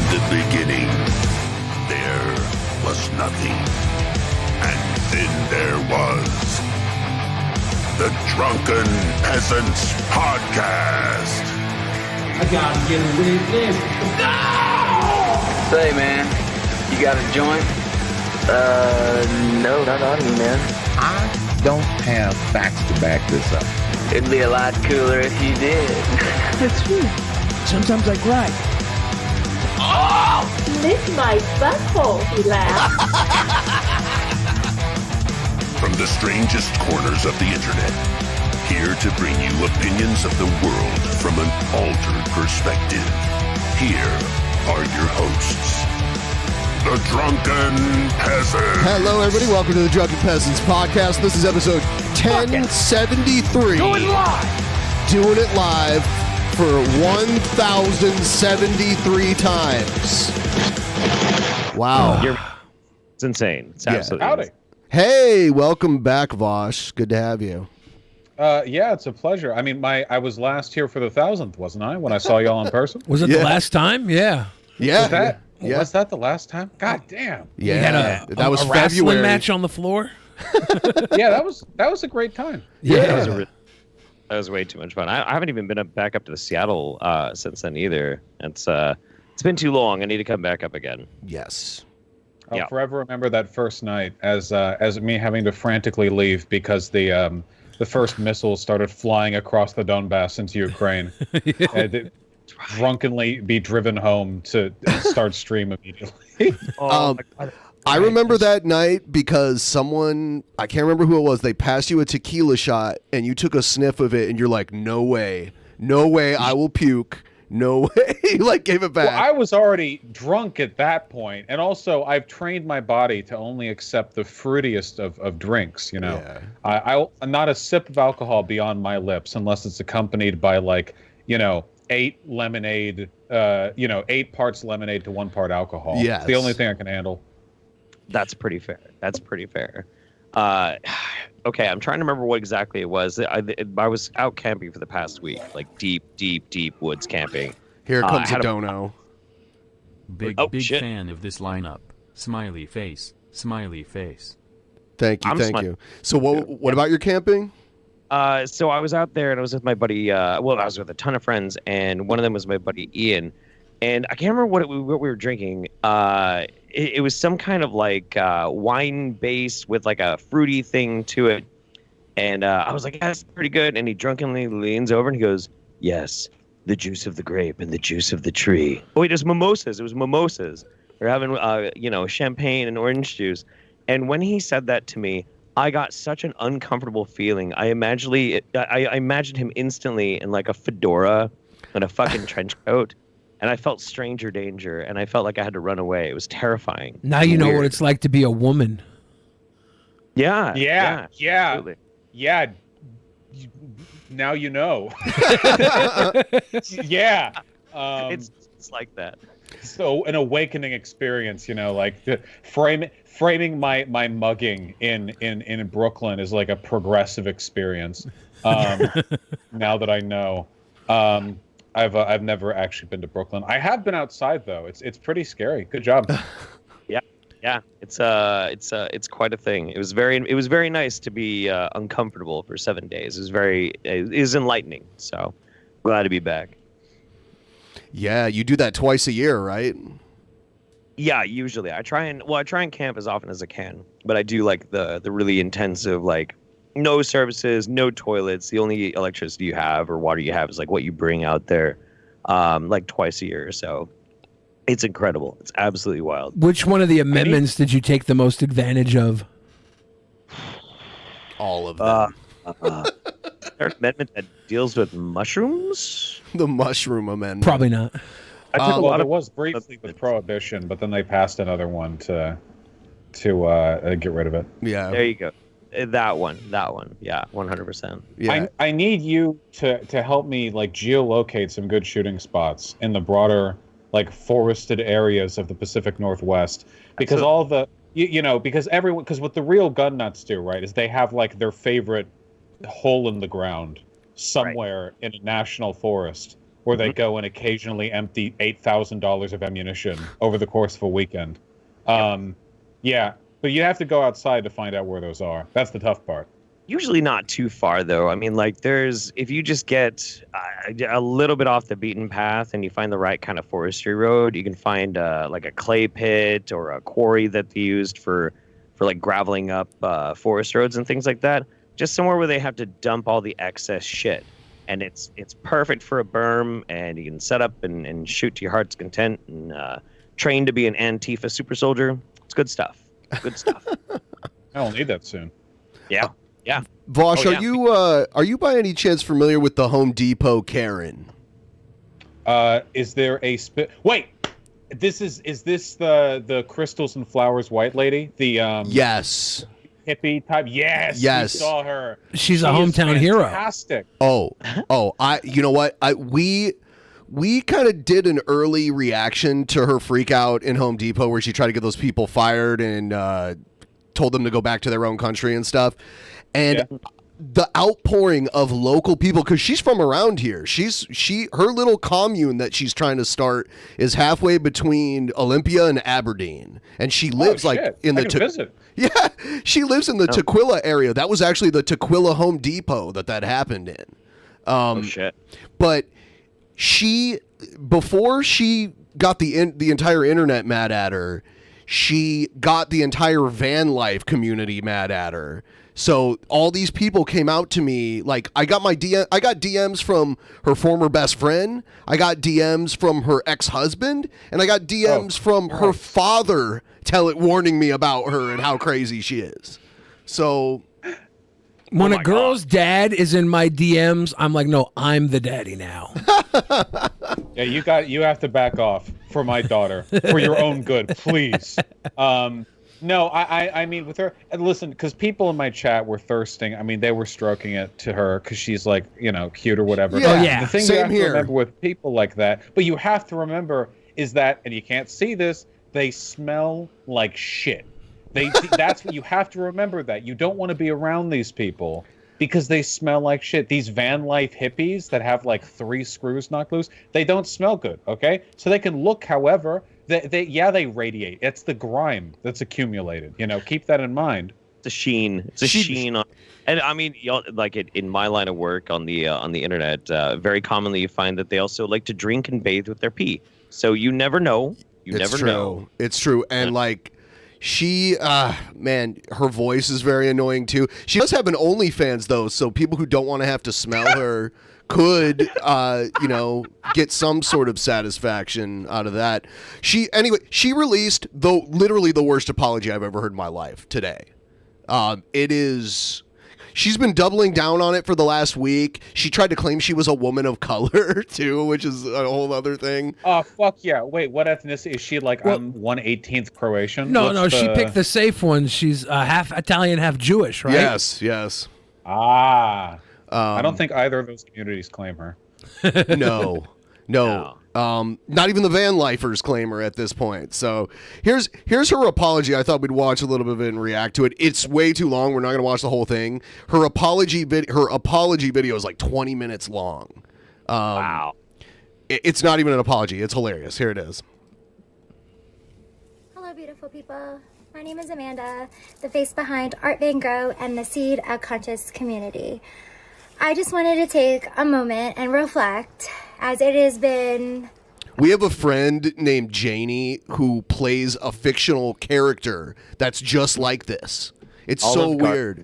the beginning, there was nothing. And then there was the Drunken Peasants Podcast. I gotta get away with this. No! Say, man, you got a joint? No, not on me, man. I don't have facts to back this up. It'd be a lot cooler if you did. That's true. Sometimes I cry. Oh! Lick my butthole, he laughed. From the strangest corners of the internet, here to bring you opinions of the world from an altered perspective. Here are your hosts, the Drunken Peasants. Hello, everybody. Welcome to the Drunken Peasants Podcast. This is episode 1073. Doing live! Doing it live for 1,073 times. Wow. It's insane. It's Yeah. absolutely Howdy. insane. Hey, welcome back, Vaush. Good to have you. Yeah, it's a pleasure. I mean, I was last here for the 1,000th, wasn't I? When I saw y'all in person. Was it Yeah. the last time? Yeah. Yeah. Was that the last time? God damn. Yeah. We had that was a wrestling February. match on the floor. Yeah, that was a great time. Yeah. That was way too much fun. I haven't even been back up to Seattle since then either. It's been too long. I need to come back up again. Yes. I'll forever remember that first night as me having to frantically leave because the first missiles started flying across the Donbass into Ukraine. And drunkenly be driven home to start stream immediately. I remember that night because someone, I can't remember who it was, they passed you a tequila shot and you took a sniff of it and you're like, no way, I will puke. No way. Like, gave it back. Well, I was already drunk at that point, and also I've trained my body to only accept the fruitiest of drinks, you know. Yeah. I'm not a sip of alcohol beyond my lips unless it's accompanied by, like, 8 lemonade, 8 parts lemonade to 1 part alcohol. Yes. It's the only thing I can handle. That's pretty fair. Okay, I'm trying to remember what exactly it was. I was out camping for the past week, like deep woods camping. Here comes a dono. Big shit. fan of this lineup. Smiley face. Smiley face. Thank you. So what about your camping? So I was out there and I was with my buddy. I was with a ton of friends, and one of them was my buddy Ian. And I can't remember what we were drinking. It was some kind of like wine base with like a fruity thing to it. And I was like, yeah, that's pretty good. And he drunkenly leans over and he goes, yes, the juice of the grape and the juice of the tree. Oh, wait, it was mimosas. We're having, champagne and orange juice. And when he said that to me, I got such an uncomfortable feeling. I imagined him instantly in like a fedora and a fucking trench coat. And I felt stranger danger, and I felt like I had to run away. It was terrifying. Now you know what it's like to be a woman. Yeah. Yeah. Now you know. Yeah. It's like that. So an awakening experience, like framing my mugging in Brooklyn is like a progressive experience. Now that I know. I've never actually been to Brooklyn. I have been outside though. It's pretty scary. Good job. Yeah. It's quite a thing. It was very nice to be uncomfortable for 7 days. It was enlightening. So glad to be back. Yeah, you do that twice a year, right? Yeah, usually I try and camp as often as I can, but I do like the really intensive, like, no services, no toilets. The only electricity you have or water you have is like what you bring out there, like twice a year or so. It's incredible. It's absolutely wild. Which one of the amendments did you take the most advantage of? All of them. There's an amendment that deals with mushrooms? The mushroom amendment. Probably not. I took a lot. It was briefly with prohibition, but then they passed another one to get rid of it. Yeah. There you go. That one. Yeah, 100%. Yeah. I need you to help me like geolocate some good shooting spots in the broader like forested areas of the Pacific Northwest, because all the because what the real gun nuts do, right, is they have like their favorite hole in the ground somewhere in a national forest where they go and occasionally empty $8,000 of ammunition over the course of a weekend. Yeah, but you have to go outside to find out where those are. That's the tough part. Usually not too far, though. I mean, like, if you just get a little bit off the beaten path and you find the right kind of forestry road, you can find like a clay pit or a quarry that they used for like graveling up forest roads and things like that. Just somewhere where they have to dump all the excess shit. And it's perfect for a berm, and you can set up and shoot to your heart's content and train to be an Antifa super soldier. It's good stuff. Good stuff. I'll need that soon. Yeah. Yeah. Vaush, are you by any chance familiar with the Home Depot Karen? Is there a Wait, is this the crystals and flowers white lady? The yes. Hippie type? Yes. We saw her. She's a hometown hero. Fantastic. You know what? We kind of did an early reaction to her freak out in Home Depot where she tried to get those people fired and told them to go back to their own country and stuff. And the outpouring of local people, because she's from around here. Her little commune that she's trying to start is halfway between Olympia and Aberdeen, and she lives in the visit. Yeah, she lives in the Tukwila area. That was actually the Tukwila Home Depot that happened in. But before she got the entire internet mad at her, she got the entire van life community mad at her. So all these people came out to me, like I got DMs from her former best friend, I got DMs from her ex-husband, and I got DMs from her father warning me about her and how crazy she is. So when a girl's dad is in my DMs, I'm like, no, I'm the daddy now. Yeah, you have to back off for my daughter, for your own good, please. No, I mean with her. And listen, because people in my chat were thirsting. I mean, they were stroking it to her because she's like, cute or whatever. Yeah, The thing you have to remember with people like that, but you have to remember is that, and you can't see this, they smell like shit. That's what you have to remember, that you don't want to be around these people because they smell like shit. These van life hippies that have like 3 screws knocked loose, they don't smell good. Okay, so they can look, however. They radiate. It's the grime that's accumulated. Keep that in mind. It's a sheen. It's a sheen on. And I mean, like in my line of work on the internet, very commonly you find that they also like to drink and bathe with their pee. So you never know. Know. It's true. And like she, man, her voice is very annoying too. She does have an OnlyFans though, so people who don't want to have to smell her could get some sort of satisfaction out of that. She released literally the worst apology I've ever heard in my life today. She's been doubling down on it for the last week. She tried to claim she was a woman of color too, which is a whole other thing. Oh fuck yeah. Wait, what ethnicity is she? Like, I'm 1/18 Croatian? No, she picked the safe one. She's half Italian, half Jewish, right? Yes. I don't think either of those communities claim her. No. Not even the van lifers claim her at this point. So here's her apology. I thought we'd watch a little bit of it and react to it. It's way too long. We're not going to watch the whole thing. Her apology video is like 20 minutes long. Wow. It's not even an apology. It's hilarious. Here it is. Hello, beautiful people. My name is Amanda, the face behind Art Van Gogh and the seed of conscious community. I just wanted to take a moment and reflect, as it has been... We have a friend named Janie who plays a fictional character that's just like this. It's so weird.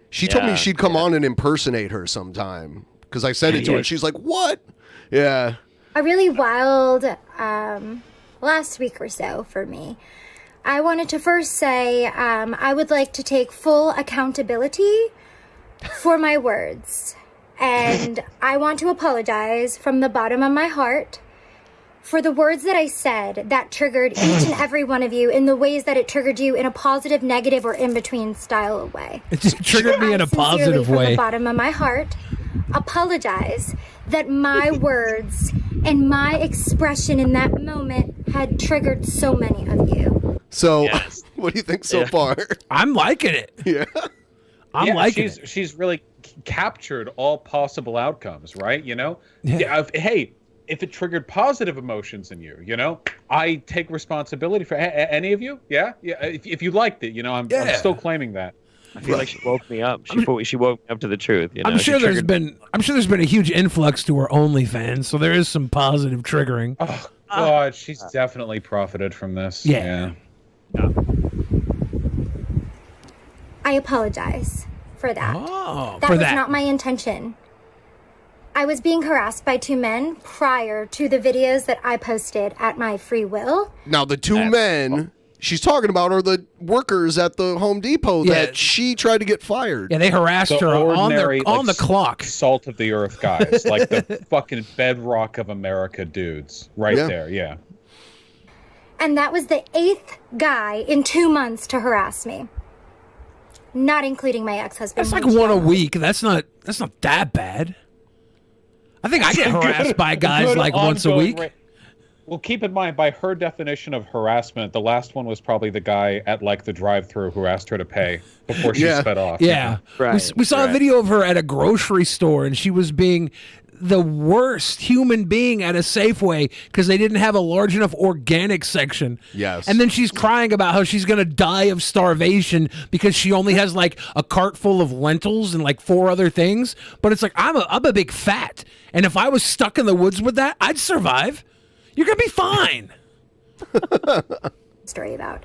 She told me she'd come on and impersonate her sometime, because I said it to her and she's like, what? Yeah. A really wild last week or so for me. I wanted to first say I would like to take full accountability for my words. And I want to apologize from the bottom of my heart for the words that I said that triggered each and every one of you in the ways that it triggered you in a positive, negative, or in-between style of way. It just triggered me in a positive way. From the bottom of my heart, apologize that my words and my expression in that moment had triggered so many of you. So, what do you think so far? I'm liking it. Yeah. I'm liking it. She's really captured all possible outcomes, right? Yeah. Hey, if it triggered positive emotions in you, you know, I take responsibility for any of you. Yeah. If you liked it, you know, I'm still claiming that. I feel like she woke me up. She woke me up to the truth. You know? I'm sure there's been a huge influx to her OnlyFans, so there is some positive triggering. Oh God, she's definitely profited from this. Yeah. I apologize for that. That was not my intention. I was being harassed by two men prior to the videos that I posted at my free will. Now, the two men she's talking about are the workers at the Home Depot that she tried to get fired. Yeah, they harassed her on the clock. Salt of the earth guys, like the fucking bedrock of America dudes, there. Yeah. And that was the 8th guy in 2 months to harass me. Not including my ex-husband. That's like one a week. That's not that bad. I think I get harassed by guys like once a week. Well, keep in mind, by her definition of harassment, the last one was probably the guy at like the drive-thru who asked her to pay before she sped off. Yeah, we saw a video of her at a grocery store, and she was being the worst human being at a Safeway because they didn't have a large enough organic section. Yes. And then she's crying about how she's going to die of starvation because she only has like a cart full of lentils and like 4 other things. But it's like, I'm a big fat. And if I was stuck in the woods with that, I'd survive. You're going to be fine. Story about.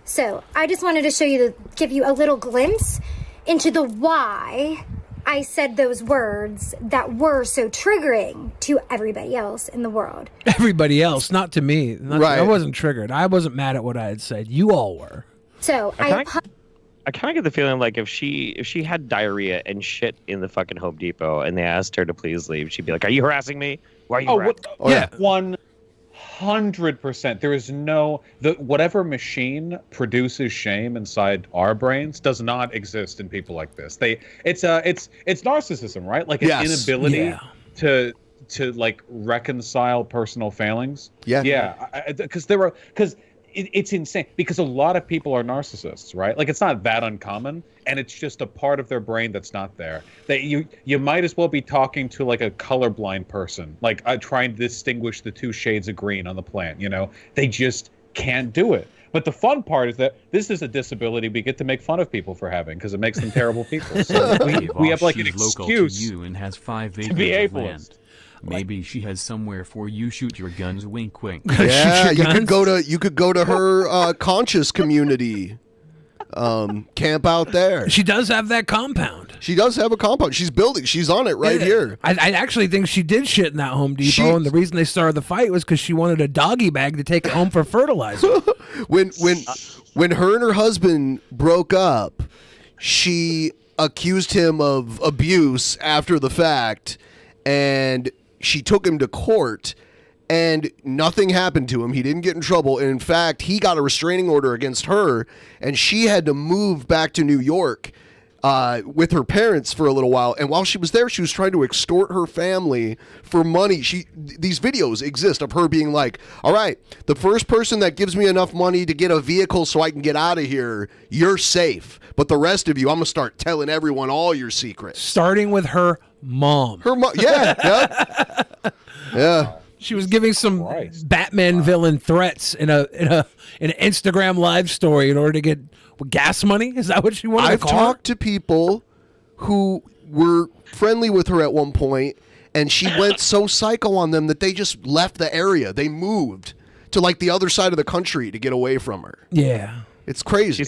So I just wanted to give you a little glimpse into the why I said those words that were so triggering to everybody else in the world. Everybody else, not to me. I wasn't triggered. I wasn't mad at what I had said. You all were. So I kind of get the feeling like if she had diarrhea and shit in the fucking Home Depot and they asked her to please leave, she'd be like, "Are you harassing me? Why are you harassing me?" Yeah. 100%. There is whatever machine produces shame inside our brains does not exist in people like this. It's narcissism, right? Like an inability to like reconcile personal failings. Because it's insane because a lot of people are narcissists, right? Like it's not that uncommon, and it's just a part of their brain that's not there. That you might as well be talking to like a colorblind person, like trying to distinguish the 2 shades of green on the plant. You know, they just can't do it. But the fun part is that this is a disability we get to make fun of people for having because it makes them terrible people. So we have like an excuse to you and has 5 acres to be of ableist. land. Maybe she has somewhere for you. Shoot your guns, wink, wink. Yeah, you could go to her conscious community camp out there. She does have that compound. She does have a compound. She's building. She's on it here. I actually think she did shit in that Home Depot, and the reason they started the fight was because she wanted a doggy bag to take it home for fertilizer. when her and her husband broke up, she accused him of abuse after the fact, and she took him to court, and nothing happened to him. He didn't get in trouble. And in fact, he got a restraining order against her, and she had to move back to New York with her parents for a little while. And while she was there, she was trying to extort her family for money. These videos exist of her being like, "All right, the first person that gives me enough money to get a vehicle so I can get out of here, you're safe. But the rest of you, I'm going to start telling everyone all your secrets." Starting with her mom. Yeah. She was giving some Batman villain threats in an Instagram live story in order to get gas money. Is that what she wanted? I've talked to people who were friendly with her at one point, and she went so psycho on them that they just left the area. They moved to like the other side of the country to get away from her. Yeah, it's crazy.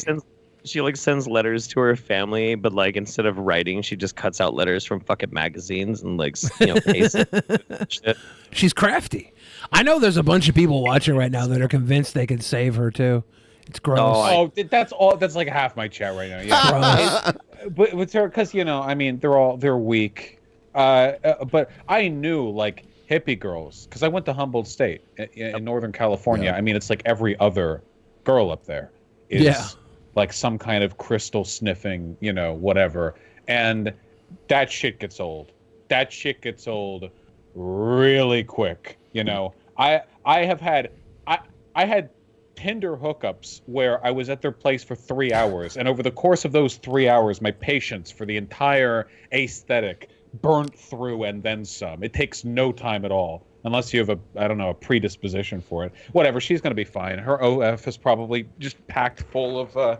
She like sends letters to her family, but like instead of writing, she just cuts out letters from fucking magazines and like pastes it. Shit. She's crafty. I know there's a bunch of people watching right now that are convinced they can save her too. It's gross. That's all. That's like half my chat right now. Yeah, but with her, because I mean, they're weak. But I knew like hippie girls because I went to Humboldt State in Northern California. I mean, it's like every other girl up there is like some kind of crystal sniffing, whatever. And that shit gets old. That shit gets old really quick. I had Tinder hookups where I was at their place for 3 hours, and over the course of those 3 hours, my patience for the entire aesthetic burnt through and then some. It takes no time at all unless you have a predisposition for it. Whatever, she's going to be fine. Her OF is probably just packed full of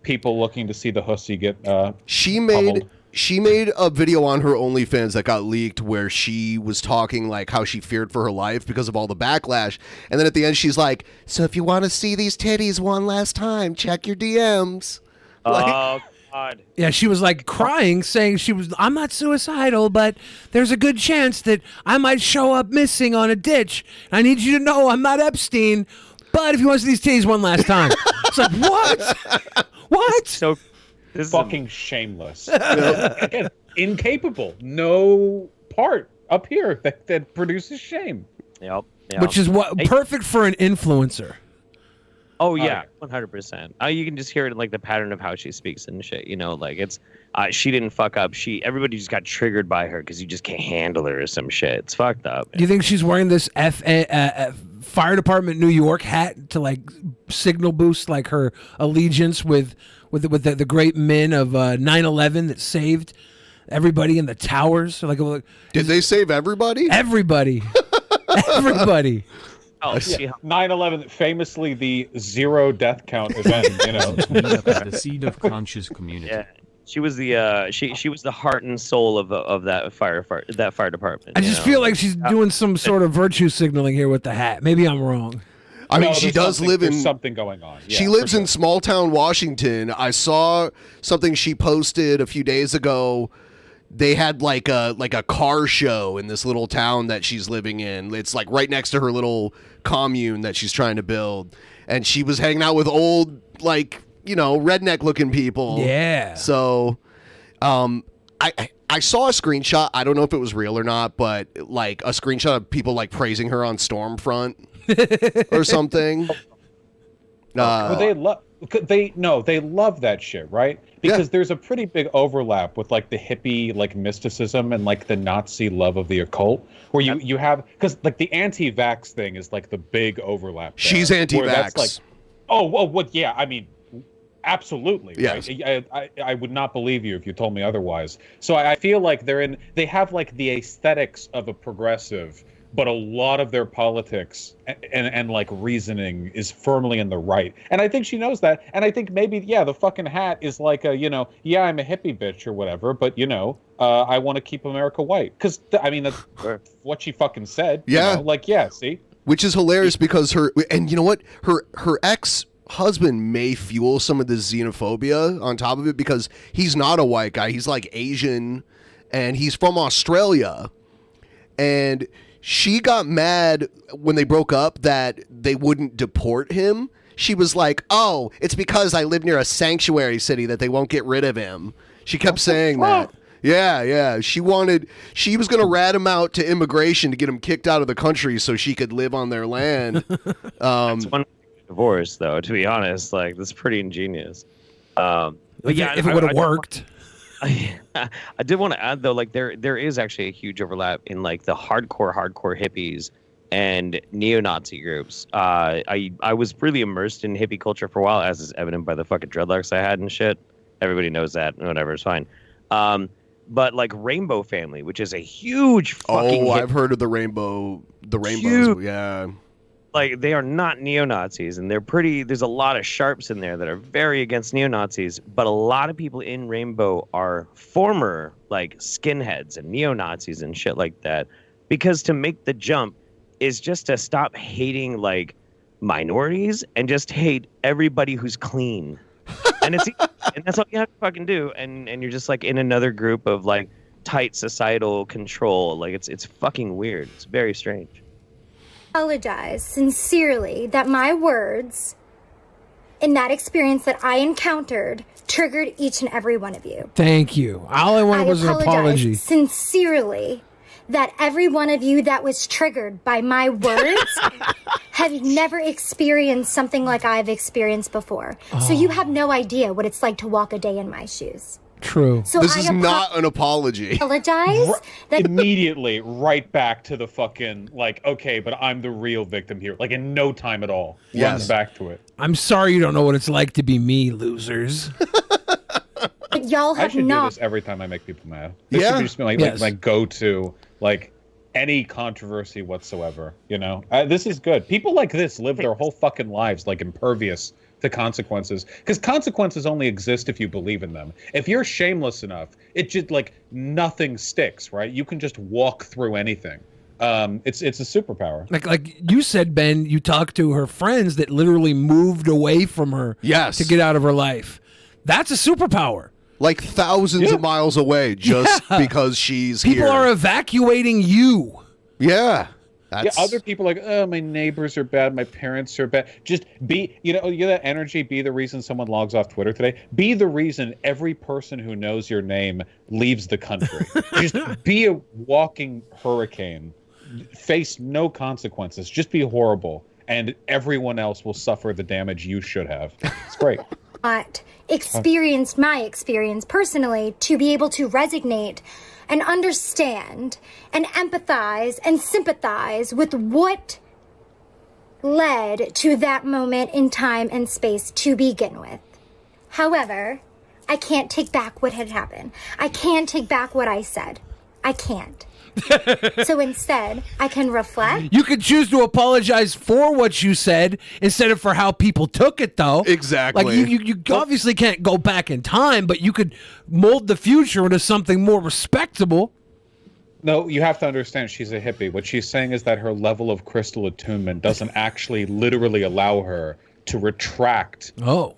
people looking to see the hussy get pummeled. She made a video on her OnlyFans that got leaked where she was talking like how she feared for her life because of all the backlash. And then at the end, she's like, so if you want to see these titties one last time, check your DMs. Oh, God. Yeah, she was like crying, saying I'm not suicidal, but there's a good chance that I might show up missing on a ditch. I need you to know I'm not Epstein, but if you want to see these titties one last time. It's like, what? What? So This fucking shameless. Again, incapable. No part up here that produces shame. Yep. Which is perfect for an influencer. Oh yeah, 100%. You can just hear it in like the pattern of how she speaks and shit. You know, like it's she didn't fuck up. Everybody just got triggered by her because you just can't handle her or some shit. It's fucked up. Do you think she's wearing this Fire Department New York hat to like signal boost like her allegiance with the great men of 9/11 that saved everybody in the towers? Did they save everybody? Everybody. Everybody. Oh, yeah. 9/11, famously the 0 death count event. You know, the seed of conscious community. Yeah, she was the she was the heart and soul of that fire department. I just feel like she's doing some sort of virtue signaling here with the hat. Maybe I'm wrong. I mean, she does live in something going on. Yeah, she lives in small town Washington. I saw something she posted a few days ago. They had like a car show in this little town that she's living in. It's like right next to her little commune that she's trying to build. And she was hanging out with old, like, you know, redneck looking people. Yeah. So I saw a screenshot. I don't know if it was real or not, but like a screenshot of people like praising her on Stormfront or something. Well, they love that shit, right? Because there's a pretty big overlap with like the hippie like mysticism and like the Nazi love of the occult, where you have, because like the anti-vax thing is like the big overlap there, she's anti-vax. Like, what? Yeah, I mean, absolutely. Yes. Right? I would not believe you if you told me otherwise. So I feel like they have like the aesthetics of a progressive, but a lot of their politics and like reasoning is firmly in the right. And I think she knows that. And I think maybe, the fucking hat is like I'm a hippie bitch or whatever, but I want to keep America white. Because, I mean, that's what she fucking said. Yeah. See? Which is hilarious because and you know what? Her ex-husband may fuel some of the xenophobia on top of it because he's not a white guy. He's like Asian and he's from Australia. And she got mad when they broke up that they wouldn't deport him. She was like, oh, it's because I live near a sanctuary city that they won't get rid of him. She kept saying that. Yeah. She was going to rat him out to immigration to get him kicked out of the country so she could live on their land. It's one divorce, though, to be honest. Like, that's pretty ingenious. But yeah, if it would have worked. I did want to add though, like there is actually a huge overlap in like the hardcore hippies and neo-Nazi groups. I was really immersed in hippie culture for a while, as is evident by the fucking dreadlocks I had and shit. Everybody knows that. Whatever, it's fine. But like Rainbow Family, which is a huge fucking I've heard of the Rainbows. Yeah. Like, they are not neo-Nazis, and there's a lot of sharps in there that are very against neo-Nazis, but a lot of people in Rainbow are former, like, skinheads and neo-Nazis and shit like that, because to make the jump is just to stop hating, like, minorities and just hate everybody who's clean. And that's all you have to fucking do, and you're just, like, in another group of, like, tight societal control. Like, it's fucking weird. It's very strange. Apologize sincerely that my words in that experience that I encountered triggered each and every one of you. Thank you. All I wanted was an apology. Sincerely that every one of you that was triggered by my words have never experienced something like I've experienced before. So you have no idea what it's like to walk a day in my shoes. True. So this is not an apology. Apologize. Immediately right back to the fucking, like, okay, but I'm the real victim here. Like, in no time at all. Yes. Runs back to it. I'm sorry you don't know what it's like to be me, losers. Y'all have I should not. do this every time I make people mad. This should just be like my go-to, like, any controversy whatsoever. You know, this is good. People like this live their whole fucking lives like impervious to consequences, because consequences only exist if you believe in them. If you're shameless enough, it just like nothing sticks, right? You can just walk through anything. It's a superpower. Like you said, Ben, you talked to her friends that literally moved away from her to get out of her life. That's a superpower. Like thousands of miles away just because she's People here. are evacuating you. Yeah. Other people like, oh, my neighbors are bad, my parents are bad. Just be, you know that energy, be the reason someone logs off Twitter today. Be the reason every person who knows your name leaves the country. Just be a walking hurricane. Face no consequences. Just be horrible. And everyone else will suffer the damage you should have. It's great. Not experienced my experience personally to be able to resonate and understand and empathize and sympathize with what led to that moment in time and space to begin with. However, I can't take back what had happened. I can't take back what I said. I can't. So instead, I can reflect. You could choose to apologize for what you said instead of for how people took it, though. Exactly. Like you obviously can't go back in time, but you could mold the future into something more respectable. No, you have to understand she's a hippie. What she's saying is that her level of crystal attunement doesn't actually literally allow her to retract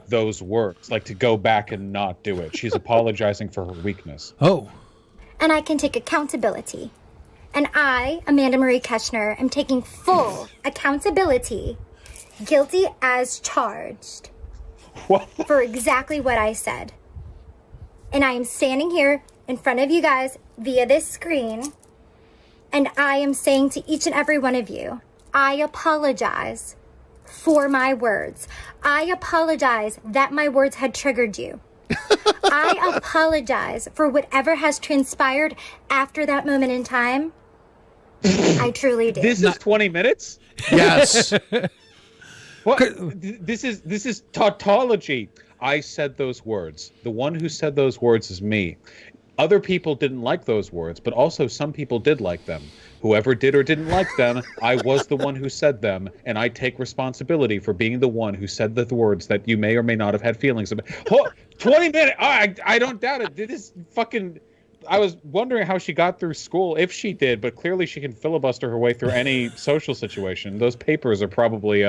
those words, like to go back and not do it. She's apologizing for her weakness. And I can take accountability. And I, Amanda Marie Keshner, am taking full accountability, guilty as charged, for exactly what I said. And I am standing here in front of you guys via this screen, and I am saying to each and every one of you, I apologize for my words. I apologize that my words had triggered you. I apologize for whatever has transpired after that moment in time. I truly do. This is 20 minutes? Yes. What? This is tautology. I said those words. The one who said those words is me. Other people didn't like those words, but also some people did like them. Whoever did or didn't like them, I was the one who said them, and I take responsibility for being the one who said the words that you may or may not have had feelings about. 20 minutes! I don't doubt it. This fucking... I was wondering how she got through school, if she did, but clearly she can filibuster her way through any social situation. Those papers are probably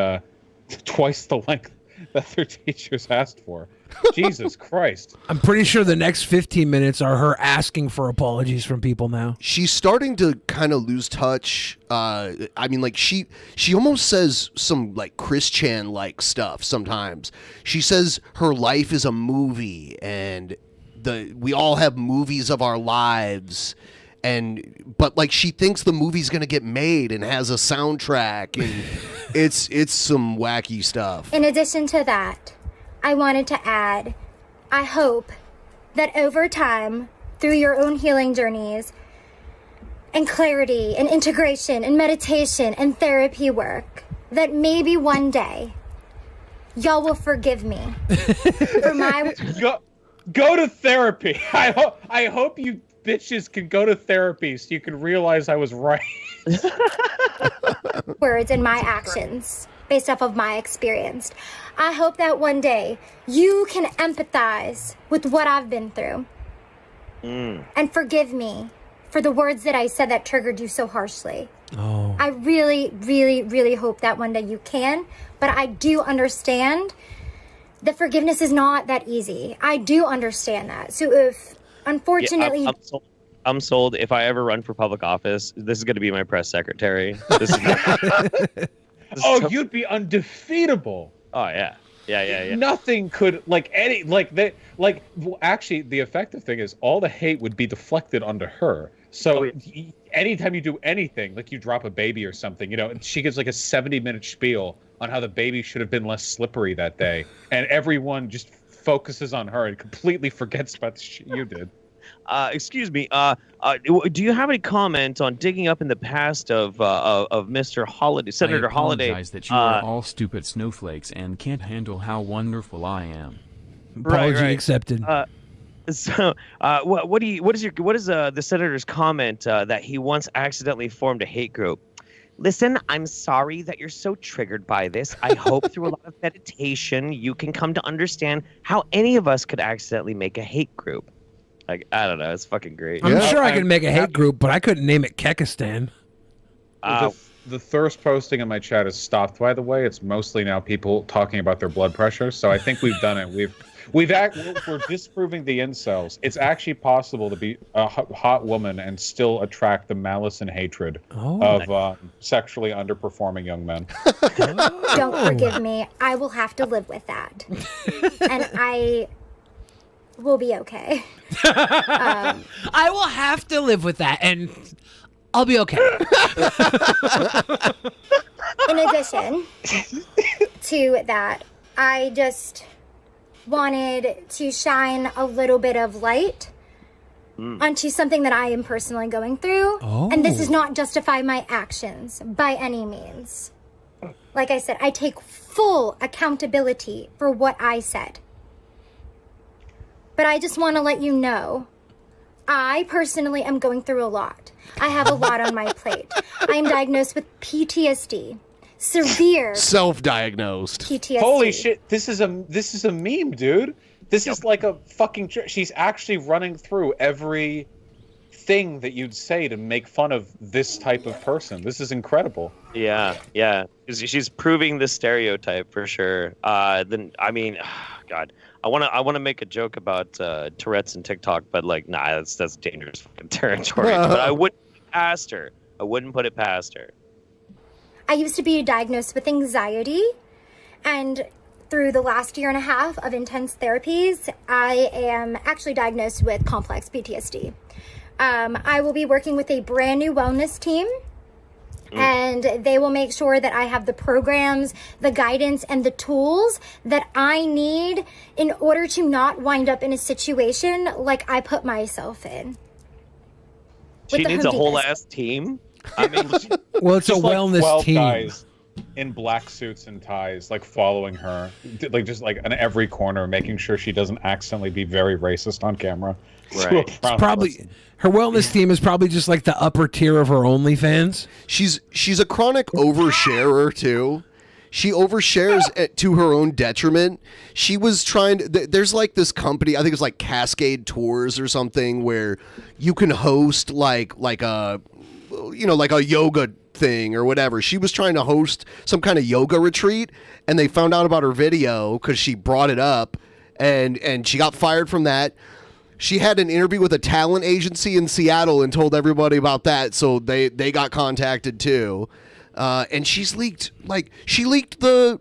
twice the length that their teachers asked for. Jesus Christ. I'm pretty sure the next 15 minutes are her asking for apologies from people now. She's starting to kind of lose touch. I mean, like she almost says some like Chris Chan like stuff sometimes. She says her life is a movie and we all have movies of our lives, but like she thinks the movie's gonna get made and has a soundtrack, and it's some wacky stuff. In addition to that, I wanted to add, I hope that over time, through your own healing journeys and clarity and integration and meditation and therapy work, that maybe one day y'all will forgive me for my... Go to therapy. I hope you bitches can go to therapy so you can realize I was right. words and my actions based off of my experience. I hope that one day you can empathize with what I've been through and forgive me for the words that I said that triggered you so harshly. I really, really, really hope that one day you can, but I do understand that forgiveness is not that easy. I do understand that. So if, unfortunately... Yeah, I'm sold. If I ever run for public office, this is going to be my press secretary. You'd be undefeatable. Oh, yeah. Yeah. Nothing could, actually, the effective thing is all the hate would be deflected onto her. So anytime you do anything, like you drop a baby or something, she gives like a 70-minute spiel on how the baby should have been less slippery that day. And everyone just focuses on her and completely forgets about the shit you did. Excuse me. Do you have any comment on digging up in the past of Mr. Holiday, Senator Holiday? I apologize that you are all stupid snowflakes and can't handle how wonderful I am. Apology accepted. So, what is the senator's comment that he once accidentally formed a hate group? Listen, I'm sorry that you're so triggered by this. I hope through a lot of meditation you can come to understand how any of us could accidentally make a hate group. Like, I don't know, it's fucking great. I'm sure I can make a hate group, but I couldn't name it Kekistan. The thirst posting in my chat has stopped, by the way. It's mostly now people talking about their blood pressure. So I think we've done it. We're disproving the incels. It's actually possible to be a hot woman and still attract the malice and hatred of sexually underperforming young men. Don't forgive me. I will have to live with that. And I will be okay. I will have to live with that, and I'll be okay. In addition to that, I just wanted to shine a little bit of light onto something that I am personally going through. And this does not justify my actions by any means. Like I said, I take full accountability for what I said. But I just want to let you know, I personally am going through a lot. I have a lot on my plate. I am diagnosed with PTSD. Severe self-diagnosed PTSD. Holy shit! This is a meme, dude. This is like a fucking. She's actually running through every thing that you'd say to make fun of this type of person. This is incredible. Yeah. She's proving the stereotype for sure. Then I mean, God, I want to make a joke about Tourette's and TikTok, but like, nah, that's dangerous fucking territory. But I wouldn't put it past her. I wouldn't put it past her. I used to be diagnosed with anxiety, and through the last year and a half of intense therapies, I am actually diagnosed with complex PTSD. I will be working with a brand new wellness team, and they will make sure that I have the programs, the guidance, and the tools that I need in order to not wind up in a situation like I put myself in. She needs a whole ass team. I mean, well, it's a wellness 12 team. Guys in black suits and ties, like following her, like just like in every corner, making sure she doesn't accidentally be very racist on camera. Right. It's probably her wellness team is probably just like the upper tier of her OnlyFans. She's a chronic oversharer too. She overshares to her own detriment. She was trying to. There's like this company, I think it's like Cascade Tours or something, where you can host like a yoga thing or whatever. She was trying to host some kind of yoga retreat, and they found out about her video because she brought it up, and she got fired from that. She had an interview with a talent agency in Seattle and told everybody about that, so they got contacted too. And she leaked the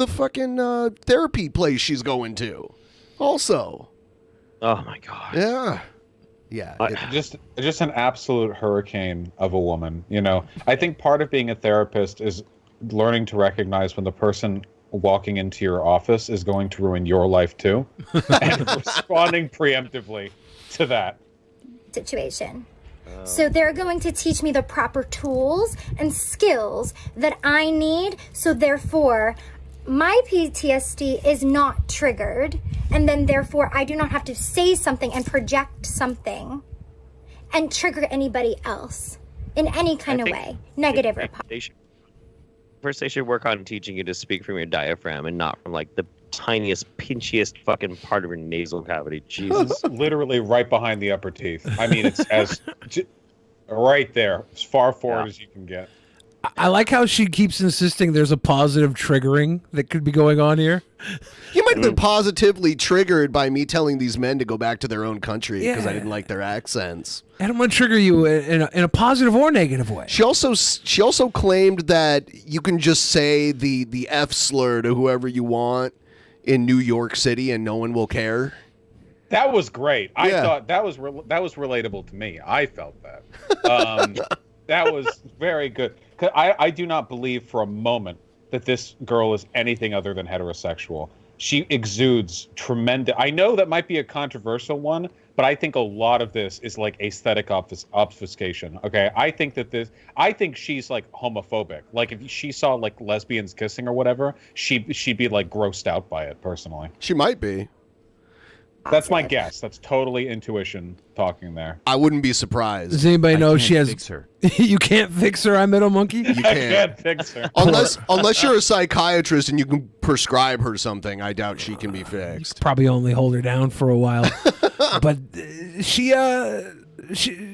fucking therapy place she's going to. Also. Oh my god. Yeah. Yeah. Just an absolute hurricane of a woman. You know, I think part of being a therapist is learning to recognize when the person walking into your office is going to ruin your life too, and responding preemptively to that situation. So they're going to teach me the proper tools and skills that I need, so therefore my PTSD is not triggered, and then therefore I do not have to say something and project something and trigger anybody else in any kind of way, negative or positive. First, they should work on teaching you to speak from your diaphragm and not from like the tiniest, pinchiest fucking part of your nasal cavity. Jesus. Literally right behind the upper teeth. I mean, it's right there, as far forward as you can get. I like how she keeps insisting there's a positive triggering that could be going on here. You might have been positively triggered by me telling these men to go back to their own country because I didn't like their accents. I don't want to trigger you in a positive or negative way. She also claimed that you can just say the F slur to whoever you want in New York City and no one will care. That was great. I thought that was relatable to me. I felt that. That was very good. 'Cause I do not believe for a moment that this girl is anything other than heterosexual. She exudes tremendous. I know that might be a controversial one, but I think a lot of this is like aesthetic obfuscation. Okay, I think she's like homophobic. Like if she saw like lesbians kissing or whatever, she'd be like grossed out by it personally. She might be. That's my guess. That's totally intuition talking there. I wouldn't be surprised. Does anybody know she has? Fix her. You can't fix her. I middle monkey. You I can't fix her. Unless you're a psychiatrist and you can prescribe her something, I doubt she can be fixed. Probably only hold her down for a while. But she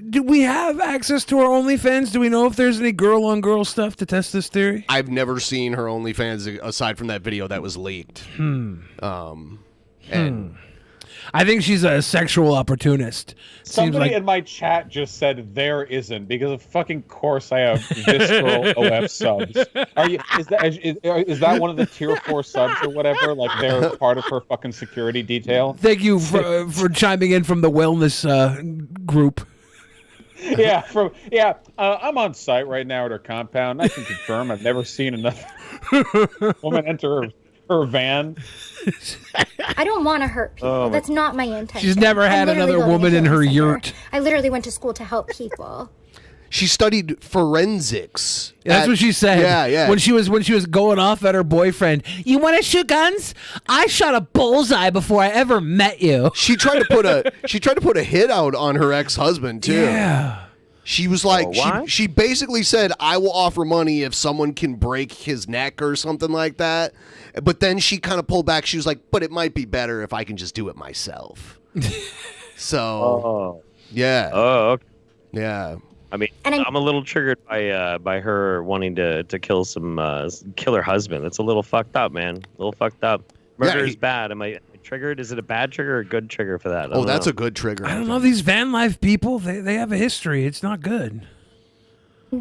do we have access to her OnlyFans? Do we know if there's any girl-on-girl stuff to test this theory? I've never seen her OnlyFans aside from that video that was leaked. And I think she's a sexual opportunist. Somebody in my chat just said there isn't, because of fucking course I have visceral OF subs. Is that one of the tier 4 subs or whatever? Like they're part of her fucking security detail? Thank you for chiming in from the wellness group. I'm on site right now at her compound. I can confirm I've never seen another woman enter her van. I don't want to hurt people. That's not my intention. She's never had another woman in her yurt. I literally went to school to help people. She studied forensics. That's what she said. Yeah. When she was going off at her boyfriend. You want to shoot guns? I shot a bullseye before I ever met you. She tried to put a hit out on her ex-husband too. Yeah. She was like, she basically said, I will offer money if someone can break his neck or something like that. But then she kind of pulled back. She was like, but it might be better if I can just do it myself. So, yeah. Oh, okay. Yeah. I mean, I'm a little triggered by her wanting to kill her husband. That's a little fucked up, man. A little fucked up. Murder is bad. Am I triggered? Is it a bad trigger or a good trigger for that? That's a good trigger. I don't know. These van life people, they have a history. It's not good.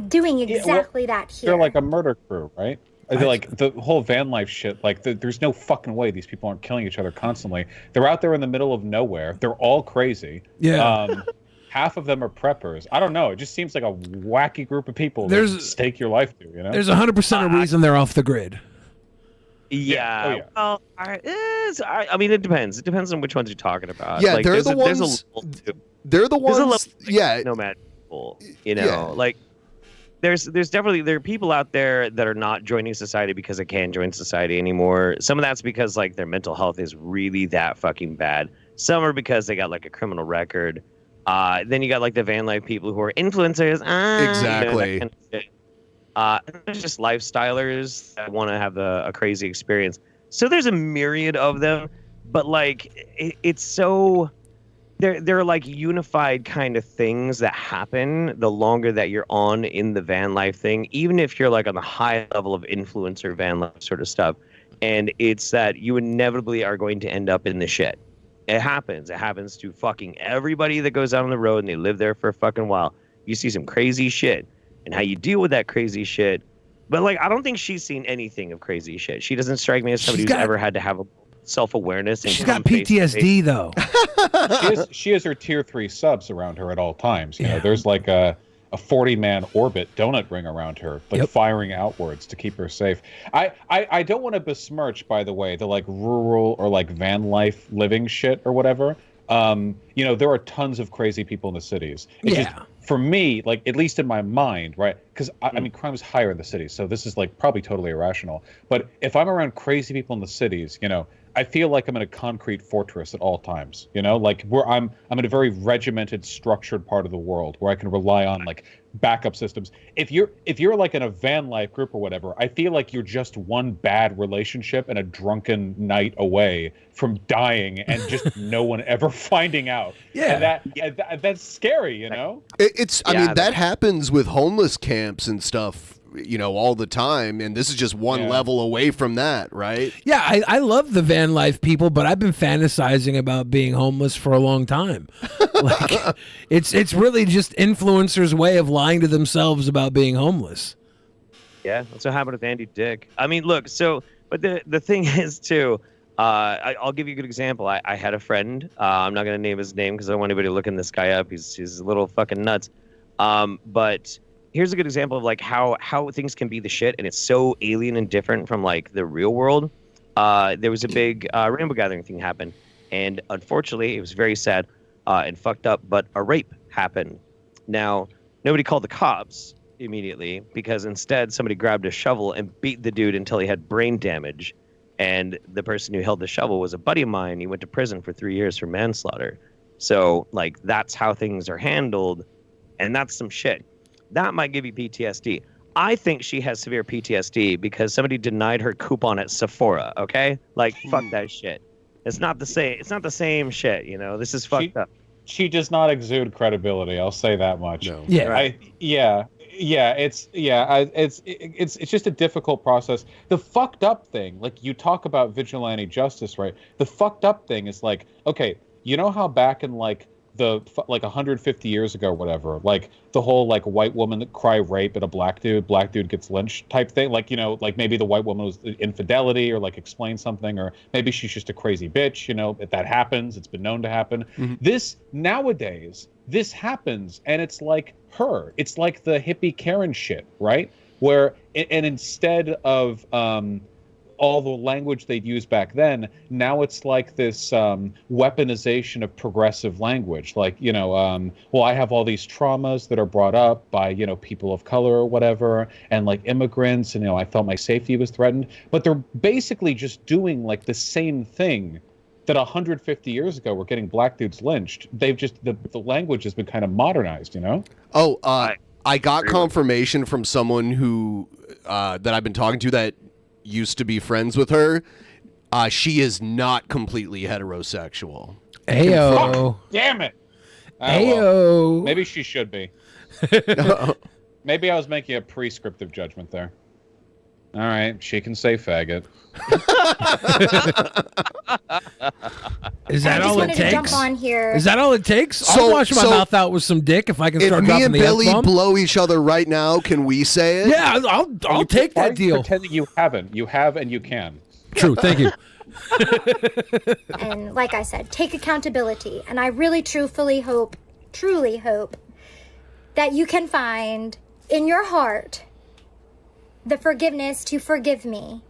Doing exactly that here. They're like a murder crew, right? They're like the whole van life shit. Like, there's no fucking way these people aren't killing each other constantly. They're out there in the middle of nowhere. They're all crazy. Yeah. Half of them are preppers. I don't know. It just seems like a wacky group of people to stake your life to. You know, there's 100% a reason they're off the grid. Yeah. Well, I mean, it depends. It depends on which ones you're talking about. Yeah, like, they're the ones. They're the ones. Yeah. Nomad people. You know, like there's definitely are people out there that are not joining society because they can't join society anymore. Some of that's because like their mental health is really that fucking bad. Some are because they got like a criminal record. Then you got like the van life people who are influencers. Exactly. You know, that kind of shit. There's just lifestylers that want to have a crazy experience. So there's a myriad of them, but like it's so they're like unified kind of things that happen the longer that you're on in the van life thing, even if you're like on the high level of influencer van life sort of stuff. And it's that you inevitably are going to end up in the shit. It happens. It happens to fucking everybody that goes out on the road and they live there for a fucking while. You see some crazy shit. And how you deal with that crazy shit. But, like, I don't think she's seen anything of crazy shit. She doesn't strike me as somebody who's ever had to have a self-awareness. She's got PTSD, though. She has her tier 3 subs around her at all times. You know, there's like a 40-man orbit donut ring around her, like firing outwards to keep her safe. I don't want to besmirch, by the way, the, like, rural or, like, van life living shit or whatever. You know, there are tons of crazy people in the cities. It's just, for me, like, at least in my mind, right? Because, I mean, crime is higher in the cities, so this is, like, probably totally irrational. But if I'm around crazy people in the cities, you know, I feel like I'm in a concrete fortress at all times, you know? Like, where I'm in a very regimented, structured part of the world where I can rely on, like, backup systems. If you're like in a van life group or whatever, I feel like you're just one bad relationship and a drunken night away from dying and just no one ever finding out. Yeah. And that's scary, you know? I mean, that happens with homeless camps and stuff, you know, all the time. And this is just one level away from that, right? Yeah, I love the van life people, but I've been fantasizing about being homeless for a long time. Like, it's really just influencers' way of lying to themselves about being homeless. Yeah, that's what happened with Andy Dick. I mean, look, but the thing is, too, I'll give you a good example. I had a friend. I'm not going to name his name because I don't want anybody looking this guy up. He's a little fucking nuts. But here's a good example of like how things can be the shit, and it's so alien and different from like the real world. There was a big rainbow gathering thing happen, and unfortunately, it was very sad and fucked up. But a rape happened. Now, nobody called the cops immediately because instead somebody grabbed a shovel and beat the dude until he had brain damage. And the person who held the shovel was a buddy of mine. He went to prison for 3 years for manslaughter. So, like, that's how things are handled. And that's some shit. That might give you PTSD. I think she has severe PTSD because somebody denied her coupon at Sephora, okay? Like, fuck that shit. It's not the same. It's not the same shit, you know? This is fucked up. She does not exude credibility. I'll say that much. No. Yeah. It's just a difficult process. The fucked up thing, like you talk about vigilante justice, right? The fucked up thing is like, okay, you know how back in like 150 years ago, whatever, like the whole like white woman that cry rape at a black dude gets lynched type thing, like, you know, like maybe the white woman was infidelity or like explain something, or maybe she's just a crazy bitch, you know, that happens. It's been known to happen. This nowadays, this happens, and it's like her. It's like the hippie Karen shit, right? Where and instead of all the language they'd used back then, now it's like this weaponization of progressive language. Like, you know, well, I have all these traumas that are brought up by, you know, people of color or whatever, and like immigrants, and, you know, I felt my safety was threatened. But they're basically just doing like the same thing that 150 years ago were getting black dudes lynched. They've just, the language has been kind of modernized, you know? Oh, I got confirmation from someone who that I've been talking to that used to be friends with her. She is not completely heterosexual. Ayo. Damn it. Ayo. Well, maybe she should be. Maybe I was making a prescriptive judgment there. All right, she can say faggot. Is that all it takes? Jump on here. Is that all it takes? I'll wash my mouth out with some dick if I can start dropping the If me and Billy F-bomb. blow each other right now, can we say it? Yeah, I'll take that deal. Pretending you haven't. You have and you can. True, thank you. And like I said, take accountability. And I really truly hope that you can find in your heart the forgiveness to forgive me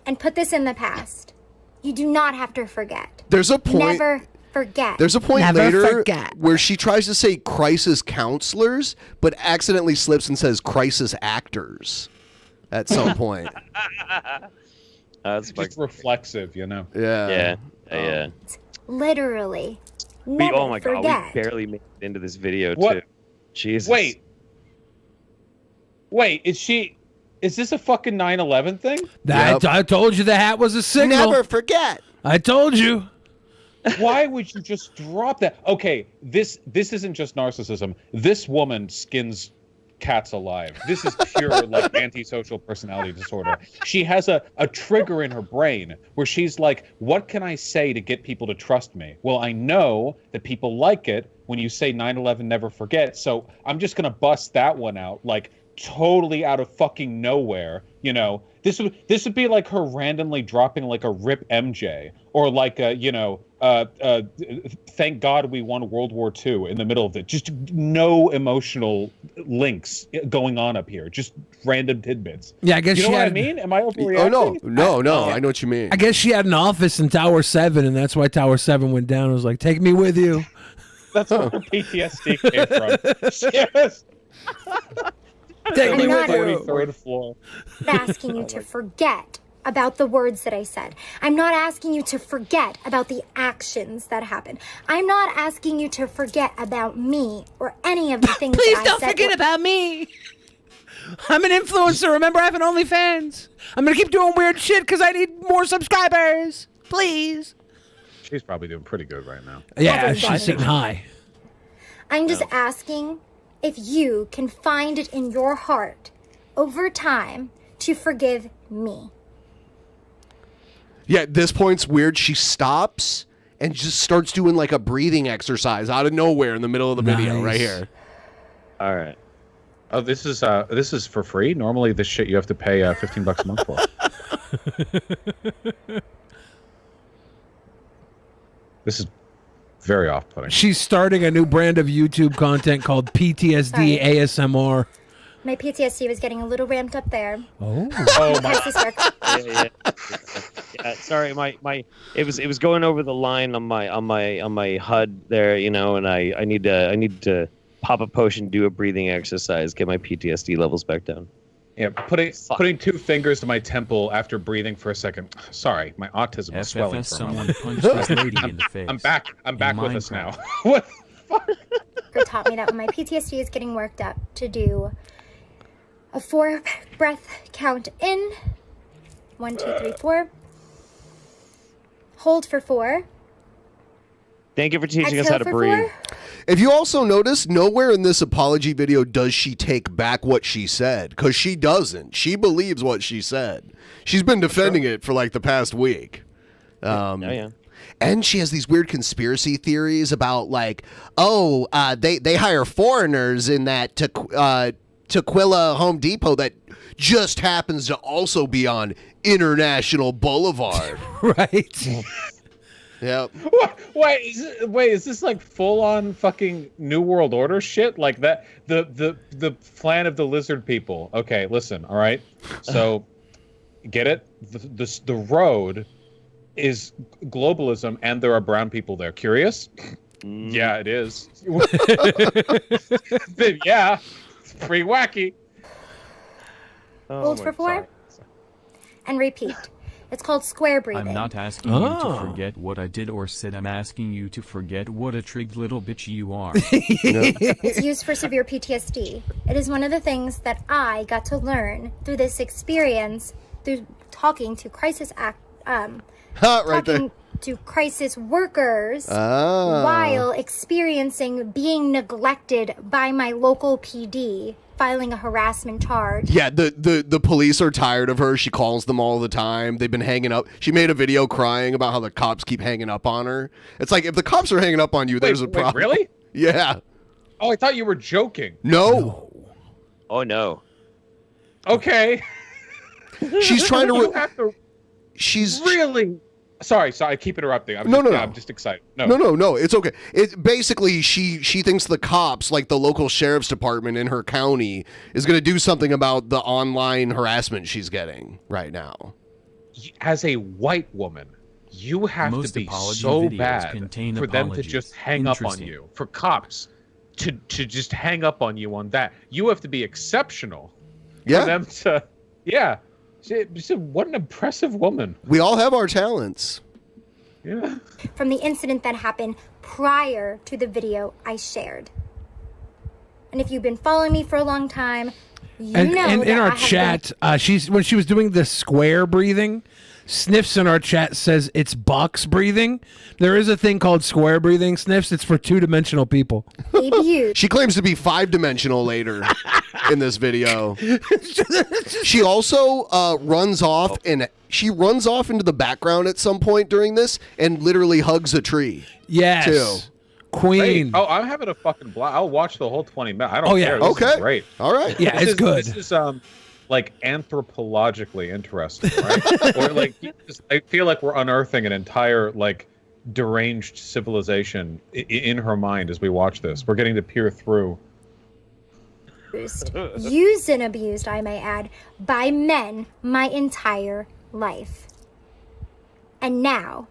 and put this in the past. You do not have to forget. There's a point. Never forget. There's a point Never later forget. where she tries to say crisis counselors, but accidentally slips and says crisis actors at some point. It's just reflexive, you know? Yeah. Yeah. Literally. Never Oh my forget. god, we barely made it into this video What? too. Jesus. Wait, is this a fucking 9/11 thing? I told you the hat was a signal. Never forget. I told you. Why would you just drop that? Okay, this isn't just narcissism. This woman skins cats alive. This is pure like antisocial personality disorder. She has a trigger in her brain where she's like, what can I say to get people to trust me? Well, I know that people like it when you say 9/11 never forget, so I'm just gonna bust that one out like totally out of fucking nowhere. You know, this would be like her randomly dropping like a RIP MJ or like a, you know, thank God we won World War II in the middle of it. Just no emotional links going on up here. Just random tidbits. Yeah, I guess you know she what had, I mean? Am I overreacting? Oh no, I know what you mean. I guess she had an office in Tower 7, and that's why Tower 7 went down. It was like, take me with you. That's where her PTSD came from. Yes. Take me with not you. 43rd floor. asking you to forget about the words that I said. I'm not asking you to forget about the actions that happened. I'm not asking you to forget about me or any of the things Please that I don't said. forget about me. I'm an influencer. Remember, I have an OnlyFans. I'm going to keep doing weird shit because I need more subscribers. Please. She's probably doing pretty good right now. Yeah, she's sitting high. I'm just asking if you can find it in your heart over time to forgive me. Yeah, at this point's weird. She stops and just starts doing like a breathing exercise out of nowhere in the middle of the video right here. All right. Oh, this is for free? Normally this shit you have to pay $15 a month for. This is very off-putting. She's starting a new brand of YouTube content called PTSD ASMR. My PTSD was getting a little ramped up there. Oh. Oh my. Yeah, sorry, my it was going over the line on my HUD there, you know, and I need to pop a potion, do a breathing exercise, get my PTSD levels back down. Yeah, putting 2 fingers to my temple after breathing for a second. Sorry, my autism was swelling. FFS, someone punched this lady in the face. I'm back. I'm back with us now. What the fuck? Taught me that when my PTSD is getting worked up to do a 4 breath count in. 1, 2, 3, 4. Hold for 4. Thank you for teaching us Exhale how to for breathe. 4. If you also notice, nowhere in this apology video does she take back what she said, because she doesn't. She believes what she said. She's been defending it for like the past week. Yeah. And she has these weird conspiracy theories about like, they hire foreigners in that Tequila Home Depot that just happens to also be on International Boulevard. Right. Yep. Wait, is this like full on fucking New World Order shit? Like that the plan of the lizard people. Okay, listen, all right. So get it? The road is globalism and there are brown people there. Curious? Yeah, it is. Yeah. It's pretty wacky. Hold for 4. And repeat. It's called square breathing. I'm not asking you to forget what I did or said. I'm asking you to forget what a trigged little bitch you are. It's used for severe PTSD. It is one of the things that I got to learn through this experience, through talking to crisis to crisis workers while experiencing being neglected by my local PD, filing a harassment charge. Yeah, the police are tired of her. She calls them all the time. They've been hanging up. She made a video crying about how the cops keep hanging up on her. It's like, if the cops are hanging up on you, there's a problem. Really? Yeah. Oh, I thought you were joking. No. Oh, no. Okay. She's trying You have to She's really... Sorry, I keep interrupting. No. I'm just excited. No, it's okay. It basically she thinks the cops, like the local sheriff's department in her county, is going to do something about the online harassment she's getting right now. As a white woman, you have Most to be apology so videos bad contain for them to apologies. just hang up on Interesting. you. For cops to just hang up on you on that, you have to be exceptional. Yeah. For them to, yeah. What an impressive woman. We all have our talents. Yeah. From the incident that happened prior to the video I shared. And if you've been following me for a long time, you know and that in our I have chat, when she was doing the square breathing, Sniffs in our chat says it's box breathing. There is a thing called square breathing, Sniffs. It's for 2-dimensional people. She claims to be 5-dimensional later in this video. She also runs off into the background at some point during this and literally hugs a tree. Yes. Too. Queen. Hey, I'm having a fucking blast. I'll watch the whole 20 minutes. I don't Oh, yeah. care. This Okay. is great. All right. Yeah, it's good. This is like anthropologically interesting, right? Or like I feel like we're unearthing an entire like deranged civilization in her mind as we watch this. We're getting to peer through. Used and abused, I may add, by men my entire life. And now,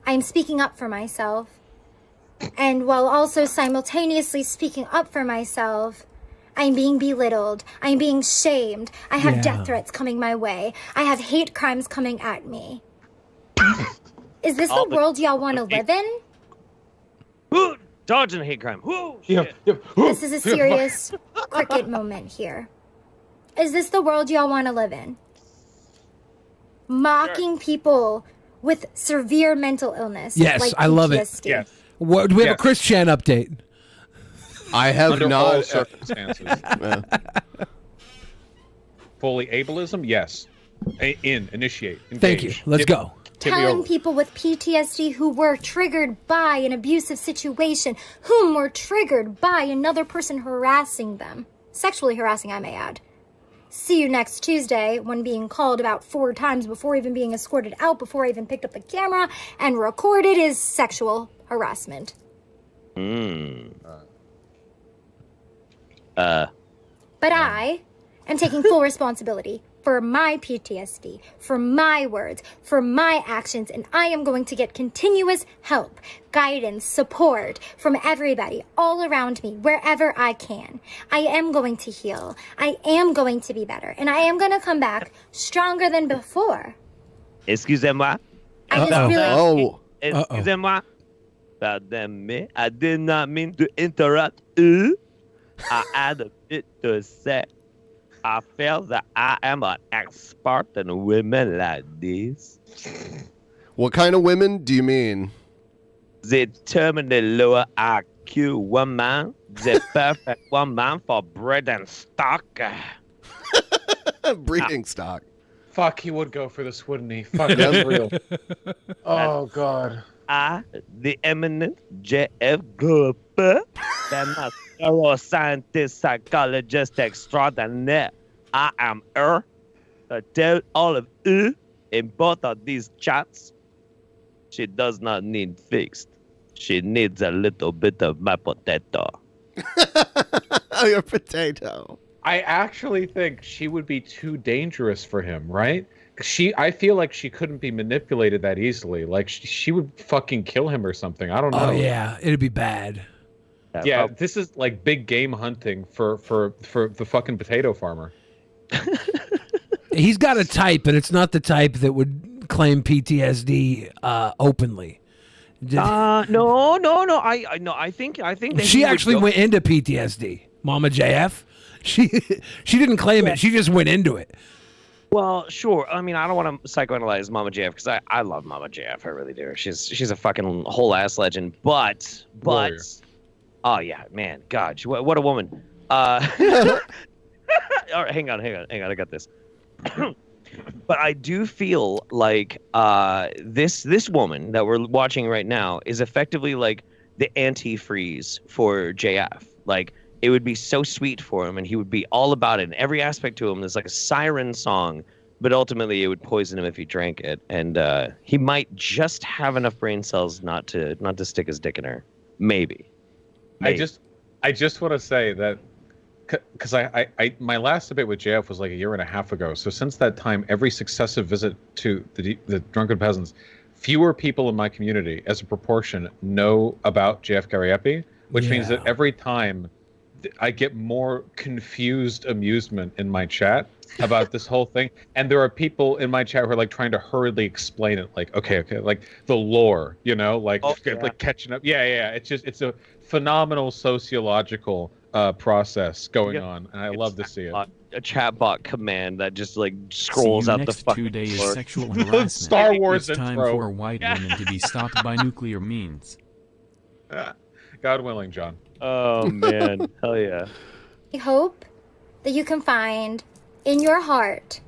I'm speaking up for myself. And while also simultaneously speaking up for myself, I'm being belittled. I'm being shamed. I have death threats coming my way. I have hate crimes coming at me. Is this the world y'all want to live in? Dodging hate crime. Woo! This is a serious cricket moment here. Is this the world y'all want to live in? Mocking people with severe mental illness. Yes, like I love it. PTSD. Yes. What, do we have a Chris Chan update? I have Under not. all circumstances. Fully ableism? Yes. Initiate. Engage. Thank you. Let's go. Telling people with PTSD who were triggered by an abusive situation, whom were triggered by another person harassing them. Sexually harassing, I may add. See you next Tuesday when being called about 4 times before even being escorted out, before I even picked up the camera and recorded is sexual harassment. But I am taking full responsibility for my PTSD, for my words, for my actions, and I am going to get continuous help, guidance, support from everybody all around me, wherever I can. I am going to heal. I am going to be better, and I am going to come back stronger than before. Excusez-moi. I just really... Excusez-moi. Pardon me. I did not mean to interrupt you. I had a bit to say. I feel that I am an expert in women like this. What kind of women do you mean? The terminally lower IQ woman, the perfect woman for breeding stock. Breeding stock. Fuck, he would go for this, wouldn't he? Fuck, that's real. Oh, God. I, the eminent J.F. Grouper, the neuroscientist, psychologist extraordinaire. I am her. To tell all of you in both of these chats, she does not need fixed. She needs a little bit of my potato. Oh, your potato. I actually think she would be too dangerous for him, right? I feel like she couldn't be manipulated that easily. Like she would fucking kill him or something. I don't know. Oh yeah, it'd be bad. Yeah, this is like big game hunting for the fucking potato farmer. He's got a type, but it's not the type that would claim PTSD openly. No. I think that She actually went into PTSD. Mama JF. She didn't claim it. She just went into it. Well, sure. I mean, I don't want to psychoanalyze Mama JF because I love Mama JF. I really do. She's a fucking whole ass legend. But Warrior. Oh yeah, man, God, what a woman. All right, hang on. I got this. But I do feel like this woman that we're watching right now is effectively like the antifreeze for JF. Like, it would be so sweet for him, and he would be all about it. And every aspect to him, there's like a siren song, but ultimately it would poison him if he drank it. And he might just have enough brain cells not to stick his dick in her. Maybe. I just want to say that because I my last debate with JF was like a year and a half ago. So since that time, every successive visit to the Drunken Peasants, fewer people in my community, as a proportion, know about JF Gariepi, which means that every time I get more confused amusement in my chat about this whole thing. And there are people in my chat who are like trying to hurriedly explain it. Like, okay, like the lore, like catching up. Yeah. It's a phenomenal sociological process going on. And I love to see it. A chatbot command that just like scrolls out the fucking 2 days floor. sexual harassment. Star Wars it's time intro. for white women to be stopped by nuclear means. God willing, John. Oh, man. Hell yeah. I hope that you can find in your heart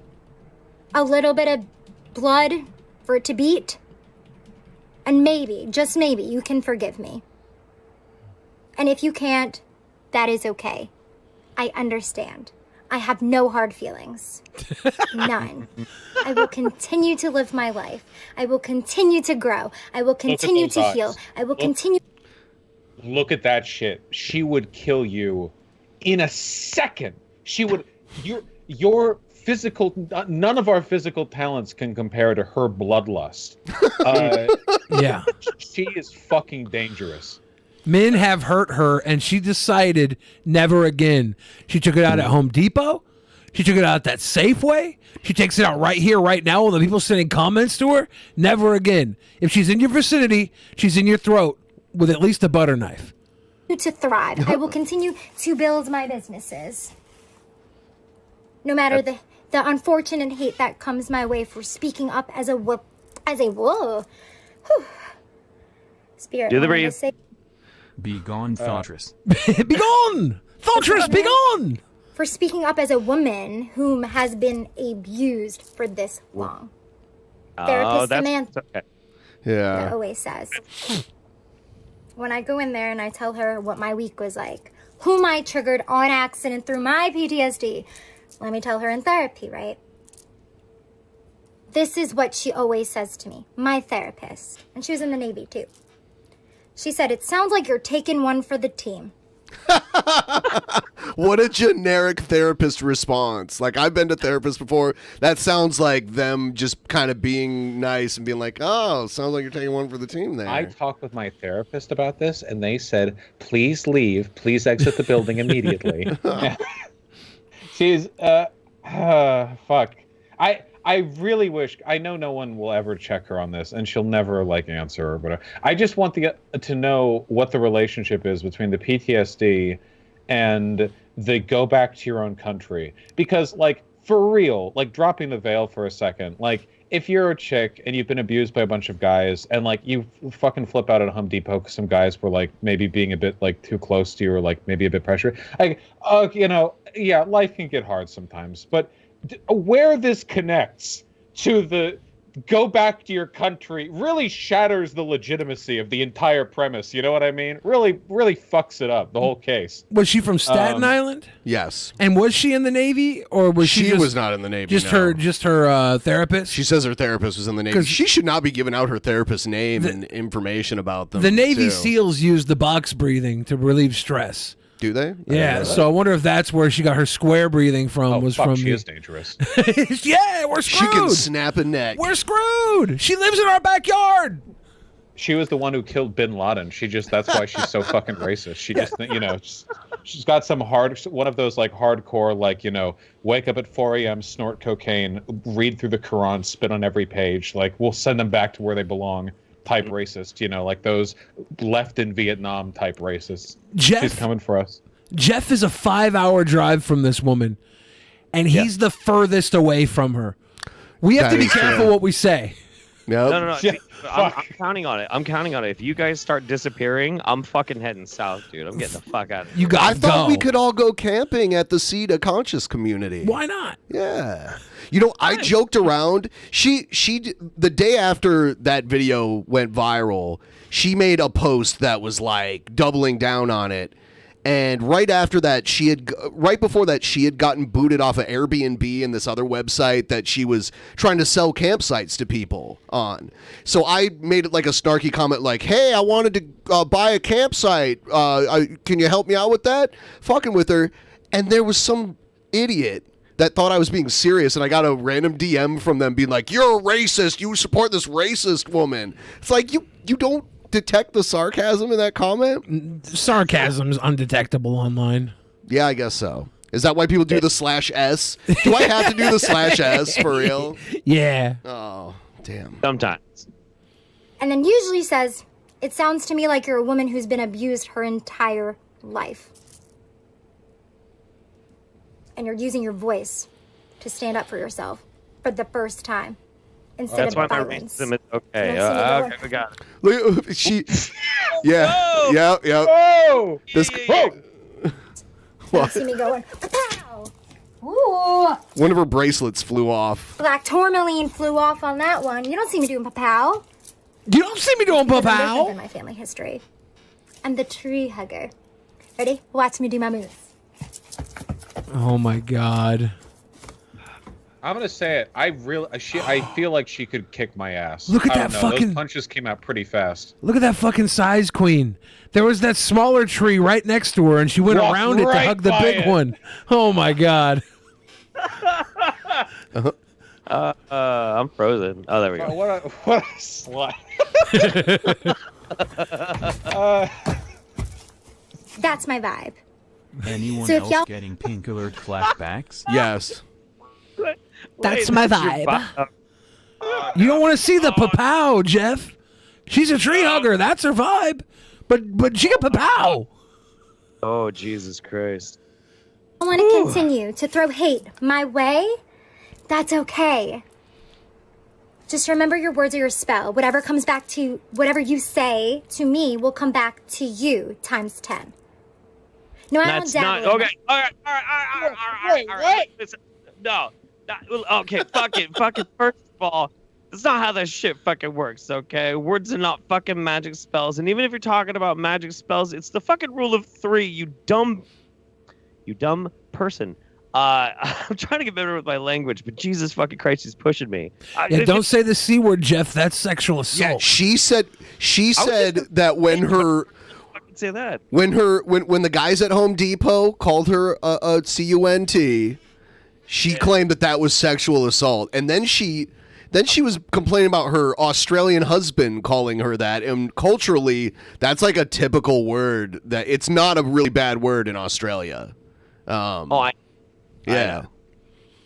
a little bit of blood for it to beat. And maybe, just maybe, you can forgive me. And if you can't, that is okay. I understand. I have no hard feelings. None. I will continue to live my life. I will continue to grow. I will continue to heal. I will continue. Look at that shit. She would kill you in a second. She would. Your physical. None of our physical talents can compare to her bloodlust. Yeah. She is fucking dangerous. Men have hurt her, and she decided never again. She took it out at Home Depot. She took it out at that Safeway. She takes it out right here, right now, when the people sending comments to her. Never again. If she's in your vicinity, she's in your throat with at least a butter knife. To thrive. I will continue to build my businesses. No matter the unfortunate hate that comes my way for speaking up as a spirit. Do the breathe. Be gone, Thoughtress. Be gone! Thoughtress, be gone! For speaking up as a woman whom has been abused for this long. Therapist Samantha Yeah. always says. When I go in there and I tell her what my week was like, whom I triggered on accident through my PTSD, let me tell her in therapy, right? This is what she always says to me, my therapist. And she was in the Navy too. She said, it sounds like you're taking one for the team. What a generic therapist response. Like, I've been to therapists before. That sounds like them just kind of being nice and being like, oh, sounds like you're taking one for the team there. I talked with my therapist about this, and they said, please leave. Please exit the building immediately. She's, fuck. I really wish, I know no one will ever check her on this, and she'll never, like, answer or whatever. I just want to know what the relationship is between the PTSD and the go back to your own country. Because, like, for real, like, dropping the veil for a second, like, if you're a chick and you've been abused by a bunch of guys and, like, you fucking flip out at Home Depot because some guys were, like, maybe being a bit, like, too close to you or, like, maybe a bit pressure, like, you know, yeah, life can get hard sometimes. But where this connects to the go back to your country really shatters the legitimacy of the entire premise. You know what I mean? Really fucks it up, the whole case. Was she from Staten Island? Yes. And was she in the Navy, or was she? She was not in the Navy. Just her therapist. She says her therapist was in the Navy. She should not be giving out her therapist's name and information about them. The Navy SEALs use the box breathing to relieve stress. Do they? Yeah, so I wonder if that's where she got her square breathing from. She is dangerous. Yeah, we're screwed. She can snap a neck. We're screwed. She lives in our backyard. She was the one who killed Bin Laden. That's why she's so fucking racist. She just, you know, she's got some one of those, like, hardcore, like, you know, wake up at 4 a.m., snort cocaine, read through the Quran, spit on every page. Like, we'll send them back to where they belong. Type racist, you know, like those left in Vietnam type racists. She's coming for us. Jeff is a 5-hour drive from this woman, and he's the furthest away from her. We have to be careful what we say. Yep. No. See, I'm counting on it. I'm counting on it. If you guys start disappearing, I'm fucking heading south, dude. I'm getting the fuck out of here. I thought we could all go camping at the Seed of Conscious community. Why not? Yeah. You know, I joked around. She the day after that video went viral, she made a post that was like doubling down on it. And right after that, right before that, she had gotten booted off of Airbnb and this other website that she was trying to sell campsites to people on. So I made it like a snarky comment like, hey, I wanted to buy a campsite. Can you help me out with that? Fucking with her. And there was some idiot that thought I was being serious, and I got a random DM from them being like, you're a racist. You support this racist woman. It's like, you don't detect the sarcasm in that comment? Sarcasm's undetectable online. Yeah, I guess so. Is that why people do the /S? Do I have to do the /S for real? Yeah. Oh, damn. Sometimes. And then usually says, it sounds to me like you're a woman who's been abused her entire life. And you're using your voice to stand up for yourself for the first time. Instead of violence. That's why my racism is okay. Okay, we got it. Look, yeah. Whoa! This, You don't see me going, pow! Ooh! One of her bracelets flew off. Black tourmaline flew off on that one. You don't see me doing pow. You don't see me doing pow. In my family history. I'm the tree hugger. Ready? Watch me do my moves. Oh my God. I'm gonna say it. I feel like she could kick my ass. Look at that fucking. Those punches came out pretty fast. Look at that fucking size queen. There was that smaller tree right next to her, and she went around it to hug the big one. Oh my God. I'm frozen. Oh, there we go. What a slut. That's my vibe. Anyone So if else y'all- getting pink alert flashbacks? Yes. That's my vibe. You don't want to see the papow, Jeff. She's a tree hugger. That's her vibe. But she got papow. Oh, Jesus Christ. I want to continue to throw hate my way. That's okay. Just remember your words are your spell. Whatever you say to me will come back to you times 10. No, I don't doubt it. Okay. All right. Listen, no. Okay, fucking. First of all, that's not how that shit fucking works, okay? Words are not fucking magic spells. And even if you're talking about magic spells, it's the fucking rule of 3, you dumb person. I'm trying to get better with my language, but Jesus fucking Christ, he's pushing me. Don't say the C word, Jeff. That's sexual assault. Yeah, she said that when her say that. When the guys at Home Depot called her a cunt, she claimed that was sexual assault, and then she was complaining about her Australian husband calling her that, and culturally that's like a typical word that it's not a really bad word in Australia. I yeah. know.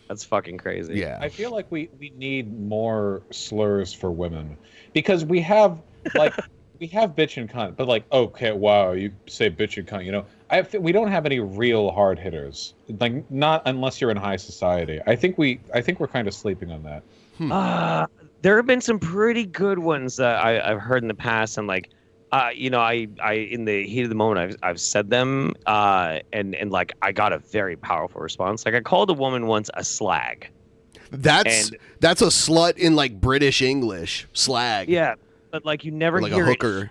That's fucking crazy. Yeah. I feel like we need more slurs for women because we have bitch and cunt, but like, okay, wow, you say bitch and cunt, you know. We don't have any real hard hitters, like not unless you're in high society. I think we're kind of sleeping on that. There have been some pretty good ones that I've heard in the past, and like, you know, I in the heat of the moment, I've said them, and like I got a very powerful response. Like I called a woman once a slag. That's a slut in like British English, slag. Yeah, but like you never like hear a hooker. it.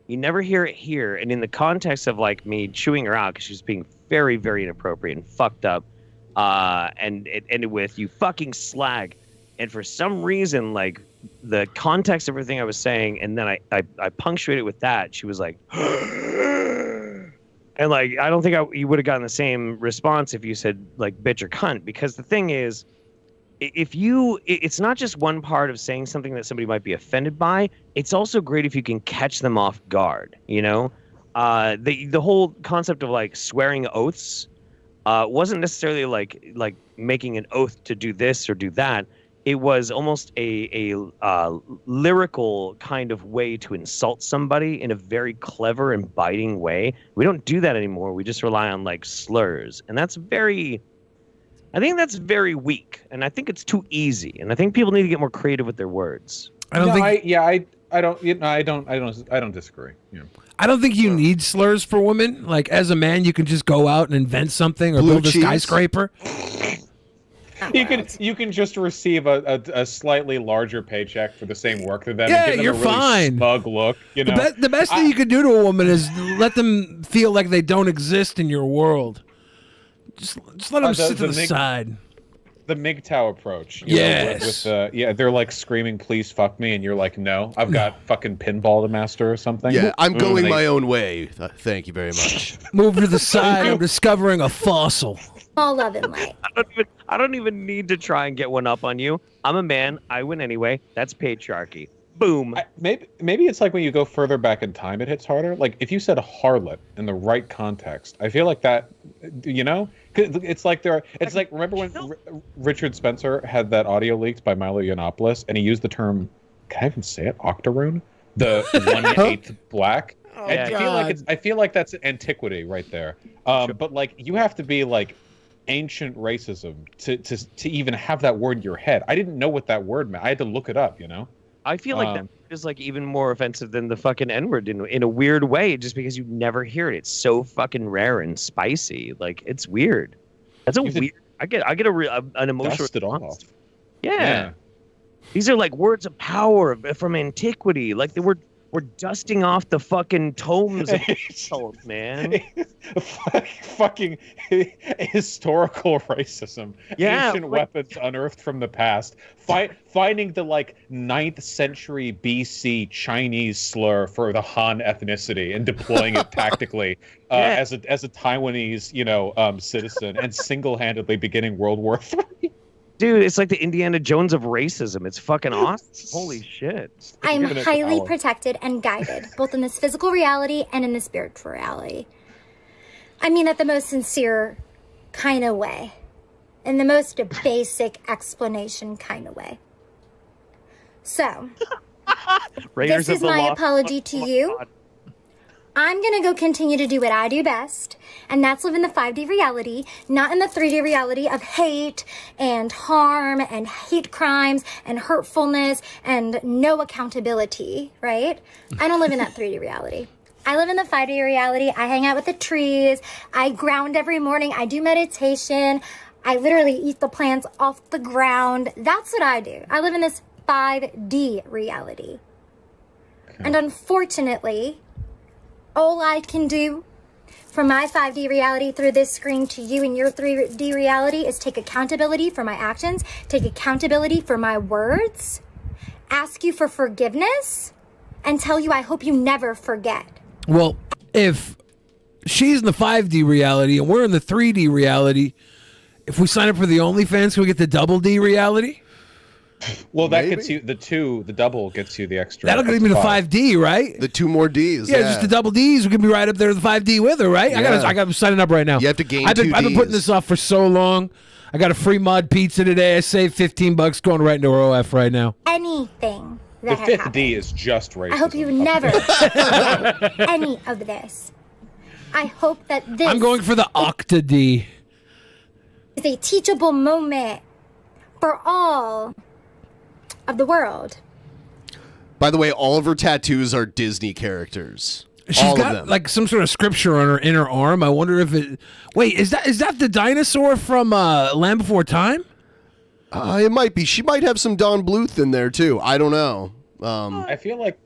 You never hear it here, and in the context of like me chewing her out because she was being very, very inappropriate and fucked up, and it ended with "you fucking slag," and for some reason, like the context of everything I was saying, and then I punctuated with that. She was like, and like I don't think you would have gotten the same response if you said like bitch or cunt, because the thing is, it's not just one part of saying something that somebody might be offended by. It's also great if you can catch them off guard, you know? The whole concept of like swearing oaths wasn't necessarily like making an oath to do this or do that. It was almost a lyrical kind of way to insult somebody in a very clever and biting way. We don't do that anymore. We just rely on like slurs. And I think that's very weak, and I think it's too easy, and I think people need to get more creative with their words. I don't disagree. Yeah. I don't think you need slurs for women. Like as a man, you can just go out and invent something or build a skyscraper. You can just receive a slightly larger paycheck for the same work to them. Yeah, and give them you're a really fine. Smug look. You know, The best thing you could do to a woman is let them feel like they don't exist in your world. Just let them sit to the side. The MGTOW approach. Yes. They're like screaming, "Please fuck me," and you're like, "No, I've got fucking pinball to master or something." Yeah, I'm going my own way. Thank you very much. Move to the side. I'm discovering a fossil. All love and light. I don't even need to try and get one up on you. I'm a man. I win anyway. That's patriarchy. Boom. Maybe it's like when you go further back in time, it hits harder. Like if you said harlot in the right context, I feel like that, you know, it's like remember when Richard Spencer had that audio leaked by Milo Yiannopoulos, and he used the term, can I even say it, octoroon, the 1/8 black. And I feel like that's antiquity right there. But like you have to be like ancient racism to even have that word in your head. I didn't know what that word meant. I had to look it up, you know. I feel like that is like even more offensive than the fucking N-word in a weird way, just because you never hear it. It's so fucking rare and spicy. Like it's weird. That's weird. I get an emotional dust it response. off. Yeah. These are like words of power from antiquity. Like we're dusting off the fucking tomes of insult, man. Fucking historical racism. Yeah, ancient weapons unearthed from the past. Finding the like 9th century BC Chinese slur for the Han ethnicity and deploying it tactically as a Taiwanese citizen, and single-handedly beginning World War III. Dude, it's like the Indiana Jones of racism. It's fucking awesome. Holy shit. I'm highly protected and guided, both in this physical reality and in the spiritual reality. I mean that the most sincere kind of way. In the most basic explanation kind of way. So, this is my apology to you. I'm going to go continue to do what I do best, and that's live in the 5D reality, not in the 3D reality of hate and harm and hate crimes and hurtfulness and no accountability, right? I don't live in that 3D reality. I live in the 5D reality. I hang out with the trees. I ground every morning. I do meditation. I literally eat the plants off the ground. That's what I do. I live in this 5D reality. Okay. And unfortunately, all I can do from my 5D reality through this screen to you in your 3D reality is take accountability for my actions, take accountability for my words, ask you for forgiveness, and tell you I hope you never forget. Well, if she's in the 5D reality and we're in the 3D reality, if we sign up for the OnlyFans, can we get the double D reality? Well, that gets you the double gets you the extra. That'll get me to 5D, right? The 2 more Ds. Yeah, just the double Ds. We can be right up there with the 5D with her, right? Yeah. I got signing up right now. You have to gain I've been 2 putting Ds. this off for so long. I got a free mod pizza today. I saved $15 going right into her OF right now. Anything The that had 5th happened. D is just racism. I hope you've never done any of this. I hope that this I'm going for the Octa D. is a teachable moment for all of the world. By the way, all of her tattoos are Disney characters. She's all got of them. like some sort of scripture on her inner arm. I wonder if it. Wait, is that the dinosaur from Land Before Time? It might be. She might have some Don Bluth in there too. I don't know. I feel like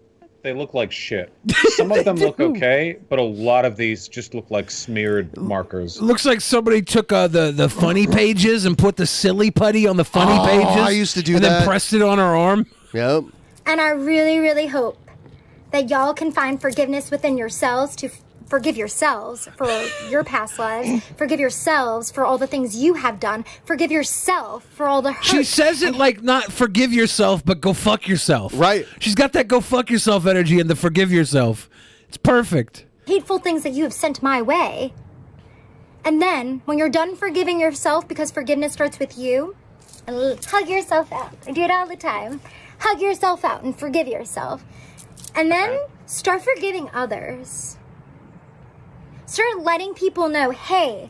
they look like shit. Some of them look okay, but a lot of these just look like smeared markers. Looks like somebody took the funny pages and put the silly putty on the funny pages. I used to do and that. then pressed it on her arm. Yep. And I really, really hope that y'all can find forgiveness within yourselves to forgive yourselves for your past lives. Forgive yourselves for all the things you have done. Forgive yourself for all the hurt. She says it like not forgive yourself, but go fuck yourself. Right. She's got that go fuck yourself energy and the forgive yourself. It's perfect. hateful things that you have sent my way. And then, when you're done forgiving yourself, because forgiveness starts with you, hug yourself out. I do it all the time. Hug yourself out and forgive yourself. And then start forgiving others. Start letting people know, hey,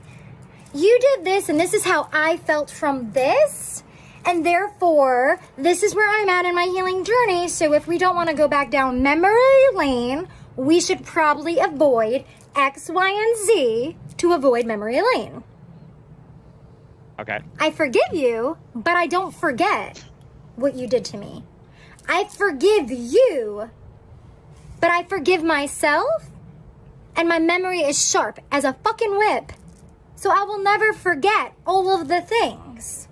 you did this and this is how I felt from this. And therefore, this is where I'm at in my healing journey. So if we don't want to go back down memory lane, we should probably avoid X, Y, and Z to avoid memory lane. Okay. I forgive you, but I don't forget what you did to me. I forgive you, but I forgive myself, and my memory is sharp as a fucking whip. So I will never forget all of the things.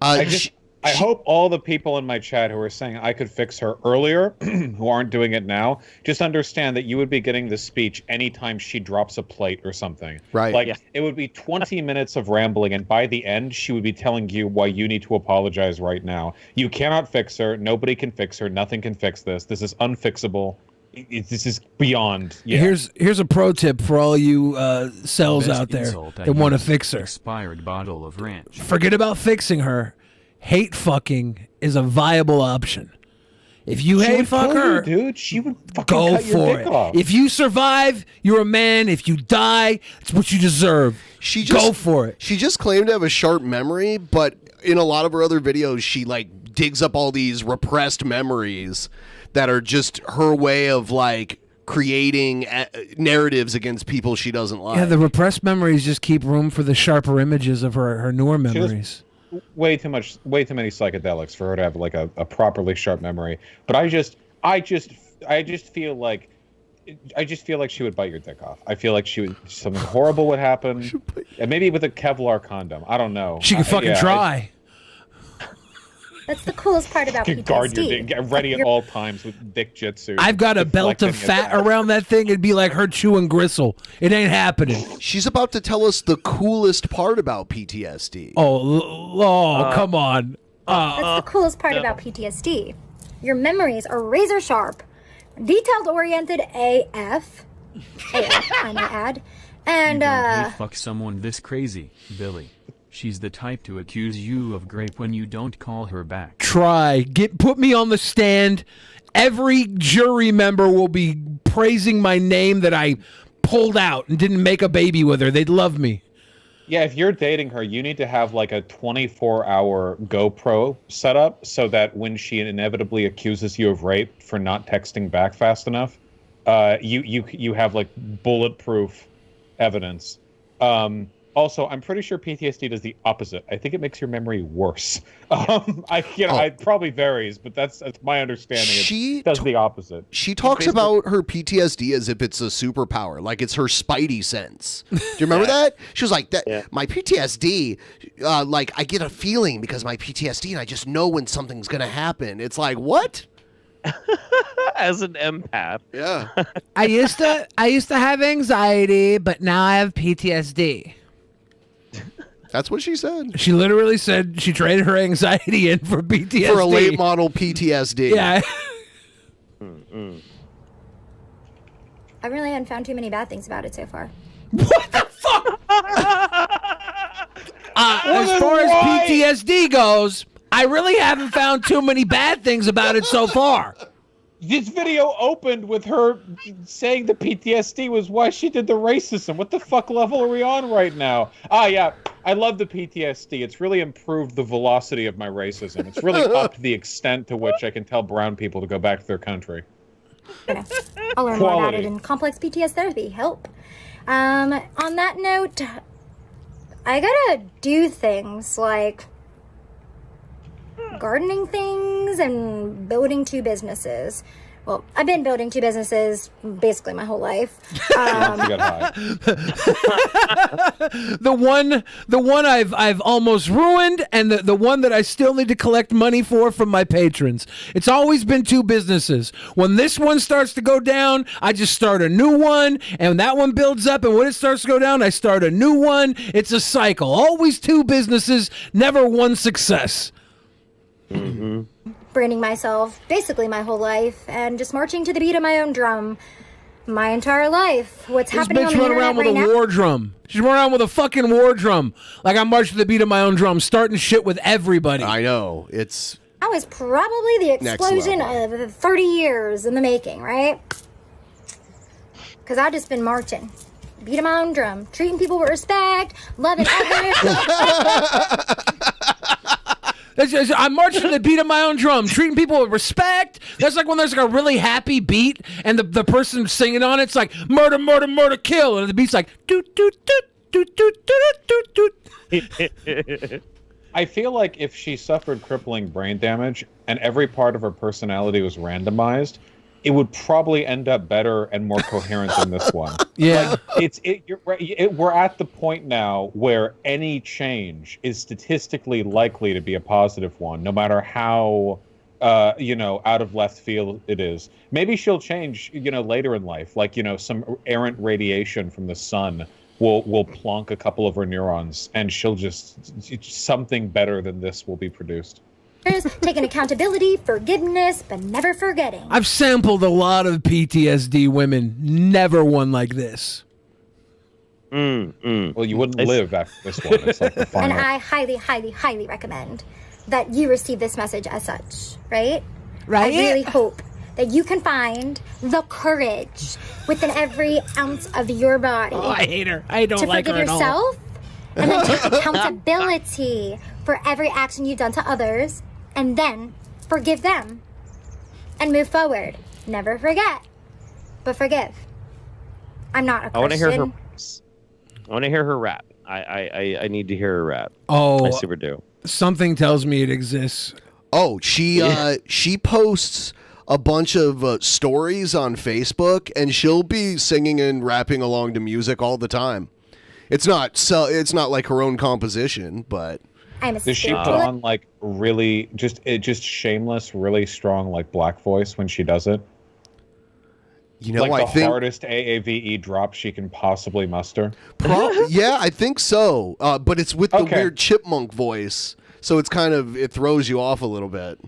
I hope all the people in my chat who are saying I could fix her earlier, who aren't doing it now, just understand that you would be getting this speech anytime she drops a plate or something. Right. Like, it would be 20 minutes of rambling, and by the end, she would be telling you why you need to apologize right now. You cannot fix her. Nobody can fix her. Nothing can fix this. This is unfixable. This is beyond. Yeah. Here's a pro tip for all you cells Best out there insult I that want to used. fix her. Expired bottle of ranch. Forget about fixing her. Hate fucking is a viable option. If you She hate would fuck kill you, her, dude. She would fucking go cut your for dick it. off. If you survive, you're a man. If you die, it's what you deserve. Go for it. She just claimed to have a sharp memory, but in a lot of her other videos, she like digs up all these repressed memories that are just her way of like creating narratives against people she doesn't like. Yeah, the repressed memories just keep room for the sharper images of her newer She does memories. way too many psychedelics for her to have like a properly sharp memory. But I just feel like she would bite your dick off. I feel like something horrible would happen, and maybe with a Kevlar condom. I don't know. She could fucking try. That's the coolest part about Could guard your PTSD. dick, get ready at all times with dick jitsu. I've got a belt of deflecting fat around that thing. It'd be like her chewing gristle. It ain't happening. She's about to tell us the coolest part about PTSD. Come on. That's the coolest part about PTSD. Your memories are razor sharp, detailed oriented AF, I might add, and Hey, fuck someone this crazy, Billy. She's the type to accuse you of rape when you don't call her back. Put me on the stand. Every jury member will be praising my name that I pulled out and didn't make a baby with her. They'd love me. Yeah, if you're dating her, you need to have like a 24-hour GoPro set up so that when she inevitably accuses you of rape for not texting back fast enough, you have like bulletproof evidence. Also, I'm pretty sure PTSD does the opposite. I think it makes your memory worse. It probably varies, but that's my understanding. It does the opposite. She talks about her PTSD as if it's a superpower, like it's her spidey sense. Do you remember that? She was like, "That my PTSD, like I get a feeling because my PTSD, and I just know when something's gonna happen." It's like, what? as an empath. Yeah. I used to have anxiety, but now I have PTSD. That's what she said. She literally said she traded her anxiety in for PTSD. For a late model PTSD. Yeah. I really haven't found too many bad things about it so far. What the fuck? As far as PTSD goes, I really haven't found too many bad things about it so far. This video opened with her saying the PTSD was why she did the racism. What the fuck level are we on right now? Yeah, I love the PTSD. It's really improved the velocity of my racism. It's really upped the extent to which I can tell brown people to go back to their country. I'll learn more about it in complex PTS therapy. Help. On that note, I gotta do things like gardening things and building 2 businesses. Well, I've been building 2 businesses basically my whole life. The one I've almost ruined, and the one that I still need to collect money for from my patrons. It's always been 2 businesses. When this one starts to go down, I just start a new one, and that one builds up, and when it starts to go down, I start a new one. It's a cycle. Always 2 businesses, never one success. Branding myself basically my whole life and just marching to the beat of my own drum my entire life. What's happening on the internet around with right a now? war drum. She's running around with a fucking war drum. Like I'm marching to the beat of my own drum, starting shit with everybody. I know. It's... That was probably the explosion of 30 years in the making, right? Because I've just been marching. Beat of my own drum. Treating people with respect. Loving others. I'm marching to the beat of my own drum, treating people with respect. That's like when there's like a really happy beat and the person singing on it's like murder, murder, murder, kill, and the beat's like doot doot doot doot doot doot doot. I feel like if she suffered crippling brain damage and every part of her personality was randomized, it would probably end up better and more coherent than this one. Yeah. Like, we're at the point now where any change is statistically likely to be a positive one, no matter how, out of left field it is. Maybe she'll change, later in life, like, some errant radiation from the sun will plonk a couple of her neurons, and she'll something better than this will be produced. Taking accountability, forgiveness, but never forgetting. I've sampled a lot of PTSD women, never one like this. Well, you wouldn't live after this one. It's like the final. And I highly, highly, highly recommend that you receive this message as such, right? Right. I really hope that you can find the courage within every ounce of your body. Oh, I hate her. I don't like her at all. To forgive yourself and then take accountability for every action you've done to others, and then forgive them and move forward. Never forget, but forgive. I'm not a Christian. I want to hear her rap. I need to hear her rap. Oh, I super do. Something tells me it exists. Oh, she posts a bunch of stories on Facebook, and she'll be singing and rapping along to music all the time. It's not like her own composition, but does she put on like really just shameless, really strong like black voice when she does it? Like I the think hardest AAVE drop she can possibly muster. Yeah, I think so. But it's with the weird chipmunk voice, so it throws you off a little bit.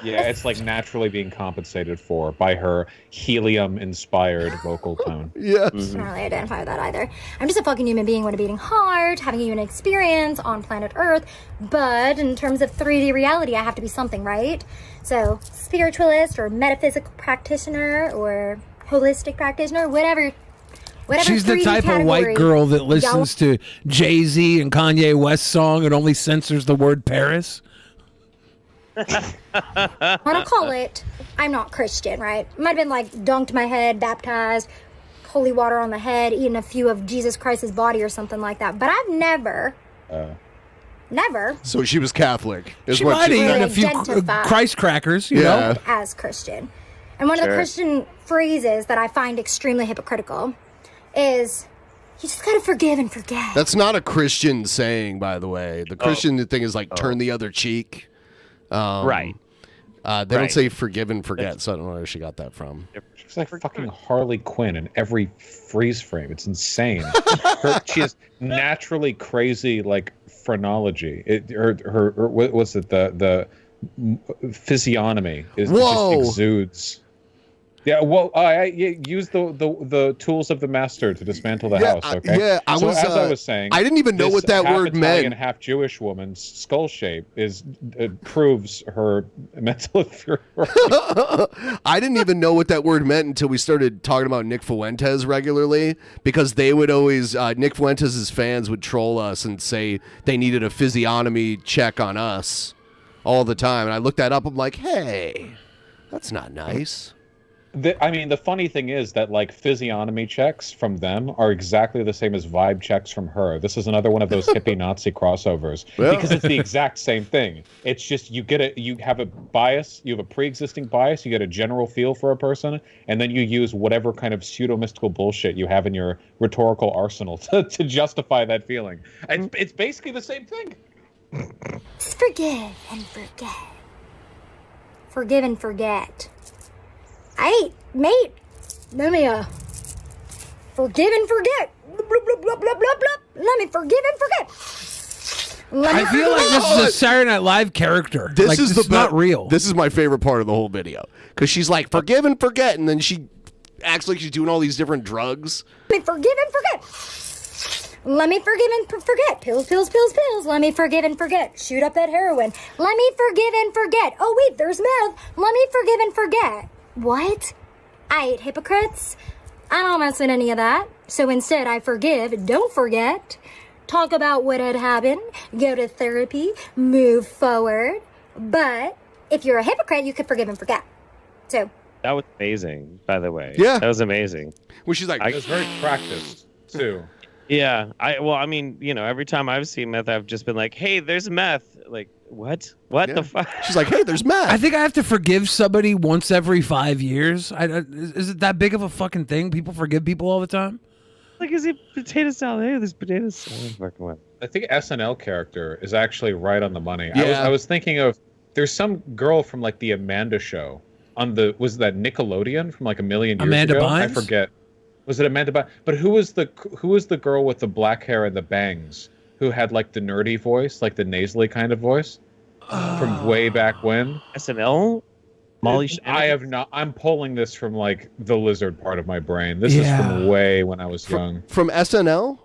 Yeah, it's like naturally being compensated for by her helium-inspired vocal tone. Yes. I don't really identify with that either. I'm just a fucking human being with a beating heart, having a human experience on planet Earth, but in terms of 3D reality, I have to be something, right? So, spiritualist or metaphysical practitioner or holistic practitioner, whatever. She's the 3D type of white girl that listens to Jay-Z and Kanye West song and only censors the word Paris. I want to call it, I'm not Christian, right? Might have been like dunked my head, baptized, holy water on the head, eaten a few of Jesus Christ's body or something like that. But I've never. So she was Catholic. She might have eaten a few Christ crackers, you know? As Christian. And one of the Christian phrases that I find extremely hypocritical is, you just gotta forgive and forget. That's not a Christian saying, by the way. The Christian thing is like turn the other cheek. Right. They don't say forgive and forget, so I don't know where she got that from. She's like fucking Harley Quinn in every freeze frame. It's insane. She has naturally crazy like phrenology. Her what's it? The physiognomy is it just exudes. Yeah, well, I use the tools of the master to dismantle the house. Okay. I was saying, I didn't even know what that word meant. Half Jewish woman's skull shape proves her mental inferiority. I didn't even know what that word meant until we started talking about Nick Fuentes regularly, because they would always Nick Fuentes' fans would troll us and say they needed a physiognomy check on us all the time, and I looked that up. I'm like, hey, that's not nice. The funny thing is that like physiognomy checks from them are exactly the same as vibe checks from her. This is another one of those hippie Nazi crossovers because it's the exact same thing. It's just you have a bias, you have a pre-existing bias, you get a general feel for a person, and then you use whatever kind of pseudo-mystical bullshit you have in your rhetorical arsenal to justify that feeling. And it's basically the same thing. Forgive and forget. Forgive and forget. Mate, let me, forgive and forget. Blah, blah, blah, blah, blah, blah. Let me forgive and forget. I feel like this is a Saturday Night Live character. This is not real. This is my favorite part of the whole video, because she's like, forgive and forget, and then she acts like she's doing all these different drugs. Let me forgive and forget. Let me forgive and forget. Pills, pills, pills, pills. Let me forgive and forget. Shoot up that heroin. Let me forgive and forget. Oh, wait, there's meth. Let me forgive and forget. What? I hate hypocrites. I don't mess with any of that. So instead, I forgive, don't forget. Talk about what had happened. Go to therapy. Move forward. But if you're a hypocrite, you could forgive and forget. So. That was amazing, by the way. Yeah. That was amazing. Well, she's like, it was very practiced, too. Yeah. Every time I've seen meth, I've just been like, hey, there's meth. Like, what? What the fuck? She's like, hey, there's meth. I think I have to forgive somebody once every 5 years. Is it that big of a fucking thing? People forgive people all the time? Like, is it potato salad? Hey, there's potato salad. I think SNL character is actually right on the money. Yeah. I was thinking of, there's some girl from like the Amanda Show was that Nickelodeon from like a million years Amanda ago? Bynes? I forget. Was it Amanda Bynes? But who was the girl with the black hair and the bangs who had like the nerdy voice, like the nasally kind of voice from way back when? SNL? Molly I have not. I'm pulling this from like the lizard part of my brain. This is from way when I was young. From SNL?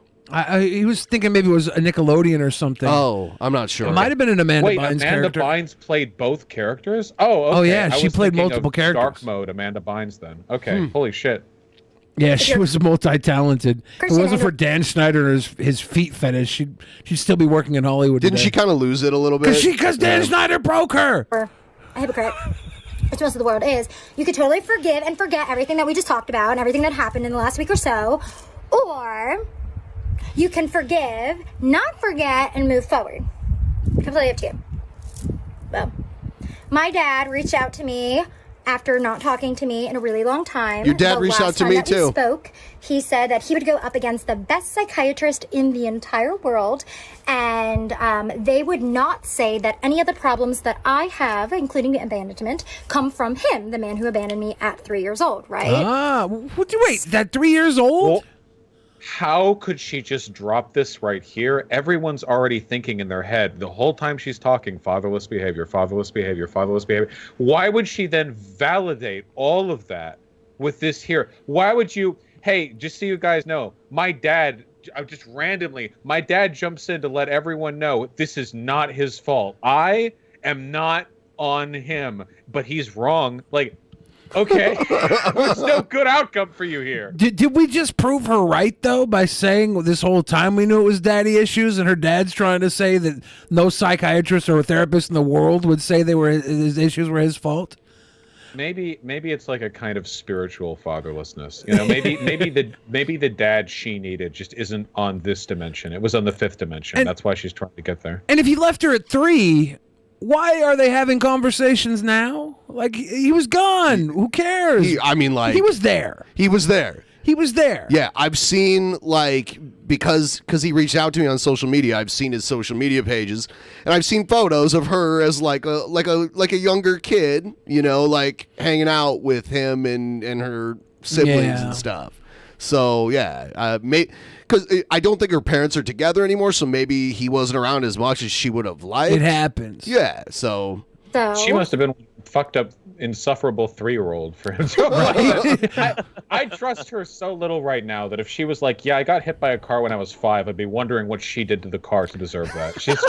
He was thinking maybe it was a Nickelodeon or something. Oh, I'm not sure. It might have been an Amanda Bynes character. Bynes played both characters? Oh, okay. Oh, yeah, I she was played thinking multiple of characters. Dark mode Amanda Bynes then. Okay, holy shit. Yeah, she was multi-talented. If it Christian wasn't for Dan Schneider and his feet fetish, she'd still be working in Hollywood Didn't today. she kind of lose it a little bit? Because Dan Schneider broke her. A hypocrite, which most of the world is. You could totally forgive and forget everything that we just talked about and everything that happened in the last week or so. Or you can forgive, not forget, and move forward. Completely up to you. Well, my dad reached out to me after not talking to me in a really long time. Your dad reached out to me, too. We spoke, he said that he would go up against the best psychiatrist in the entire world, and they would not say that any of the problems that I have, including abandonment, come from him, the man who abandoned me at 3 years old, right? Wait, that 3 years old? Well, how could she just drop this right here? Everyone's already thinking in their head the whole time she's talking, fatherless behavior, fatherless behavior, fatherless behavior. Why would she then validate all of that with this here? Why would you, hey, just so you guys know, my dad jumps in to let everyone know this is not his fault. I am not on him, but he's wrong. Like, okay, there's no good outcome for you here. Did we just prove her right, though, by saying this whole time we knew it was daddy issues, and her dad's trying to say that no psychiatrist or therapist in the world would say his issues were his fault? Maybe it's like a kind of spiritual fatherlessness. You know, maybe the dad she needed just isn't on this dimension. It was on the fifth dimension. That's why she's trying to get there. And if he left her at 3, why are they having conversations now? Like, he was gone. Who cares? He was there. He was there. Yeah, I've seen like because he reached out to me on social media. I've seen his social media pages, and I've seen photos of her as like a younger kid, you know, like hanging out with him and her siblings and stuff. So yeah, because I don't think her parents are together anymore, so maybe he wasn't around as much as she would have liked. It happens. Yeah, so she must have been fucked up, insufferable 3-year-old for him to I trust her so little right now that if she was like, yeah, I got hit by a car when I was 5, I'd be wondering what she did to the car to deserve that. She's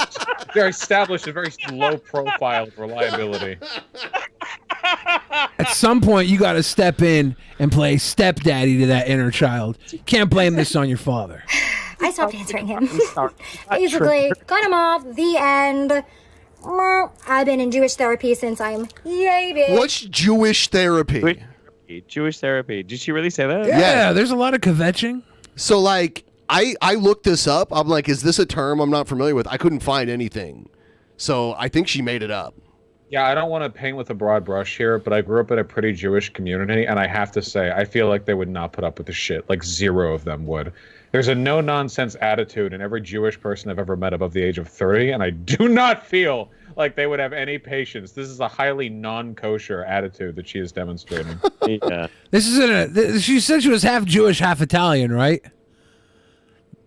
very established a very low profile of reliability. At some point, you got to step in and play stepdaddy to that inner child. Can't blame this on your father. I stopped answering him. Basically, cut him off. The end. I've been in Jewish therapy since I'm baby. What's Jewish therapy? Jewish therapy. Did she really say that? Yeah, there's a lot of kvetching. So like, I looked this up. I'm like, is this a term I'm not familiar with? I couldn't find anything. So I think she made it up. Yeah, I don't want to paint with a broad brush here, but I grew up in a pretty Jewish community, and I have to say, I feel like they would not put up with the shit. Like, 0 of them would. There's a no-nonsense attitude in every Jewish person I've ever met above the age of 30, and I do not feel like they would have any patience. This is a highly non-kosher attitude that she is demonstrating. Yeah. This is she said she was half Jewish, half Italian, right?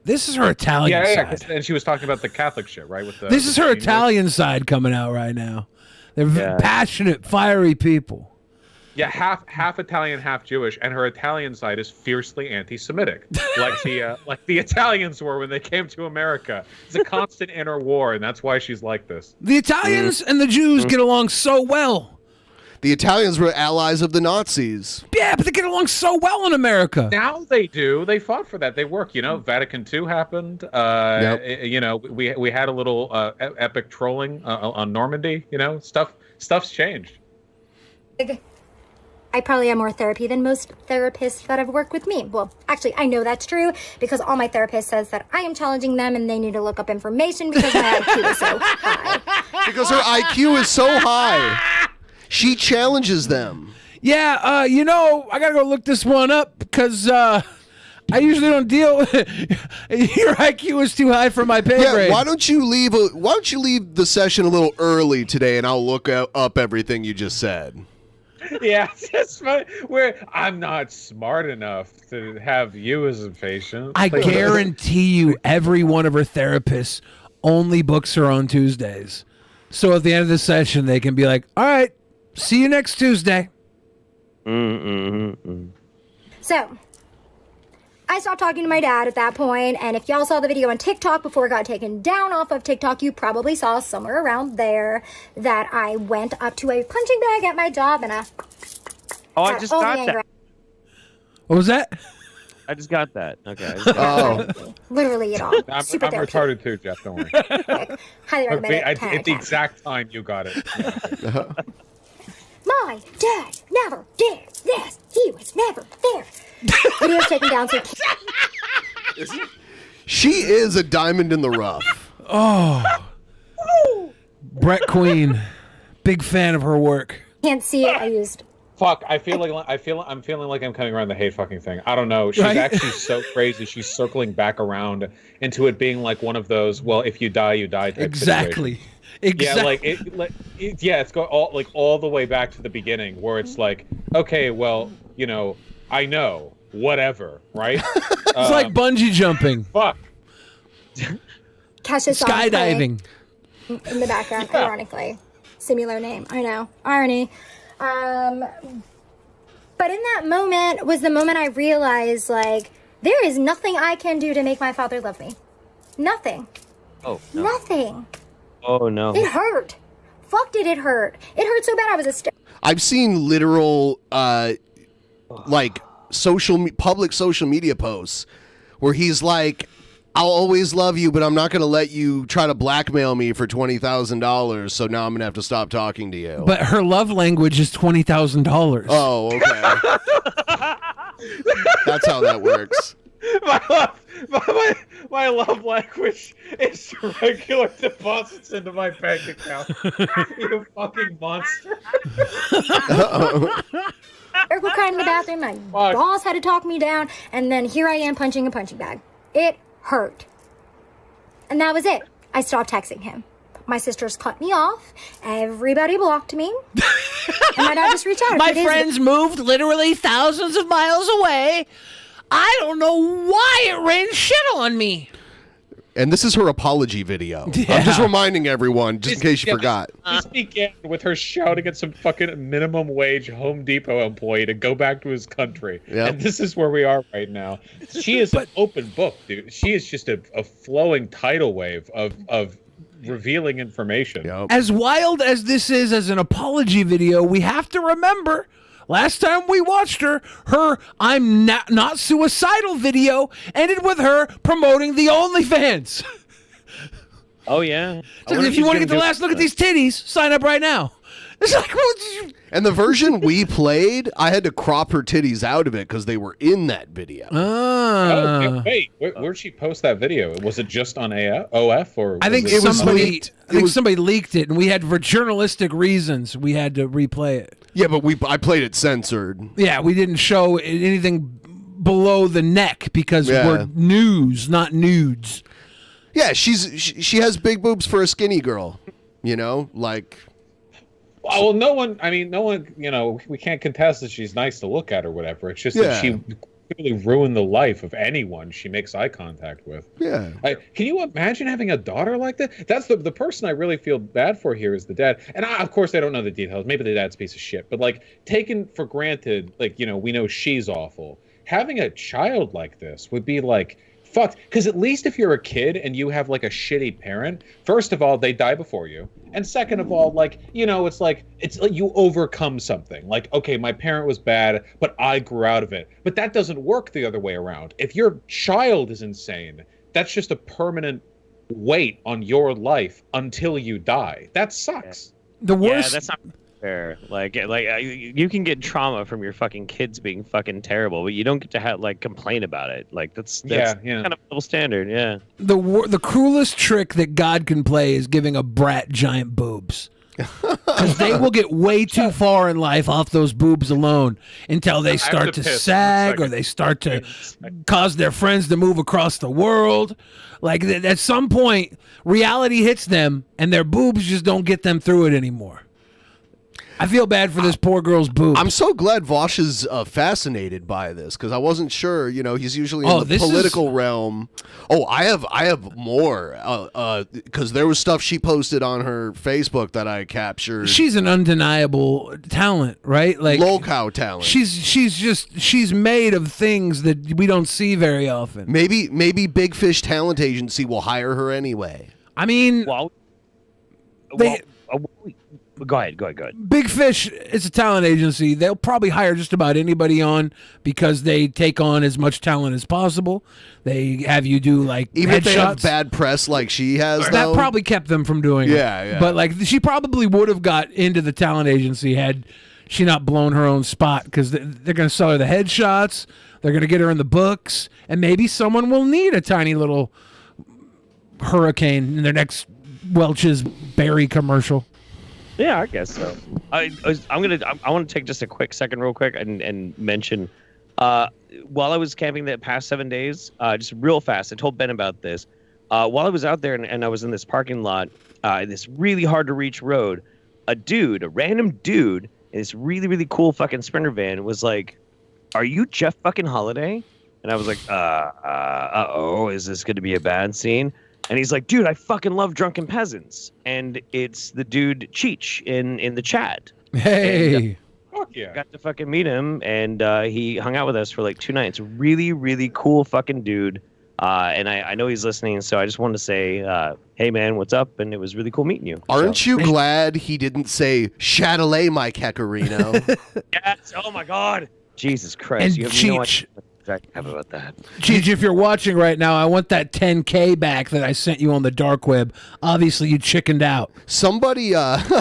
This is her Italian side. And she was talking about the Catholic shit, right? With the, This is her Italian side coming out right now. They're passionate, fiery people. Yeah, half Italian, half Jewish, and her Italian side is fiercely anti-Semitic, like the Italians were when they came to America. It's a constant inner war, and that's why she's like this. The Italians and the Jews get along so well. The Italians were allies of the Nazis. Yeah, but they get along so well in America. Now they do. They fought for that. They work. You know, Vatican II happened. You know, we had a little epic trolling on Normandy. You know, stuff's changed. I probably have more therapy than most therapists that have worked with me. Well, actually, I know that's true because all my therapist says that I am challenging them and they need to look up information because my IQ is so high. Because her IQ is so high. She challenges them. Yeah, you know, I gotta go look this one up because I usually don't deal with your IQ is too high for my pay grade. Why don't you leave the session a little early today and I'll look up everything you just said. Yeah, I'm not smart enough to have you as a patient. I guarantee you every one of her therapists only books her on Tuesdays. So at the end of the session, they can be like, all right, see you next Tuesday. So, I stopped talking to my dad at that point, and if y'all saw the video on TikTok before it got taken down off of TikTok, you probably saw somewhere around there that I went up to a punching bag at my job and I just got that. What was that? I just got that. Okay. Literally it all. I'm Super therapeutic. retarded too, Jeff. Don't worry. Highly recommend it. At the exact time you got it. My dad never did this. He was never there. Video's taken down so She is a diamond in the rough. Oh. Brett Queen. Big fan of her work. can't see it. I used. Fuck, I'm feeling like I'm coming around the hate fucking thing. I don't know. She's actually so crazy. She's circling back around into it being like one of those, well, if you die, you die type Exactly. situation. Exactly. Yeah, it's go all the way back to the beginning where it's like, okay, well, you know, I know, whatever, right? It's like bungee jumping. Fuck. Kesha's song skydiving in the background, ironically. Similar name, I know. Irony. But in that moment was the moment I realized, like, there is nothing I can do to make my father love me. Nothing. Oh, no. Nothing. Oh, no. It hurt. Fuck did it hurt. It hurt so bad I was I've seen literal, like, public social media posts where he's like, I'll always love you, but I'm not going to let you try to blackmail me for $20,000, so now I'm going to have to stop talking to you. But her love language is $20,000. Oh, okay. That's how that works. my love language is regular deposits into my bank account. You fucking monster. Eric was crying in the bathroom. My boss had to talk me down, and then here I am punching a punching bag. It hurt. And that was it. I stopped texting him. My sisters cut me off. Everybody blocked me. And my dad just reached out. My friends moved literally thousands of miles away. I don't know why it rained shit on me. And this is her apology video. Yeah. I'm just reminding everyone, just in case you forgot. This began with her shouting at some fucking minimum wage Home Depot employee to go back to his country. Yep. And this is where we are right now. She is an open book, dude. She is just a flowing tidal wave of revealing information. Yep. As wild as this is as an apology video, we have to remember last time we watched her I'm not suicidal video ended with her promoting the OnlyFans. Oh, yeah. So if you want to get the last look at these titties, sign up right now. It's like, and the version we played, I had to crop her titties out of it because they were in that video. Oh, wait, where'd she post that video? Was it just on OF or? I think it was leaked. Somebody leaked it, and we had, for journalistic reasons, we had to replay it. Yeah, but I played it censored. Yeah, we didn't show anything below the neck because we're news, not nudes. Yeah, she has big boobs for a skinny girl. You know, like. Well, no one, you know, we can't contest that she's nice to look at or whatever. It's just that she really ruined the life of anyone she makes eye contact with. Yeah. Can you imagine having a daughter like that? That's the person I really feel bad for here is the dad. And of course, I don't know the details. Maybe the dad's a piece of shit. But, like, taken for granted, like, you know, we know she's awful. Having a child like this would be, like, fucked. Because at least if you're a kid and you have, like, a shitty parent, first of all, they die before you. And second of all, like, you know, it's like you overcome something. Like, okay, my parent was bad, but I grew out of it. But that doesn't work the other way around. If your child is insane, that's just a permanent weight on your life until you die. That sucks. The worst. Yeah, that's not fair. Like you can get trauma from your fucking kids being fucking terrible, but you don't get to complain about it. Like that's kind of double standard. Yeah. The cruelest trick that God can play is giving a brat giant boobs. Because they will get way too far in life off those boobs alone until they start to sag or they start to cause their friends to move across the world. Like at some point, reality hits them and their boobs just don't get them through it anymore. I feel bad for this poor girl's boobs. I'm so glad Vaush is fascinated by this because I wasn't sure. You know, he's usually in the political realm. Oh, I have more because there was stuff she posted on her Facebook that I captured. She's an undeniable talent, right? Like low-cow talent. She's made of things that we don't see very often. Maybe Big Fish Talent Agency will hire her anyway. I mean, Go ahead. Big Fish is a talent agency. They'll probably hire just about anybody on because they take on as much talent as possible. They have you do even if they have headshots. bad press like she has. That probably kept them from doing it. Yeah. But she probably would have got into the talent agency had she not blown her own spot because they're going to sell her the headshots. They're going to get her in the books, and maybe someone will need a tiny little hurricane in their next Welch's Berry commercial. Yeah, I guess so. I want to take just a quick second real quick and mention while I was camping the past 7 days, just real fast, I told Ben about this. While I was out there and I was in this parking lot, this really hard to reach road, a random dude in this really, really cool fucking Sprinter van was like, "Are you Jeff fucking Holiday?" And I was like, uh-oh, is this going to be a bad scene? And he's like, "Dude, I fucking love Drunken Peasants." And it's the dude Cheech in the chat. Hey. And, fuck yeah. Got to fucking meet him, and he hung out with us for 2 nights. Really, really cool fucking dude. And I know he's listening, so I just wanted to say, hey, man, what's up? And it was really cool meeting you. Aren't you glad he didn't say, Chatelet, Mike Hecarino? Yes. Oh, my God. Jesus Christ. And you have Cheech. no idea what I have about that. Cheech, if you're watching right now, I want that $10K back that I sent you on the dark web. Obviously, you chickened out. Somebody sent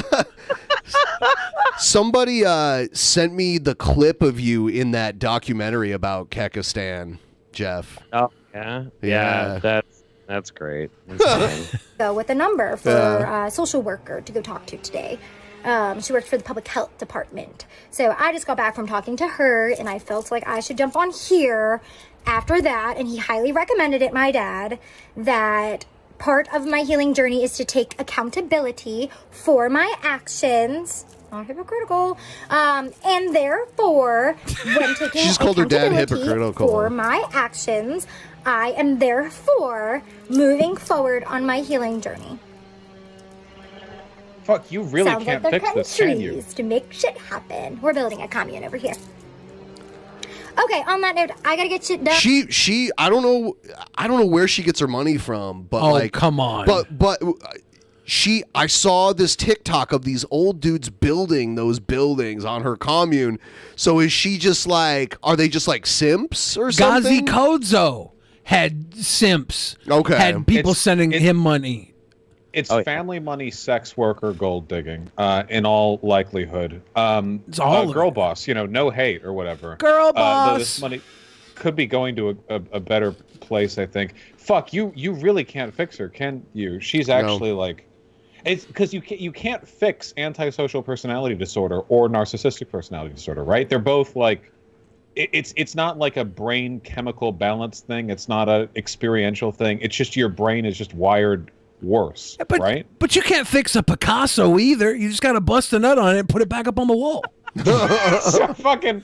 me the clip of you in that documentary about Kekistan. Jeff. Oh yeah, Yeah. That's great. That's fine. Go with a number for a social worker to go talk to today. She works for the public health department. So I just got back from talking to her, and I felt like I should jump on here after that. And he highly recommended it, my dad, that part of my healing journey is to take accountability for my actions. Not hypocritical. And therefore, when taking She's called her dad accountability hypocritical. for my actions, I am therefore moving forward on my healing journey. Fuck, you really Sounds can't like they're fix this, can you? trees to make shit happen. We're building a commune over here. Okay, on that note, I gotta get shit done. She I don't know where she gets her money from, but come on. But I saw this TikTok of these old dudes building those buildings on her commune. So is she just like, are they just like simps or something? Gazi Kodzo had simps. Okay. Had people sending him money. It's family money, sex worker, gold digging, in all likelihood. It's all of girl it. boss, no hate or whatever. Girl Though boss. this money could be going to a better place, I think. Fuck, you really can't fix her, can you? She's actually like, it's because you can't fix antisocial personality disorder or narcissistic personality disorder, right? They're both like, it's not like a brain chemical balance thing. It's not a experiential thing. It's just your brain is just wired worse, right? But you can't fix a Picasso either. You just got to bust a nut on it and put it back up on the wall. So fucking,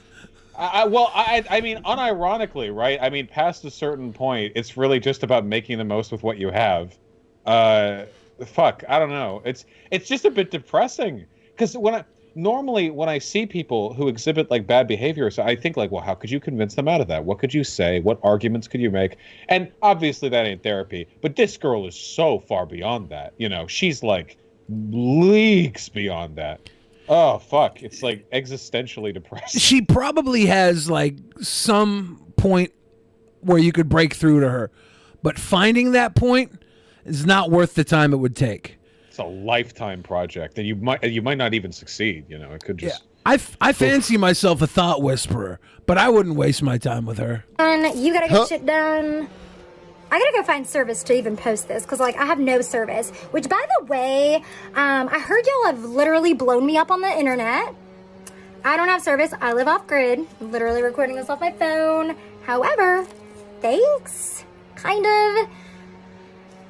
I mean, unironically, right? I mean, past a certain point, it's really just about making the most with what you have. Fuck, I don't know. It's just a bit depressing because normally when I see people who exhibit like bad behavior, so I think like, well, how could you convince them out of that? What could you say? What arguments could you make? And obviously that ain't therapy, but this girl is so far beyond that. She's like leagues beyond that. Oh, fuck. It's like existentially depressing. She probably has like some point where you could break through to her, but finding that point is not worth the time it would take. It's a lifetime project, and you might not even succeed. It could just. I fancy myself a thought whisperer, but I wouldn't waste my time with her. You gotta get shit done. I gotta go find service to even post this because, like, I have no service. Which, by the way, I heard y'all have literally blown me up on the internet. I don't have service. I live off grid. I'm literally recording this off my phone. However, thanks. Kind of.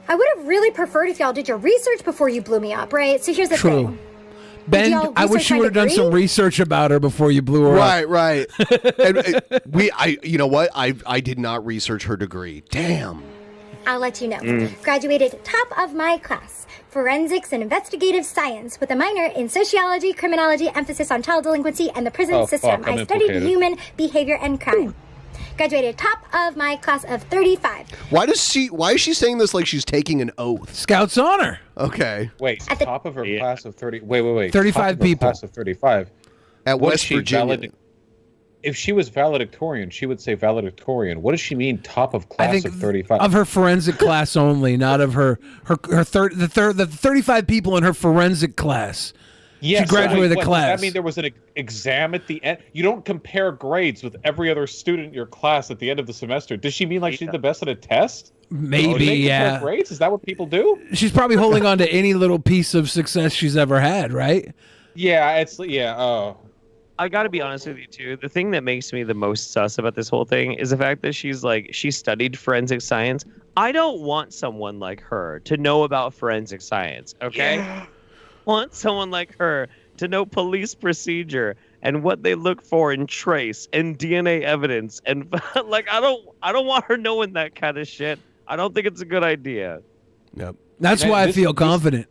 I would have really preferred if y'all did your research before you blew me up, right? So here's the thing. Ben, I wish you would have done some research about her before you blew her up. Right. And you know what? I did not research her degree. Damn. I'll let you know. Graduated top of my class, forensics and investigative science, with a minor in sociology, criminology, emphasis on child delinquency and the prison system. Fuck, I'm I studied implicated. human behavior and crime. Graduated top of my class of 35. Why is she saying this like she's taking an oath? Scouts honor. Okay. Wait, top of her class of 30. Wait. 35 top of her people. Class of 35. At What is West she, Virginia. if she was valedictorian, she would say valedictorian. What does she mean? Top of class I think of 35. of her forensic class only, not of the 35 people in her forensic class. Yes, she graduated the what, class. Does that mean there was an exam at the end? You don't compare grades with every other student in your class at the end of the semester. Does she mean like she's the best at a test? Maybe, They compare yeah. Grades? Is that what people do? She's probably holding on to any little piece of success she's ever had, right? Yeah, oh. I gotta be honest with you too. The thing that makes me the most sus about this whole thing is the fact that she studied forensic science. I don't want someone like her to know about forensic science. Okay. Yeah. Want someone like her to know police procedure and what they look for in trace and DNA evidence and like I don't want her knowing that kind of shit. I don't think it's a good idea. Yep. That's why I feel confident.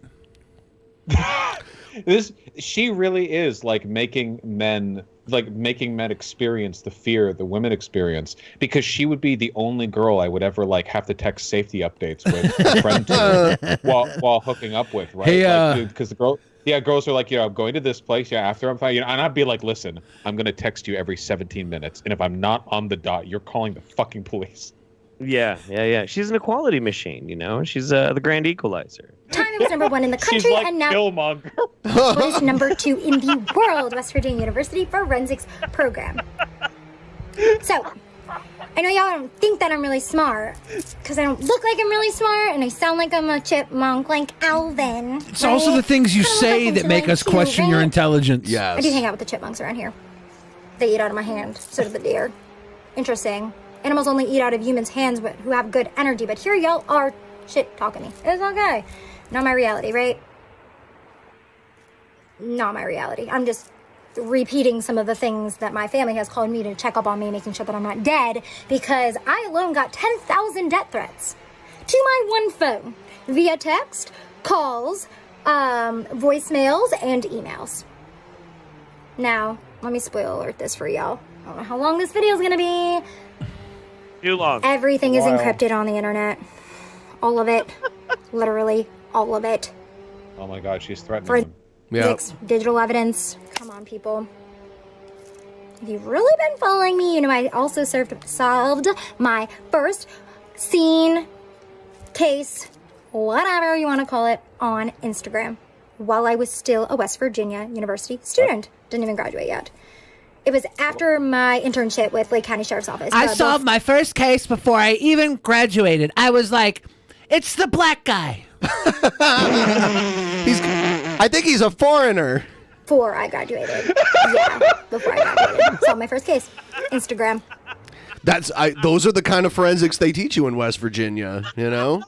She really is like making men experience the fear the women experience, because she would be the only girl I would ever like have to text safety updates with a friend to while hooking up with, right? Hey, because girls are like, I'm going to this place, after I'm fine, and I'd be like, listen, I'm gonna text you every 17 minutes, and if I'm not on the dot, you're calling the fucking police. Yeah. She's an equality machine, She's the grand equalizer. Time it was number 1 in the country, She's like and now Killmonger. was number 2 in the world. West Virginia University Forensics Program. So, I know y'all don't think that I'm really smart, because I don't look like I'm really smart, and I sound like I'm a chipmunk, like Alvin. It's also the things you say that make us question your intelligence. Yes. I do hang out with the chipmunks around here. They eat out of my hand. So do the deer. Interesting. Animals only eat out of humans' hands who have good energy, but here y'all are shit talking me. It's okay. Not my reality, right? Not my reality. I'm just repeating some of the things that my family has called me to check up on me, making sure that I'm not dead, because I alone got 10,000 death threats to my one phone via text, calls, voicemails, and emails. Now, let me spoiler alert this for y'all. I don't know how long this video is gonna be. Too long. Everything is encrypted on the internet. All of it. Literally, all of it. Oh my God, she's threatening him. Digital evidence. Come on, people. If you've really been following me, you know I also solved my first scene, case, whatever you want to call it, on Instagram while I was still a West Virginia University student. Didn't even graduate yet. It was after my internship with Lake County Sheriff's Office. I solved my first case before I even graduated. I was like, it's the black guy. I think he's a foreigner. Before I graduated. Yeah, before I graduated. Solved my first case. Instagram. Those are the kind of forensics they teach you in West Virginia, you know?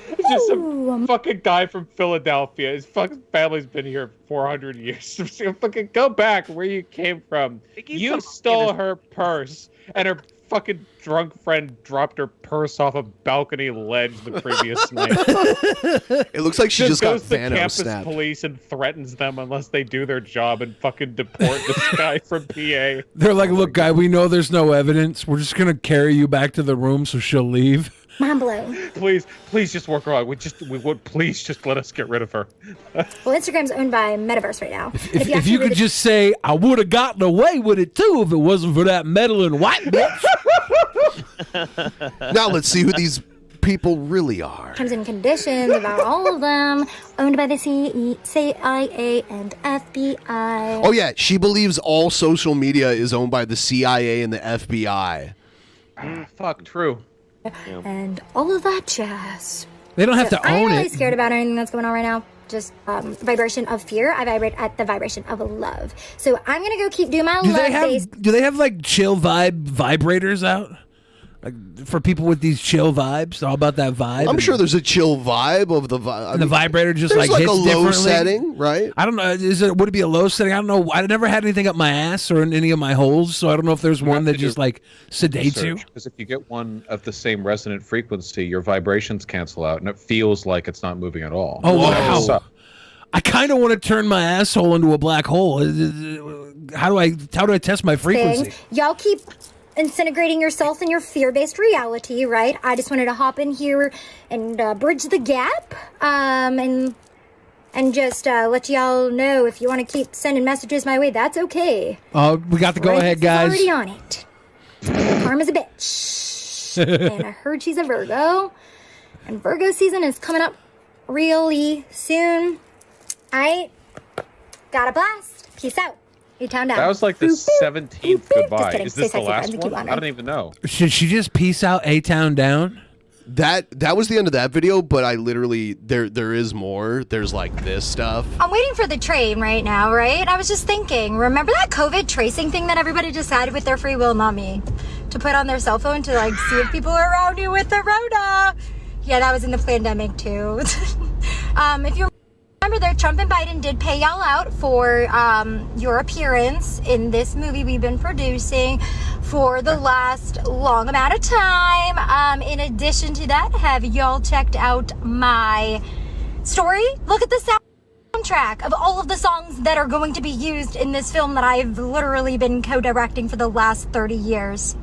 It's just some fucking guy from Philadelphia. His fucking family's been here 400 years. Fucking go back where you came from. You stole her purse, and her fucking drunk friend dropped her purse off a balcony ledge the previous night. It looks like she just got goes to Thanos campus snapped. police and threatens them unless they do their job and fucking deport this guy from PA. They're like, look, guy, we know there's no evidence. We're just going to carry you back to the room so she'll leave. Mind blown. Please just work her out. Please just let us get rid of her. Well, Instagram's owned by Metaverse right now. If you could just say, I would have gotten away with it too if it wasn't for that meddling white bitch. Now let's see who these people really are. Terms and conditions about all of them, owned by the CIA and FBI. Oh yeah, she believes all social media is owned by the CIA and the FBI. Fuck, true. And all of that jazz. They don't have to I'm own really it. scared about anything that's going on right now. Just vibration of fear. I vibrate at the vibration of love. So I'm gonna go keep doing my Do love-based. they have like chill vibe vibrators out? Like for people with these chill vibes, all about that vibe. I'm sure there's a chill vibe of the vibe. And the vibrator just there's like hits a low differently. setting, right? I don't know. Would it be a low setting? I don't know. I never had anything up my ass or in any of my holes, so I don't know if there's one that just like sedates you. Because if you get one of the same resonant frequency, your vibrations cancel out, and it feels like it's not moving at all. Oh wow! So, I kind of want to turn my asshole into a black hole. How do I test my frequency? Y'all keep disintegrating yourself in your fear-based reality, right? I just wanted to hop in here and bridge the gap, and just let y'all know if you want to keep sending messages my way, that's okay. Oh, we got the go-ahead, guys. Already on it. Karma's a bitch, and I heard she's a Virgo, and Virgo season is coming up really soon. I got a blast. Peace out. A-Town down. that was like the 17th goodbye. kidding. Is this Stay the sexy, last friends, and keep one? on I don't even know. Should she just peace out A-Town down? That was the end of that video, but I literally there is more. There's like this stuff. I'm waiting for the train right now, right? I was just thinking, remember that COVID tracing thing that everybody decided with their free will, not me, to put on their cell phone to like see if people are around you with the Rona? Yeah, that was in the pandemic too. If you remember there, Trump and Biden did pay y'all out for your appearance in this movie we've been producing for the last long amount of time. In addition to that, have y'all checked out my story? Look at the soundtrack of all of the songs that are going to be used in this film that I've literally been co-directing for the last 30 years.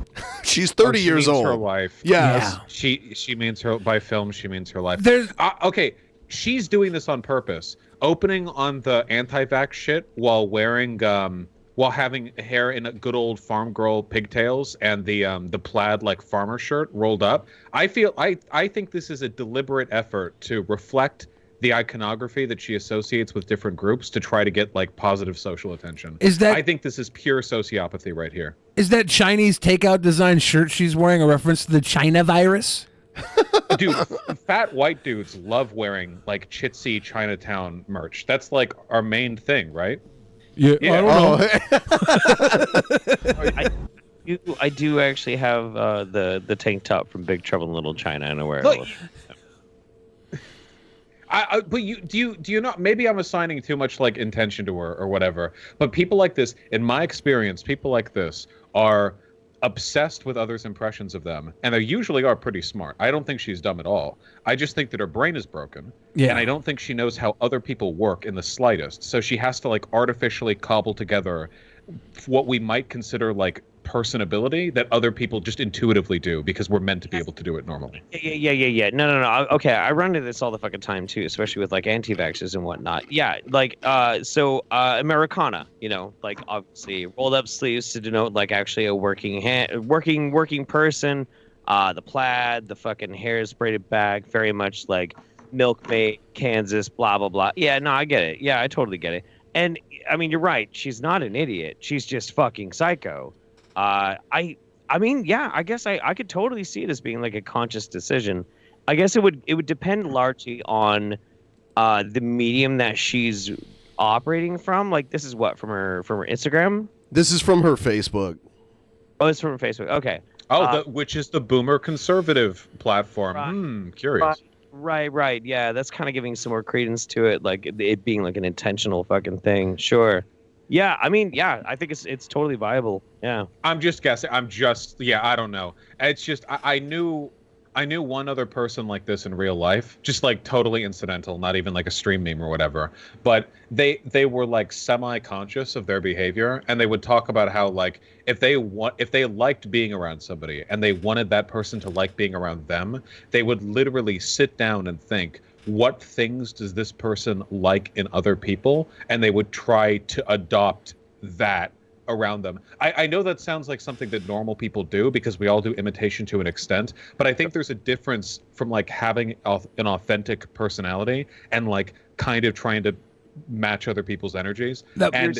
She's 30 she years means old. Her life. Yes. Yeah. She means her by film. She means her life. There's okay. She's doing this on purpose. Opening on the anti-vax shit while wearing while having hair in a good old farm girl pigtails and the plaid like farmer shirt rolled up. I think this is a deliberate effort to reflect the iconography that she associates with different groups to try to get like positive social attention. I think this is pure sociopathy right here. Is that Chinese takeout design shirt she's wearing a reference to the China virus? Dude, fat white dudes love wearing like Chitsy Chinatown merch. That's like our main thing, right? Yeah, I don't know. I do actually have the tank top from Big Trouble in Little China. I know where. Look, but do you not? Maybe I'm assigning too much like intention to her or whatever. But people like this, in my experience, people like this are obsessed with others' impressions of them, and they usually are pretty smart. I don't think she's dumb at all. I just think that her brain is broken, and I don't think she knows how other people work in the slightest. So she has to like artificially cobble together what we might consider like personability that other people just intuitively do because we're meant to be able to do it normally. Yeah. No. Okay, I run into this all the fucking time too, especially with like anti-vaxxers and whatnot. Yeah, like Americana, you know, like obviously rolled up sleeves to denote like actually a working person. The plaid, the fucking hair braided back, very much like milkmaid, Kansas, blah blah blah. Yeah, no, I get it. Yeah, I totally get it. And I mean, you're right. She's not an idiot. She's just fucking psycho. I mean, yeah, I guess I could totally see it as being like a conscious decision. I guess it would depend largely on the medium that she's operating from. Like, this is what from her Instagram. This is from her Facebook. Oh, it's from her Facebook. Okay. Oh, which is the boomer conservative platform. Curious. Right. Yeah, that's kind of giving some more credence to it, like it being like an intentional fucking thing. Sure. Yeah, I mean, yeah, I think it's totally viable. Yeah. I'm just guessing. I don't know. It's just I knew one other person like this in real life, just like totally incidental, not even like a stream meme or whatever. But they were like semi-conscious of their behavior, and they would talk about how like if they liked being around somebody and they wanted that person to like being around them, they would literally sit down and think, what things does this person like in other people? And they would try to adopt that around them. I know that sounds like something that normal people do because we all do imitation to an extent, but I think there's a difference from like having an authentic personality and like kind of trying to match other people's energies and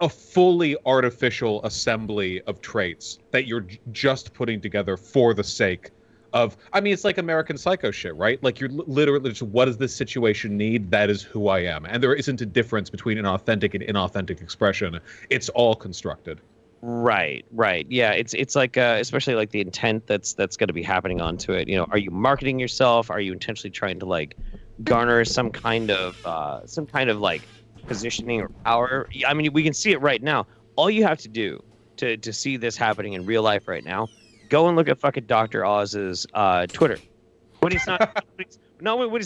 a fully artificial assembly of traits that you're just putting together for the sake of, I mean, it's like American Psycho shit, right? Like you're literally just, what does this situation need? That is who I am. And there isn't a difference between an authentic and inauthentic expression. It's all constructed. Right. Yeah, it's like especially like the intent that's going to be happening onto it. You know, are you marketing yourself? Are you intentionally trying to like garner some kind of like positioning or power? I mean, we can see it right now. All you have to do to see this happening in real life right now, go and look at fucking Dr. Oz's Twitter. When he's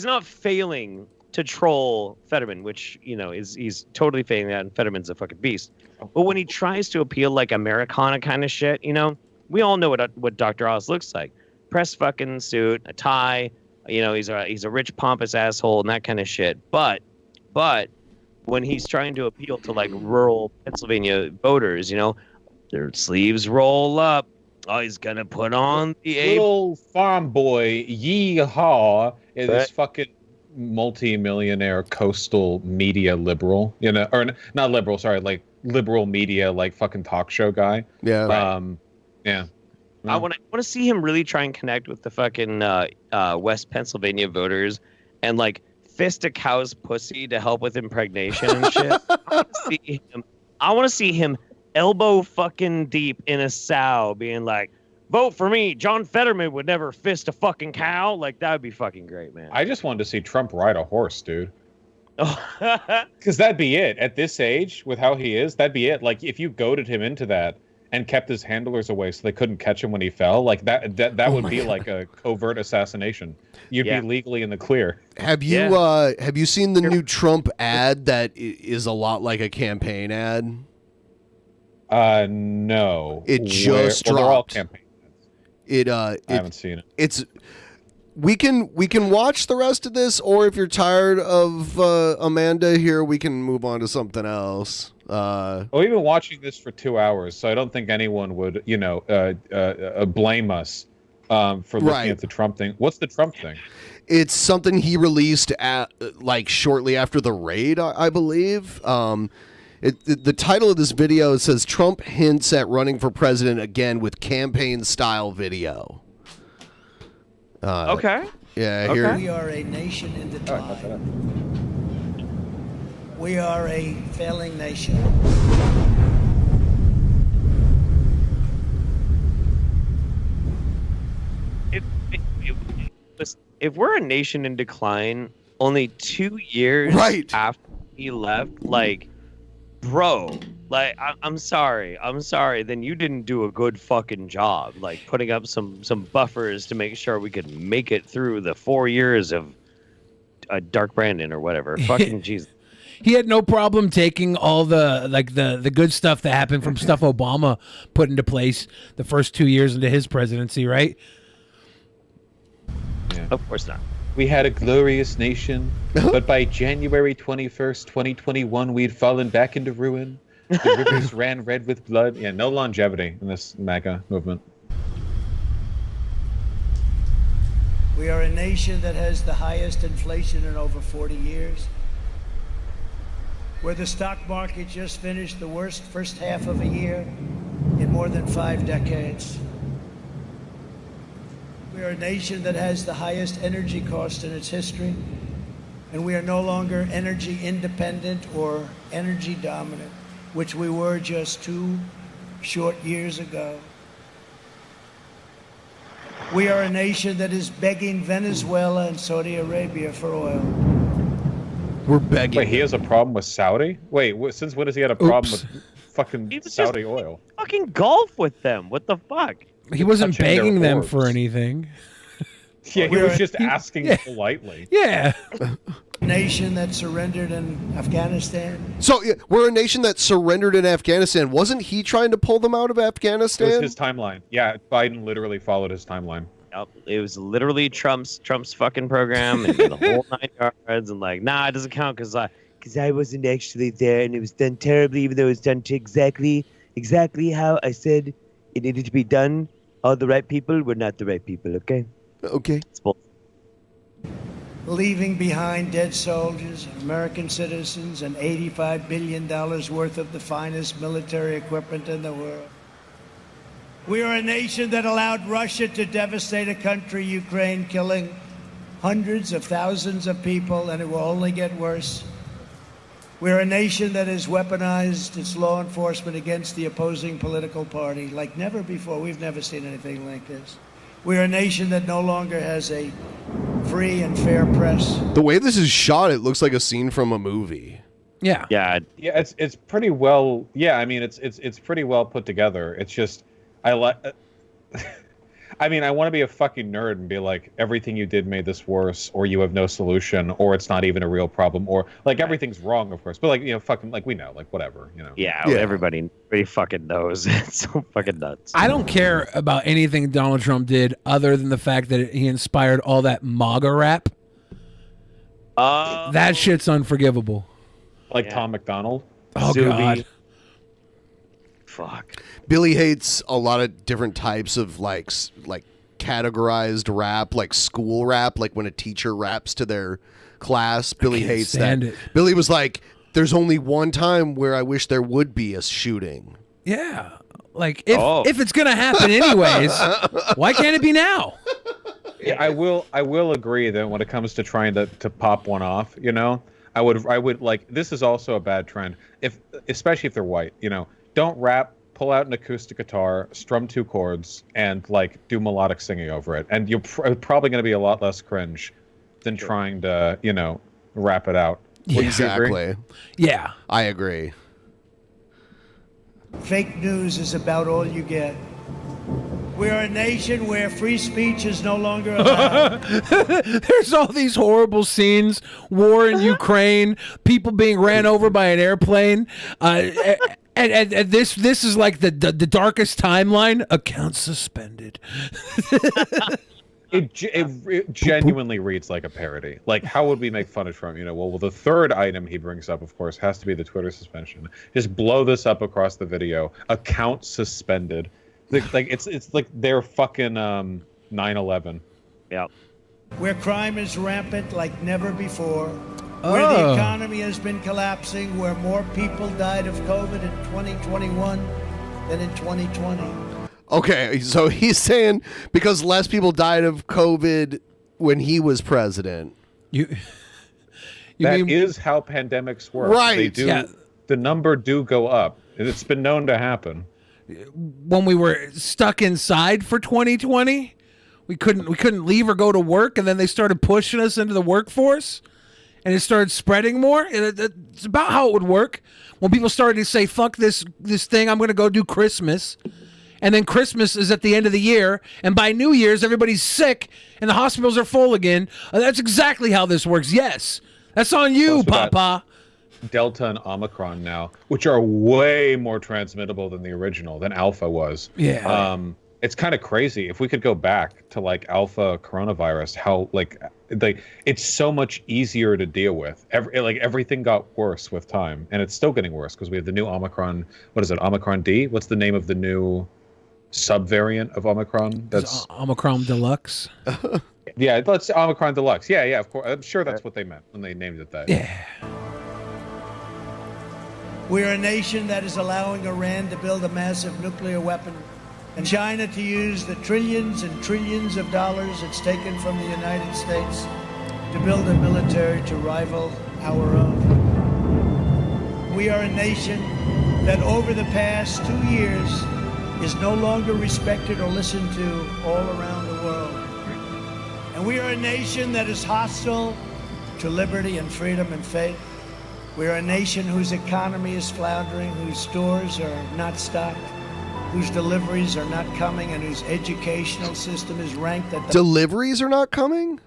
not failing to troll Fetterman, which, you know, he's totally failing that, and Fetterman's a fucking beast. But when he tries to appeal like Americana kind of shit, you know, we all know what Dr. Oz looks like. Press fucking suit, a tie, you know, he's a rich pompous asshole and that kind of shit. But when he's trying to appeal to like rural Pennsylvania voters, you know, their sleeves roll up. Oh, he's gonna put on the little farm boy, yeehaw, is this fucking multi-millionaire coastal media liberal, you know, or not liberal, sorry, like liberal media, like fucking talk show guy. Yeah. Yeah. I want to see him really try and connect with the fucking West Pennsylvania voters and like fist a cow's pussy to help with impregnation and shit. I want to see him elbow fucking deep in a sow being like, vote for me. John Fetterman would never fist a fucking cow. Like, that would be fucking great, man. I just wanted to see Trump ride a horse, dude. Because that'd be it. At this age, with how he is, that'd be it. Like, if you goaded him into that and kept his handlers away so they couldn't catch him when he fell, like that would be like a covert assassination. You'd be legally in the clear. Have you seen the new Trump ad that is a lot like a campaign ad? No. It just dropped. They're all campaign ads. I haven't seen it. We can watch the rest of this, or if you're tired of Amanda here, we can move on to something else. We've been watching this for 2 hours, so I don't think anyone would, blame us for looking at the Trump thing. What's the Trump thing? It's something he released at like shortly after the raid, I believe. The title of this video says Trump hints at running for president again with campaign style video. Okay. Yeah, here. We are a nation in decline. We are a failing nation. If we're a nation in decline, only 2 years after he left, like, bro, like, I'm sorry, then you didn't do a good fucking job, like, putting up some buffers to make sure we could make it through the 4 years of Dark Brandon or whatever. Fucking Jesus. He had no problem taking all the good stuff that happened from stuff Obama put into place the first 2 years into his presidency, right? Yeah. Of course not. We had a glorious nation, but by January 21st, 2021, we'd fallen back into ruin. The rivers ran red with blood. Yeah, no longevity in this MAGA movement. We are a nation that has the highest inflation in over 40 years. Where the stock market just finished the worst first half of a year in more than 5 decades. We are a nation that has the highest energy cost in its history, and we are no longer energy independent or energy dominant, which we were just 2 short years ago. We are a nation that is begging Venezuela and Saudi Arabia for oil. We're begging. Wait, he has a problem with Saudi? Wait, since when has he had a problem with fucking Saudi oil? Fucking golf with them. What the fuck? He wasn't touching their begging them orbs. for anything. Yeah, he was just asking politely. Yeah. Nation that surrendered in Afghanistan. So yeah, we're a nation that surrendered in Afghanistan. Wasn't he trying to pull them out of Afghanistan? It was his timeline. Yeah, Biden literally followed his timeline. Yep. It was literally Trump's fucking program and the whole 9 yards, and like, nah, it doesn't count because I wasn't actually there, and it was done terribly, even though it was done to exactly how I said it needed to be done. All the right people were not the right people. Okay. Okay. It's bull- Leaving behind dead soldiers, American citizens, and $85 billion worth of the finest military equipment in the world. We are a nation that allowed Russia to devastate a country, Ukraine, killing hundreds of thousands of people, and it will only get worse. We're a nation that has weaponized its law enforcement against the opposing political party like never before. We've never seen anything like this. We're a nation that no longer has a free and fair press. The way this is shot, it looks like a scene from a movie. Yeah. Yeah. Yeah, it's pretty well. Yeah, I mean, it's pretty well put together. It's just I like. I mean, I want to be a fucking nerd and be like, everything you did made this worse, or you have no solution, or it's not even a real problem, or like everything's wrong, of course. But like, you know, fucking like we know, like whatever, you know. Yeah, everybody fucking knows. It's so fucking nuts. I don't care about anything Donald Trump did other than the fact that he inspired all that MAGA rap. That shit's unforgivable. Like Tom McDonald. Oh, God. Fuck. Billy hates a lot of different types of like categorized rap, like school rap, like when a teacher raps to their class. Billy hates that. stand it. Billy was like, "There's only one time where I wish there would be a shooting." Yeah. Like, if it's going to happen anyways, why can't it be now? Yeah, I will agree that when it comes to trying to pop one off, you know, I would like, this is also a bad trend, especially if they're white, you know, don't rap, pull out an acoustic guitar, strum 2 chords, and like do melodic singing over it, and you're probably going to be a lot less cringe than trying to, you know, rap it out. Would you agree? Exactly. Yeah, I agree. Fake news is about all you get. We are a nation where free speech is no longer allowed. There's all these horrible scenes, war in Ukraine, people being ran over by an airplane. And this is like the darkest timeline. Account suspended. It genuinely reads like a parody. Like, how would we make fun of Trump? You know, well, the third item he brings up, of course, has to be the Twitter suspension. Just blow this up across the video. Account suspended. Like it's like they're fucking 9/11. Yeah. where crime is rampant like never before, where the economy has been collapsing, where more people died of COVID in 2021 than in 2020. Okay, so he's saying because less people died of COVID when he was president. That is how pandemics work. Right. They do. Yeah. The number do go up. It's been known to happen. When we were stuck inside for 2020, we couldn't leave or go to work, and then they started pushing us into the workforce, and it started spreading more. It's about how it would work. When people started to say, "Fuck this thing, I'm going to go do Christmas," and then Christmas is at the end of the year, and by New Year's everybody's sick and the hospitals are full again. That's exactly how this works. Yes, that's on you, Papa. Delta and Omicron now, which are way more transmittable than the original, than Alpha was. Yeah. It's kind of crazy. If we could go back to like Alpha coronavirus, how like it's so much easier to deal with. Everything got worse with time, and it's still getting worse because we have the new Omicron. What is it? Omicron D? What's the name of the new subvariant of Omicron? That's Omicron Deluxe. Yeah, let's Omicron Deluxe. Yeah, of course. I'm sure that's what they meant when they named it that. Yeah. We are a nation that is allowing Iran to build a massive nuclear weapon and China to use the trillions and trillions of dollars it's taken from the United States to build a military to rival our own. We are a nation that over the past 2 years is no longer respected or listened to all around the world. And we are a nation that is hostile to liberty and freedom and faith. We are a nation whose economy is floundering, whose stores are not stocked, whose deliveries are not coming, and whose educational system is ranked at the... Deliveries are not coming?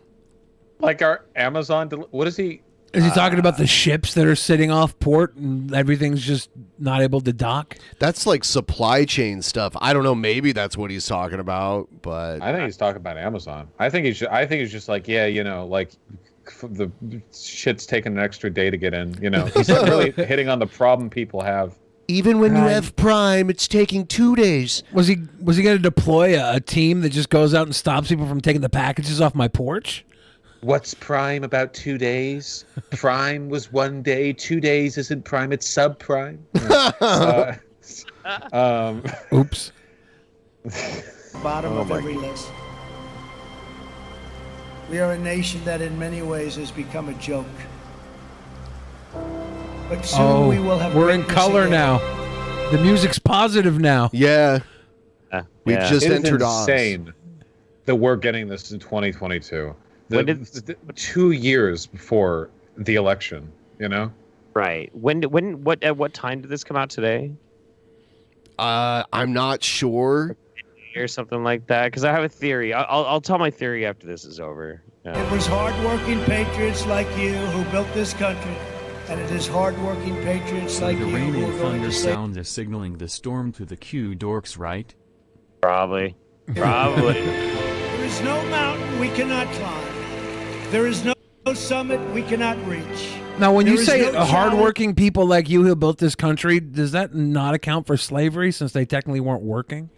Like our Amazon... What is he... Is he talking about the ships that are sitting off port and everything's just not able to dock? That's like supply chain stuff. I don't know. Maybe that's what he's talking about, but... I think he's talking about Amazon. I think he's just like, yeah, like... the shit's taking an extra day to get in, he's really hitting on the problem people have. Even when you have Prime, it's taking 2 days. Was he going to deploy a team that just goes out and stops people from taking the packages off my porch? What's Prime about 2 days? Prime was 1 day. 2 days isn't Prime, it's subprime. Oops. Bottom of every list. We are a nation that in many ways has become a joke. But soon we will have... We're in color again. now. The music's positive now. Yeah. We've just entered Oz. It's insane that we're getting this in 2022. 2 years before the election, Right. At what time did this come out today? I'm not sure. Or something like that, because I have a theory. I'll tell my theory after this is over. It was hardworking patriots like you who built this country, and it is hardworking patriots like the you rain who and are going thunder to save... sound is signaling the storm to the Q dorks, right? Probably. There is no mountain we cannot climb. There is no summit we cannot reach. Now, when you There is say no hardworking people like you who built this country, does that not account for slavery since they technically weren't working?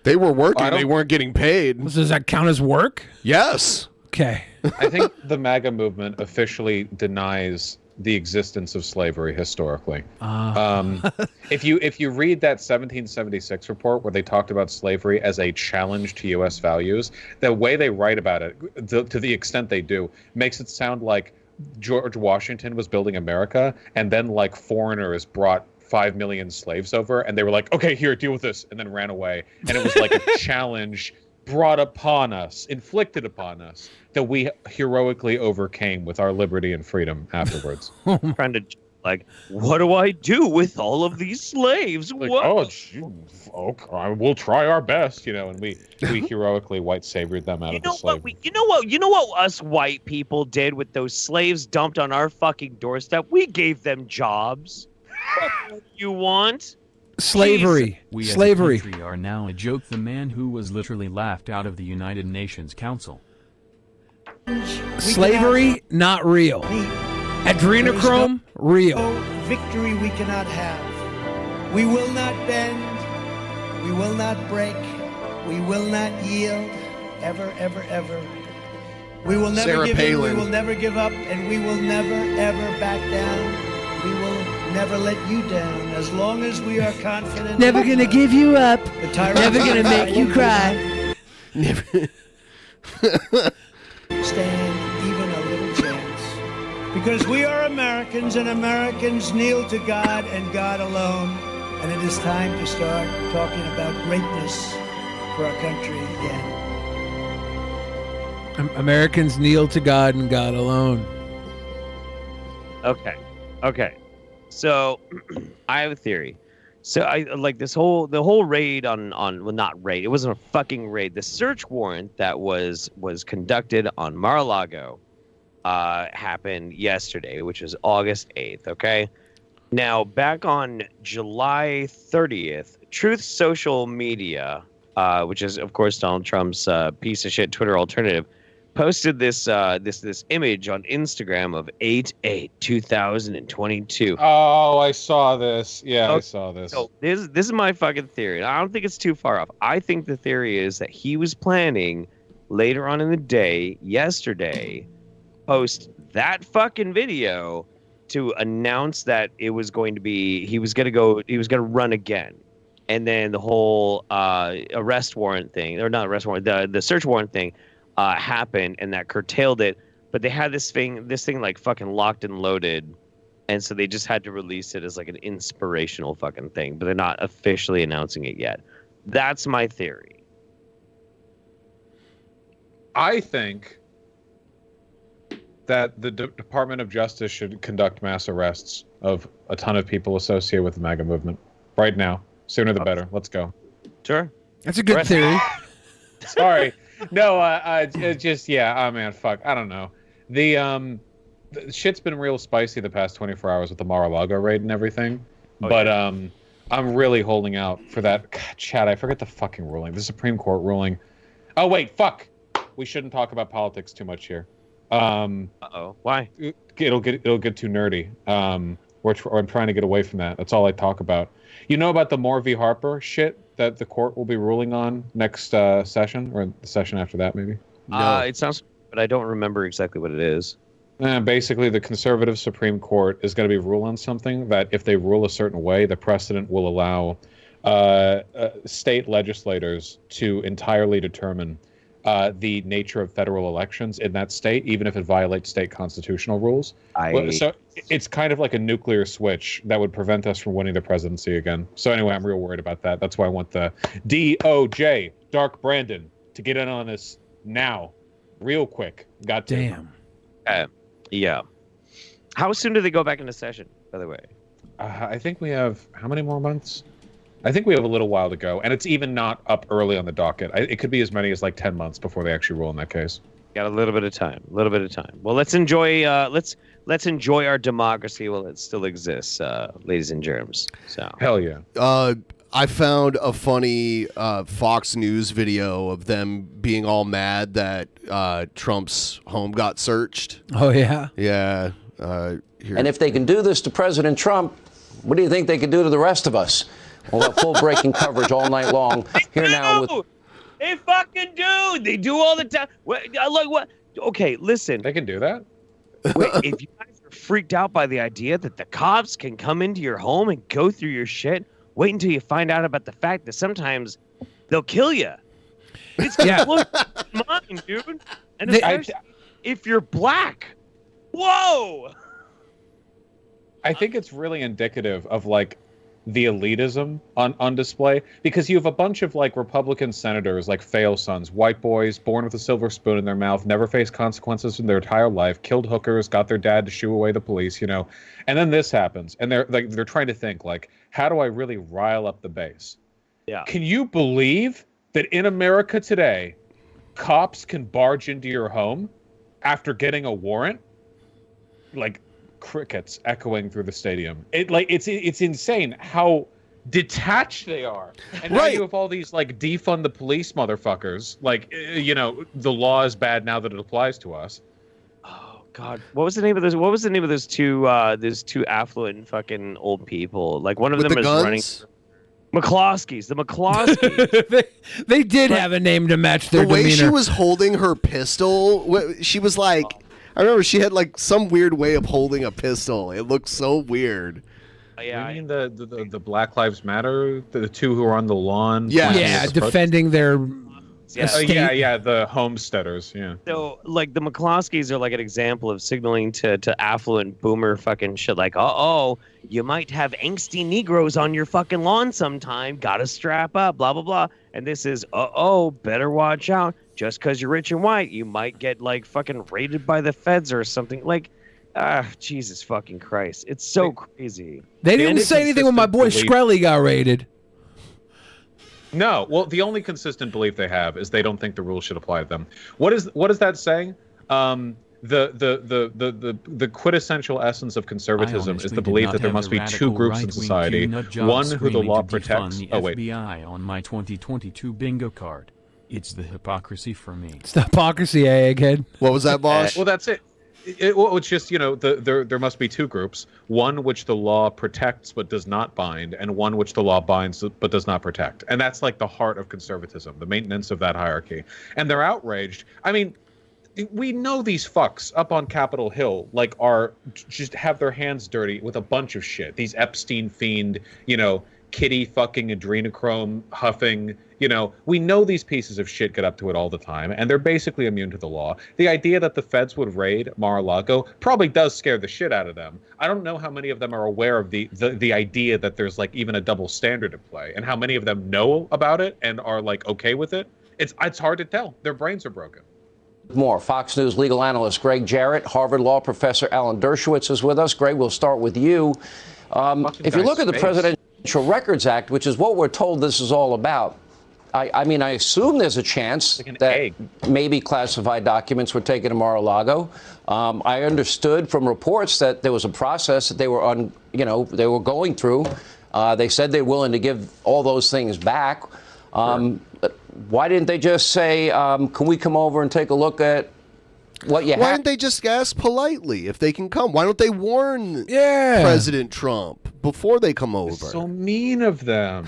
They were working. They weren't getting paid. Does that count as work? Yes. Okay. I think the MAGA movement officially denies the existence of slavery historically. If you read that 1776 report where they talked about slavery as a challenge to U.S. values, the way they write about it, to the extent they do, makes it sound like George Washington was building America, and then like foreigners brought 5 million slaves over, and they were like, okay, here, deal with this, and then ran away. And it was like a challenge brought upon us, inflicted upon us, that we heroically overcame with our liberty and freedom afterwards. Trying to, like, what do I do with all of these slaves? Like, what? Okay, we'll try our best, and we heroically white saviored them out of the slave. You know what us white people did with those slaves dumped on our fucking doorstep? We gave them jobs. What you want? Slavery. We Slavery. as a country are now a joke. The man who was literally laughed out of the United Nations Council. Slavery, not real. Adrenochrome, real. No victory we cannot have. We will not bend. We will not break. We will not yield. Ever, ever, ever. We will never Sarah give in, we Palin. will never give up, and we will never, ever back down. We will never let you down as long as we are confident. Never gonna give you up. The tyrant Never gonna make you cry. Never. Stand even a little chance. Because we are Americans, and Americans kneel to God and God alone. And it is time to start talking about greatness for our country again. Americans kneel to God and God alone. Okay. So I have a theory. So I like the whole raid on well, not raid. It wasn't a fucking raid. The search warrant that was conducted on Mar-a-Lago happened yesterday, which is August 8th, okay? Now, back on July 30th, Truth Social Media, which is of course Donald Trump's piece of shit Twitter alternative, posted this image on Instagram of 8/8/2022. Oh, I saw this. Yeah, I saw this. So this is my fucking theory. I don't think it's too far off. I think the theory is that he was planning later on in the day, yesterday, post that fucking video to announce that he was gonna run again. And then the whole arrest warrant thing, or not arrest warrant, the search warrant thing happened, and that curtailed it. But they had this thing like fucking locked and loaded, and so they just had to release it as like an inspirational fucking thing, but they're not officially announcing it yet. That's my theory. I think that the Department of Justice should conduct mass arrests of a ton of people associated with the MAGA movement right now. Sooner the better. Let's go. Sure. That's a good theory. Sorry. No, just, yeah. Oh, man, fuck. I don't know. The shit's been real spicy the past 24 hours with the Mar-a-Lago raid and everything. But I'm really holding out for that. God, Chad, I forget the fucking ruling. The Supreme Court ruling. Oh, wait, fuck. We shouldn't talk about politics too much here. Why? It'll get too nerdy. I'm trying to get away from that. That's all I talk about. You know about the Moore v. Harper shit that the court will be ruling on next session, or the session after that, maybe? No. It sounds, but I don't remember exactly what it is. Basically, the conservative Supreme Court is going to be ruling on something that if they rule a certain way, the precedent will allow state legislators to entirely determine the nature of federal elections in that state, even if it violates state constitutional rules. So it's kind of like a nuclear switch that would prevent us from winning the presidency again. So anyway, I'm real worried about that. That's why I want the DOJ, Dark Brandon, to get in on this now, real quick. Got to. Damn. Yeah. How soon do they go back into session, by the way? I think we have, how many more months? I think we have a little while to go, and it's even not up early on the docket. It could be as many as like 10 months before they actually rule in that case. Got a little bit of time. Well, let's enjoy our democracy while it still exists, ladies and germs. So hell yeah. I found a funny Fox News video of them being all mad that Trump's home got searched. Oh yeah. Yeah. Here. And if they can do this to President Trump, what do you think they can do to the rest of us? We'll have full breaking coverage all night long. Here now with they fucking do. They do all the time. What? Okay, listen. They can do that. Wait, if you guys are freaked out by the idea that the cops can come into your home and go through your shit, wait until you find out about the fact that sometimes they'll kill you. It's blowing my mind, dude. And especially if you're black. Whoa. I think it's really indicative of like the elitism on display, because you have a bunch of like Republican senators, like fail sons, white boys born with a silver spoon in their mouth, never faced consequences in their entire life, killed hookers, got their dad to shoo away the police, and then this happens, and they're trying to think like, how do I really rile up the base? Yeah. Can you believe that in America today, cops can barge into your home after getting a warrant? Like crickets echoing through the stadium. It's insane how detached they are. And now you have all these like defund the police motherfuckers. Like the law is bad now that it applies to us. Oh God, what was the name of those? What was the name of those two affluent fucking old people? Like one of them is running. McCloskeys, the McCloskeys. they did have a name to match their The way demeanor. she was holding her pistol, she was like, I remember she had like some weird way of holding a pistol. It looked so weird. Yeah, I mean the Black Lives Matter, the two who are on the lawn. Yeah, defending their estate. The homesteaders. Yeah. So, like, the McCloskeys are like an example of signaling to affluent boomer fucking shit. Like, you might have angsty Negroes on your fucking lawn sometime. Gotta strap up. Blah blah blah. And this is, better watch out. Just because you're rich and white, you might get like fucking raided by the feds or something. Like, Jesus fucking Christ! It's so crazy. They didn't say anything when my boy Shkreli got raided. No, well, the only consistent belief they have is they don't think the rules should apply to them. What is that saying? The quintessential essence of conservatism is the belief that there must be two groups in society: one who the law protects. FBI on my 2022 bingo card. It's the hypocrisy for me. It's the hypocrisy, egghead. What was that, boss? Well, that's it. It's just, there must be two groups: one which the law protects but does not bind, and one which the law binds but does not protect. And that's like the heart of conservatism, the maintenance of that hierarchy. And they're outraged. I mean, we know these fucks up on Capitol Hill are just have their hands dirty with a bunch of shit. These Epstein fiend, kitty fucking adrenochrome huffing. We know these pieces of shit get up to it all the time, and they're basically immune to the law. The idea that the feds would raid Mar-a-Lago probably does scare the shit out of them. I don't know how many of them are aware of the idea that there's like even a double standard at play, and how many of them know about it and are like okay with it. It's hard to tell. Their brains are broken. More. Fox News legal analyst Greg Jarrett, Harvard Law professor Alan Dershowitz is with us. Greg, we'll start with you. If you look at the Presidential Records Act, which is what we're told this is all about, I mean, I assume there's a chance that maybe classified documents were taken to Mar-a-Lago. I understood from reports that there was a process that they were they were going through. They said they're willing to give all those things back. Why didn't they just say, can we come over and take a look at what you have? Why didn't they just ask politely if they can come? Why don't they warn President Trump before they come over? It's so mean of them.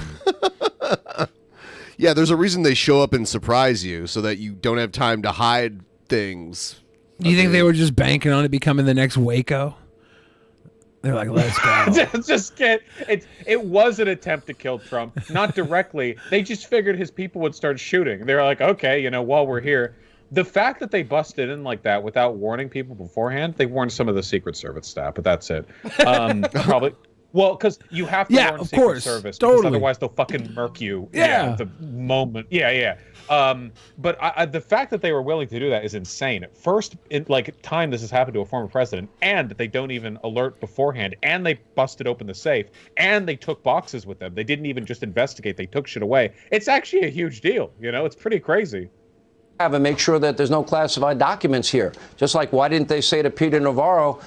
Yeah, there's a reason they show up and surprise you so that you don't have time to hide things. Do you think they were just banking on it becoming the next Waco? They're like, let's go. It was an attempt to kill Trump, not directly. They just figured his people would start shooting. They were like, okay, while we're here. The fact that they busted in like that without warning people beforehand, they warned some of the Secret Service staff, but that's it. Probably. Well, because you have to warn Secret Service, because otherwise they'll fucking murk you. Yeah. The moment. Yeah. But the fact that they were willing to do that is insane. First, in time this has happened to a former president, and they don't even alert beforehand, and they busted open the safe, and they took boxes with them. They didn't even just investigate; they took shit away. It's actually a huge deal. It's pretty crazy. And make sure that there's no classified documents here. Just like, why didn't they say to Peter Navarro,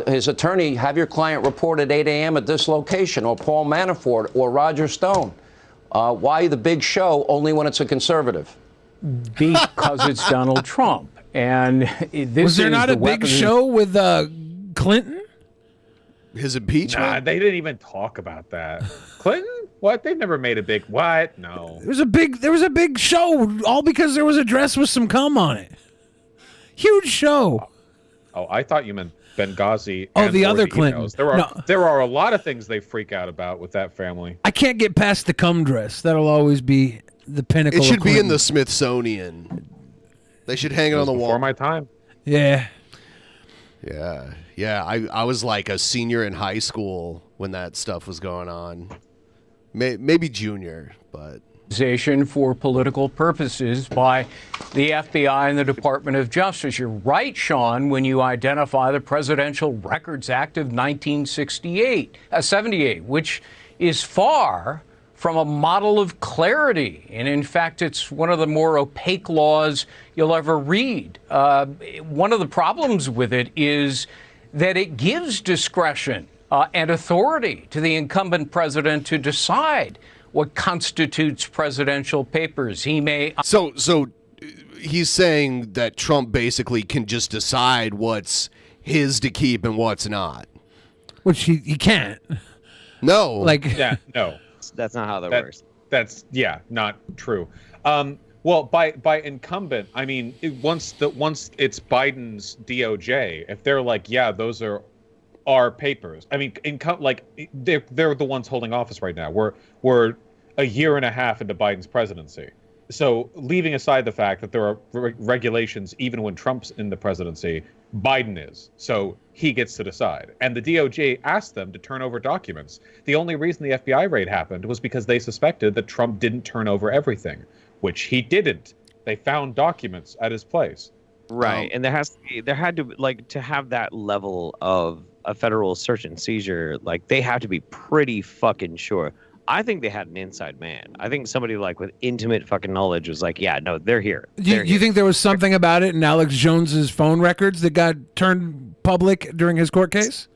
his attorney, have your client report at 8 a.m. at this location, or Paul Manafort, or Roger Stone? Why the big show only when it's a conservative? Because it's Donald Trump. And this was there not a big show with Clinton? His impeachment? Nah, they didn't even talk about that. Clinton? What? They've never made a big what? No. There was a big show, all because there was a dress with some cum on it. Huge show. Oh, I thought you meant Benghazi. Oh, the other Clinton. There are a lot of things they freak out about with that family. I can't get past the cum dress. That'll always be the pinnacle. It should of be in Clinton. the Smithsonian. They should hang it on the wall. Before my time. Yeah. Yeah. I was like a senior in high school when that stuff was going on. Maybe junior, but for political purposes by the FBI and the Department of Justice. You're right, Sean, when you identify the Presidential Records Act of 78, which is far from a model of clarity. And in fact, it's one of the more opaque laws you'll ever read. One of the problems with it is that it gives discretion and authority to the incumbent president to decide what constitutes presidential papers. He may. So he's saying that Trump basically can just decide what's his to keep and what's not. Which he can't. No. No. That's not how that works. That's not true. Well, by incumbent, I mean once it's Biden's DOJ, if they're like, yeah, those are our papers. I mean, they're the ones holding office right now. We're a year and a half into Biden's presidency. So leaving aside the fact that there are regulations even when Trump's in the presidency, Biden is. So he gets to decide. And the DOJ asked them to turn over documents. The only reason the FBI raid happened was because they suspected that Trump didn't turn over everything, which he didn't. They found documents at his place. Right. And there had to have that level of a federal search and seizure, like they have to be pretty fucking sure. I think they had an inside man. I think somebody like with intimate fucking knowledge was like, yeah, no, they're here. Do you think there was something about it in Alex Jones's phone records that got turned public during his court case?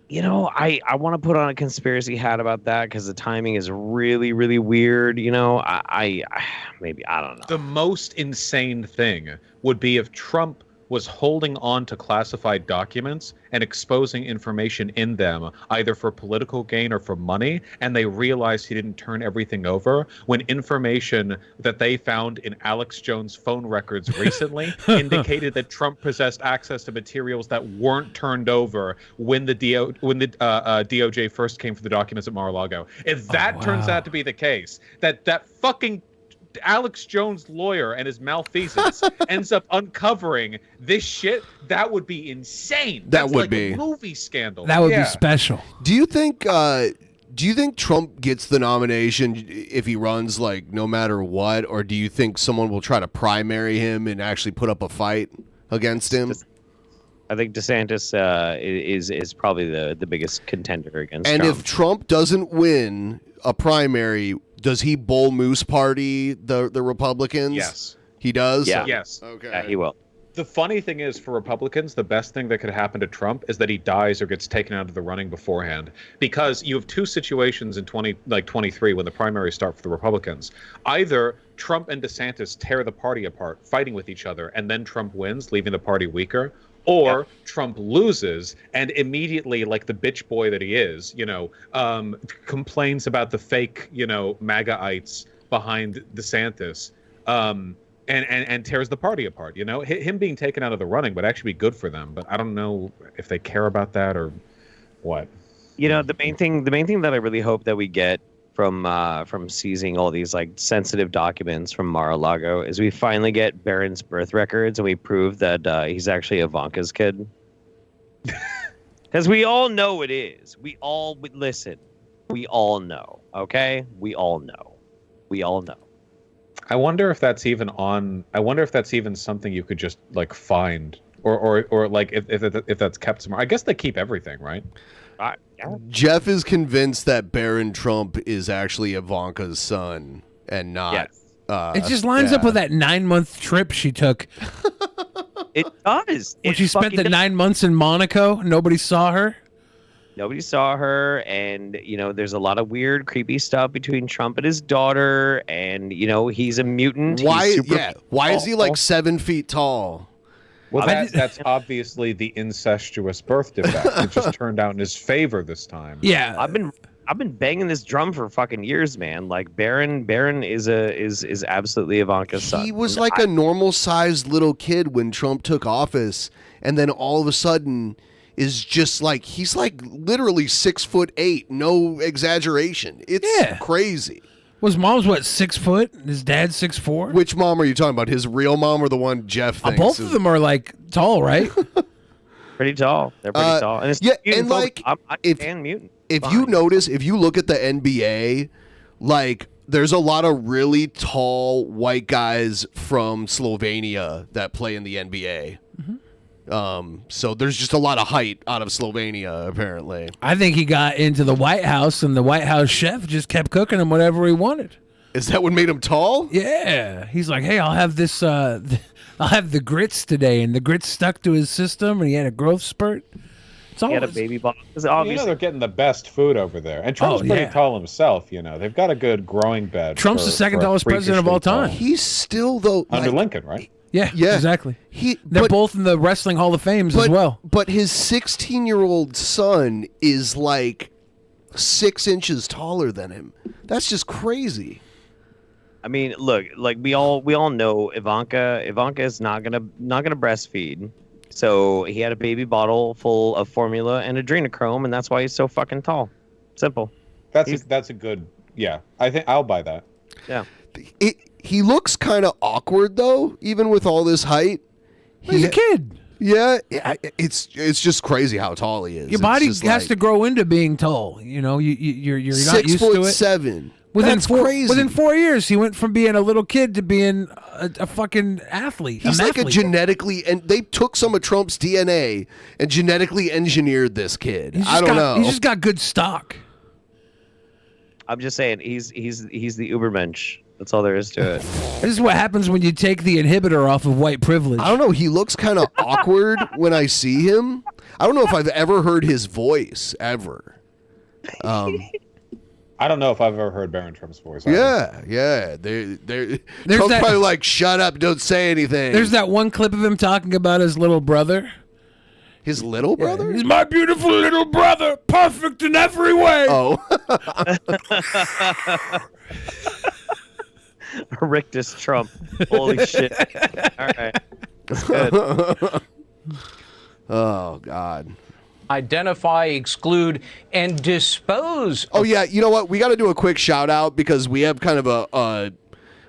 You know, I want to put on a conspiracy hat about that because the timing is really, really weird. You know, I maybe, I don't know. The most insane thing would be if Trump was holding on to classified documents and exposing information in them, either for political gain or for money, and they realized he didn't turn everything over, when information that they found in Alex Jones' phone records recently indicated that Trump possessed access to materials that weren't turned over when the DOJ first came for the documents at Mar-a-Lago. If that turns out to be the case, that fucking Alex Jones' lawyer and his malfeasance ends up uncovering this shit, that would be insane. That's like a movie scandal. That would be special. Do you think Trump gets the nomination if he runs, like, no matter what, or do you think someone will try to primary him and actually put up a fight against him? I think DeSantis is probably the biggest contender against And Trump. if Trump doesn't win a primary, does he bull moose party the Republicans? Yes. He does? Yeah. Yes. Okay. Yeah, he will. The funny thing is, for Republicans, the best thing that could happen to Trump is that he dies or gets taken out of the running beforehand. Because you have two situations in 23 when the primaries start for the Republicans. Either Trump and DeSantis tear the party apart, fighting with each other, and then Trump wins, leaving the party weaker. Or Trump loses and immediately, like the bitch boy that he is, complains about the fake, MAGA-ites behind DeSantis, and tears the party apart. Him being taken out of the running would actually be good for them, but I don't know if they care about that or what. The main thing that I really hope that we get from seizing all these like sensitive documents from Mar-a-Lago is we finally get Barron's birth records and we prove that he's actually Ivanka's kid. Because we all know it is. Listen. We all know. Okay? We all know. I wonder if that's even something you could just like find or like if that's kept somewhere. I guess they keep everything, right? Yeah. Jeff is convinced that Barron Trump is actually Ivanka's son and not. Yes. It just lines up with that 9-month trip she took. It does. When she spent the 9 months in Monaco, nobody saw her. Nobody saw her, and there's a lot of weird, creepy stuff between Trump and his daughter, and he's a mutant. Why? He's Why is he like 7 feet tall? Well, that's obviously the incestuous birth defect. It just turned out in his favor this time. Yeah, I've been banging this drum for fucking years, man. Like Barron is absolutely Ivanka's son. He was like a normal sized little kid when Trump took office, and then all of a sudden is just like he's like literally 6'8", no exaggeration. It's crazy. Was mom's what, 6 foot? His dad's 6'4"? Which mom are you talking about? His real mom or the one Jeff thinks? Both of them are like tall, right? Pretty tall. They're pretty tall. And it's and like mutant. If you notice, if you look at the NBA, like there's a lot of really tall white guys from Slovenia that play in the NBA. So there's just a lot of height out of Slovenia, apparently. I think he got into the White House, and the White House chef just kept cooking him whatever he wanted. Is that what made him tall? Yeah. He's like, hey, I'll have this, I'll have the grits today, and the grits stuck to his system, and he had a growth spurt. He had a baby bump. They're getting the best food over there. And Trump's pretty tall himself, They've got a good growing bed. Trump's the second tallest president of all time. He's still, though... Under Lincoln, right? Yeah, exactly. They're both in the Wrestling Hall of Fame as well. But his 16-year-old son is like 6 inches taller than him. That's just crazy. I mean, look, like we all know Ivanka is not gonna breastfeed. So he had a baby bottle full of formula and adrenochrome, and that's why he's so fucking tall. Simple. That's a good. Yeah, I think I'll buy that. Yeah. He looks kind of awkward though, even with all this height. He's a kid. Yeah, it's just crazy how tall he is. Your body has to grow into being tall. You know, you're not used to it. 6'7". That's crazy. Within 4 years, he went from being a little kid to being a fucking athlete. He's like a genetically, and they took some of Trump's DNA and genetically engineered this kid. I don't know. He's just got good stock. I'm just saying, he's the Ubermensch. That's all there is to it. This is what happens when you take the inhibitor off of white privilege. I don't know. He looks kind of awkward when I see him. I don't know if I've ever heard his voice ever. I don't know if I've ever heard Barron Trump's voice. Yeah. Trump's probably like, shut up, don't say anything. There's that one clip of him talking about his little brother. His little brother? He's my beautiful little brother, perfect in every way. Oh. Rictus Trump. Holy shit. All right. That's good. Oh, God. Identify, exclude, and dispose. Oh, yeah. You know what? We got to do a quick shout out because we have kind of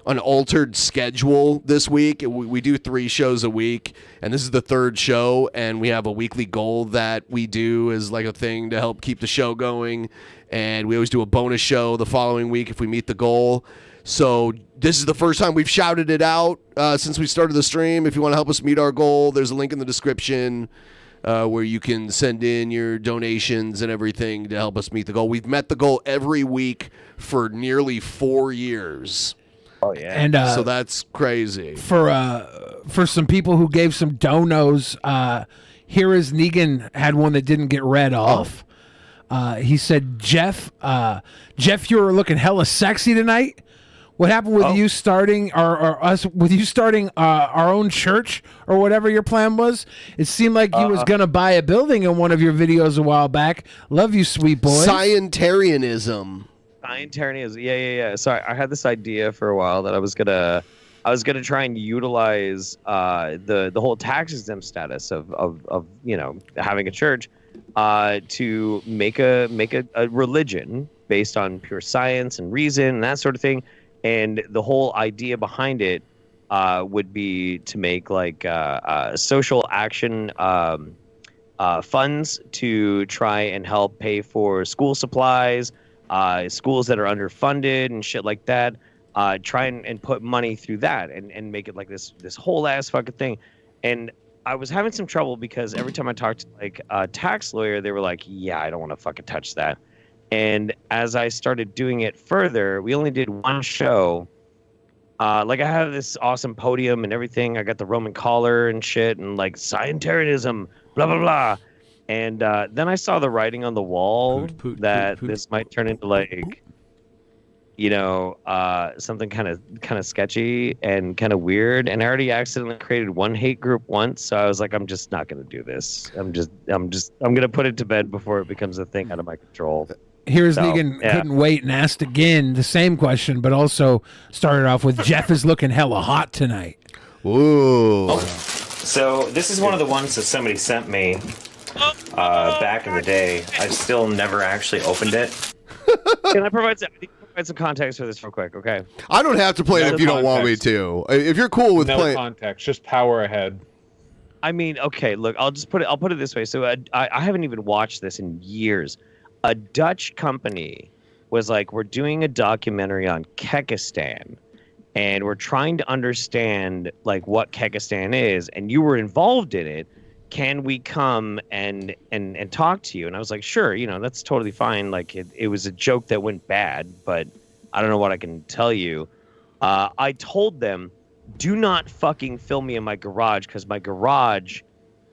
an altered schedule this week. We do 3 shows a week, and this is the 3rd show, and we have a weekly goal that we do as like a thing to help keep the show going, and we always do a bonus show the following week if we meet the goal. So this is the first time we've shouted it out since we started the stream. If you want to help us meet our goal, there's a link in the description where you can send in your donations and everything to help us meet the goal. We've met the goal every week for nearly 4 years. Oh yeah, and so that's crazy. For some people who gave some donos, here is Negan had one that didn't get read off. He said, Jeff, you were looking hella sexy tonight. What happened with you starting or us with you starting our own church or whatever your plan was? It seemed like you was gonna buy a building in one of your videos a while back. Love you, sweet boy. Scientarianism. Scientarianism. Yeah. Sorry, I had this idea for a while that I was gonna try and utilize the whole tax exempt status of having a church to make a religion based on pure science and reason and that sort of thing. And the whole idea behind it would be to make like social action funds to try and help pay for school supplies, schools that are underfunded and shit like that. Try and put money through that and make it like this whole ass fucking thing. And I was having some trouble because every time I talked to like a tax lawyer, they were like, yeah, I don't want to fucking touch that. And as I started doing it further, we only did 1 show. Like I have this awesome podium and everything. I got the Roman collar and shit and like Scientarianism, blah, blah, blah. And then I saw the writing on the wall that this might turn into like, something kind of sketchy and kind of weird. And I already accidentally created one hate group once. So I was like, I'm just not going to do this. I'm going to put it to bed before it becomes a thing out of my control. Here's Negan couldn't wait and asked again the same question, but also started off with Jeff is looking hella hot tonight. Ooh. Oh. So this is one of the ones that somebody sent me back in the day. I've still never actually opened it. Can I provide some context for this real quick? Okay. I don't have to play it if you don't want me to. If you're cool with playing context, just power ahead. I mean, okay, look, I'll put it this way. So I haven't even watched this in years. A Dutch company was like, we're doing a documentary on Kekistan, and we're trying to understand like what Kekistan is, and you were involved in it. Can we come and talk to you? And I was like, sure, that's totally fine. Like it was a joke that went bad, but I don't know what I can tell you. I told them, do not fucking film me in my garage because my garage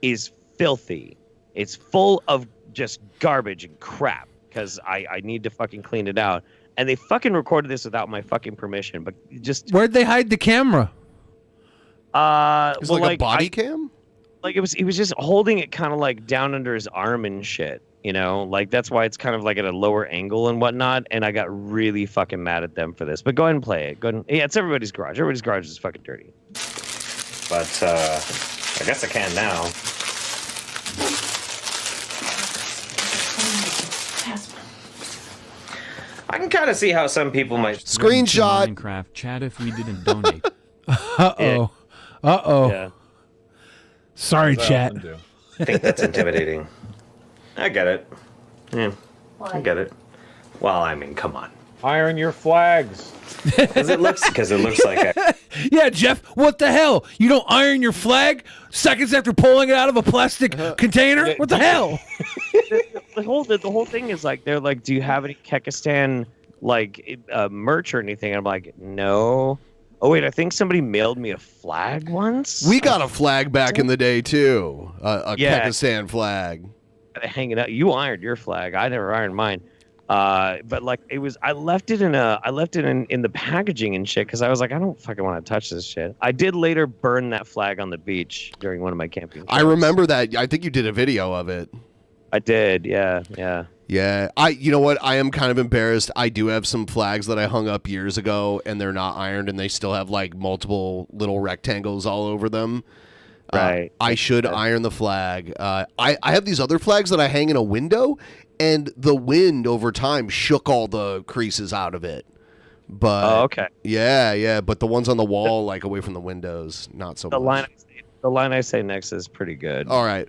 is filthy. It's full of just garbage and crap because I need to fucking clean it out. And they fucking recorded this without my fucking permission. But just where'd they hide the camera? It's like a body cam? Like he was just holding it kind of like down under his arm and shit. You know, like that's why it's kind of like at a lower angle and whatnot. And I got really fucking mad at them for this. But go ahead and play it. Go ahead and, yeah, it's everybody's garage. Everybody's garage is fucking dirty. But I guess I can now. I can kind of see how some people might screenshot Minecraft chat if we didn't donate. Uh-oh. Uh-oh. Yeah. Sorry, chat. I think that's intimidating. I get it. Yeah, I get it. Well, I mean, come on. Iron your flags. Because it looks like Yeah, Jeff, what the hell? You don't iron your flag seconds after pulling it out of a plastic container? What the hell? The whole thing is like, they're like, do you have any Kekistan like merch or anything? And I'm like, no. Oh wait, I think somebody mailed me a flag once. We got a flag back in the day too, a Yeah. Kekistan flag. Hanging out. You ironed your flag. I never ironed mine. But like it was, I left it in the packaging and shit because I was like, I don't fucking want to touch this shit. I did later burn that flag on the beach during one of my camping trips. I remember that. I think you did a video of it. I did. Yeah. Yeah, you know what? I am kind of embarrassed. I do have some flags that I hung up years ago, and they're not ironed, and they still have like multiple little rectangles all over them. Right. I should iron the flag. I have these other flags that I hang in a window, and the wind over time shook all the creases out of it. But okay. Yeah. But the ones on the wall, like away from the windows, not so much. The line I say next is pretty good. All right.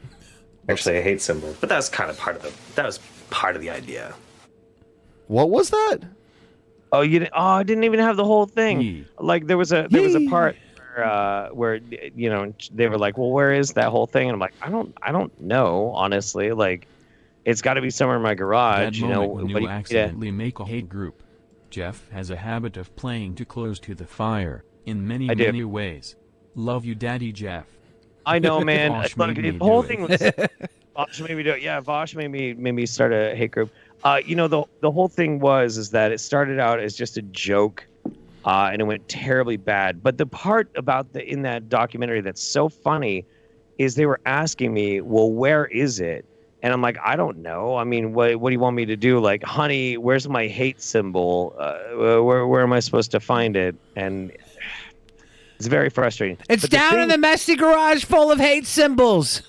actually a hate symbol, but that was kind of part of the idea. What was that? Oh, you didn't. Oh, I didn't even have the whole thing. Like there was a part where you know they were like, "Well, where is that whole thing?" And I'm like, I don't know, honestly. Like, it's got to be somewhere in my garage. That You know, moment when you accidentally make a hate group. Jeff has a habit of playing too close to the fire in many ways. Love you, Daddy Jeff. I know, man. Vaush Look, made me the whole do thing it. was Vaush made me do it. Yeah, Vaush made me start a hate group. You know, the whole thing is that it started out as just a joke, and it went terribly bad. But the part about in that documentary that's so funny is they were asking me, well, where is it? And I'm like, I don't know. I mean, what do you want me to do? Like, honey, where's my hate symbol? Where am I supposed to find it? And it's very frustrating. It's down in the messy garage full of hate symbols.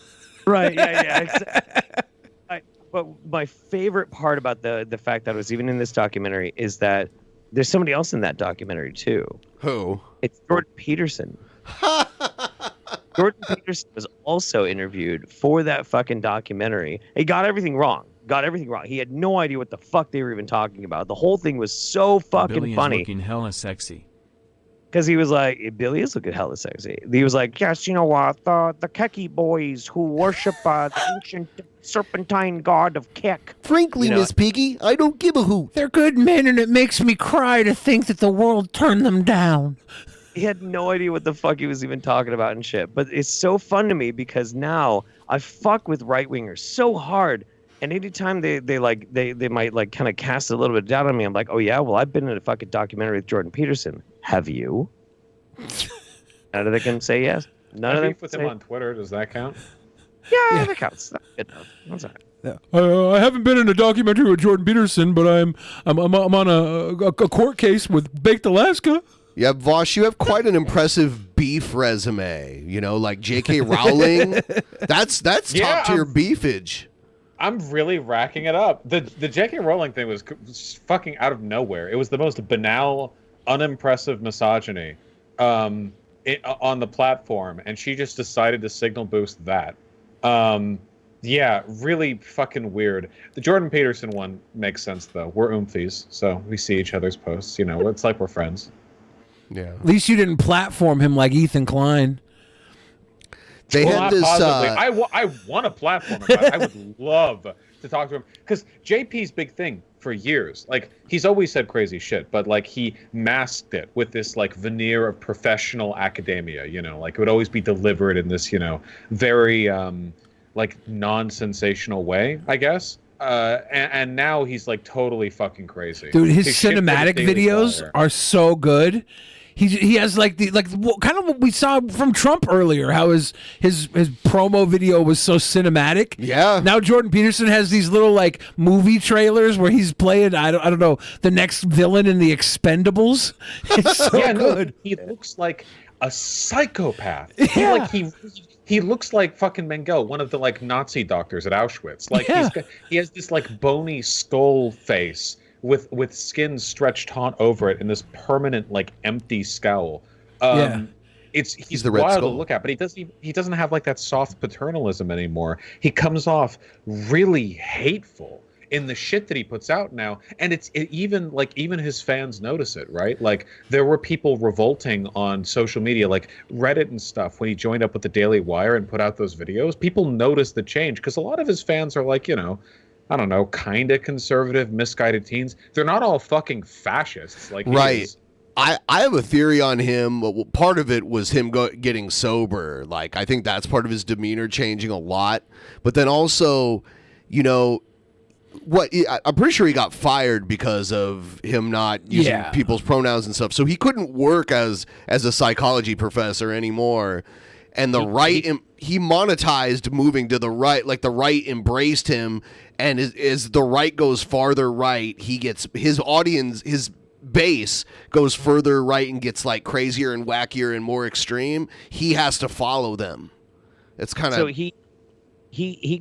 Right, yeah. Exactly. But my favorite part about the fact that it was even in this documentary is that there's somebody else in that documentary too. Who? It's Jordan Peterson. Jordan Peterson was also interviewed for that fucking documentary. He got everything wrong. He had no idea what the fuck they were even talking about. The whole thing was so fucking Billy funny. is looking hella sexy. Because he was like, Billy is looking hella sexy. He was like, yes, you know what? The Keki boys who worship the ancient serpentine god of Kek. Frankly, Miss Piggy, I don't give a hoot. They're good men, and it makes me cry to think that the world turned them down. He had no idea what the fuck he was even talking about and shit. But it's so fun to me because now I fuck with right-wingers so hard. And anytime they might like kind of cast a little bit of doubt on me, I'm like, oh yeah, well, I've been in a fucking documentary with Jordan Peterson. Have you? None of them can say yes. None of them with him on Twitter. Does that count? Yeah, that counts. That's good enough. That's all right. I haven't been in a documentary with Jordan Peterson, but I'm on a court case with Baked Alaska. Yeah, Vaush, you have quite an impressive beef resume. You know, like J.K. Rowling. That's top tier beefage. I'm really racking it up. The J.K. Rowling thing was fucking out of nowhere. It was the most banal, unimpressive misogyny on the platform, and she just decided to signal boost that. Yeah, really fucking weird. The Jordan Peterson one makes sense, though. We're oomfies, so we see each other's posts. You know, it's like we're friends. Yeah. At least you didn't platform him like Ethan Klein. They had this. I want a platform. I would love to talk to him because JP's big thing for years, like he's always said crazy shit, but like he masked it with this like veneer of professional academia. You know, like it would always be delivered in this, you know, very like non-sensational way, I guess. And now he's like totally fucking crazy. Dude, his cinematic videos are so good. he has like kind of what we saw from Trump earlier, how his promo video was so cinematic. Yeah. Now Jordan Peterson has these little like movie trailers where he's playing I don't know, the next villain in the Expendables. It's so good. No, he looks like a psychopath. Yeah. He looks like fucking Mengele, one of the like Nazi doctors at Auschwitz. Like he has this like bony skull face with skin stretched taut over it and this permanent like empty scowl. He's the Red wild Skull. to look at, but he doesn't have like that soft paternalism anymore. He comes off really hateful in the shit that he puts out now, and even his fans notice it, right? Like there were people revolting on social media, like Reddit and stuff, when he joined up with the Daily Wire and put out those videos. People noticed the change because a lot of his fans are like, I don't know, kind of conservative, misguided teens. They're not all fucking fascists, like he Right. is. I have a theory on him. Part of it was him getting sober. Like, I think that's part of his demeanor changing a lot. But then also, I'm pretty sure he got fired because of him not using people's pronouns and stuff. So he couldn't work as a psychology professor anymore. And he monetized moving to the right. Like the right embraced him, and as the right goes farther right, he gets his audience, his base goes further right and gets like crazier and wackier and more extreme. He has to follow them. It's kind of so he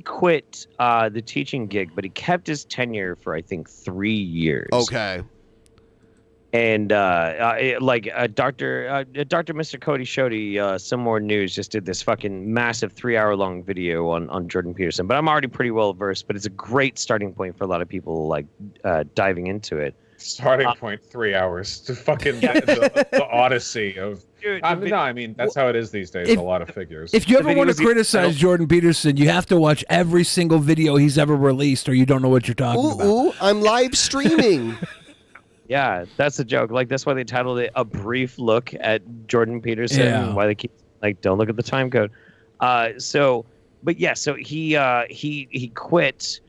quit the teaching gig, but he kept his tenure for I think 3 years. Okay. And Dr. Mr. Cody Shoddy, Some More News, just did this fucking massive 3-hour long video on Jordan Peterson. But I'm already pretty well versed. But it's a great starting point for a lot of people like diving into it. Starting point 3 hours to fucking the odyssey of. Dude, I mean that's how it is these days. A lot of figures. If you ever want to criticize Jordan Peterson, you have to watch every single video he's ever released, or you don't know what you're talking about. Ooh, I'm live streaming. Yeah, that's a joke. Like that's why they titled it "A Brief Look at Jordan Peterson." Yeah. And why they keep like, don't look at the time code. So he quit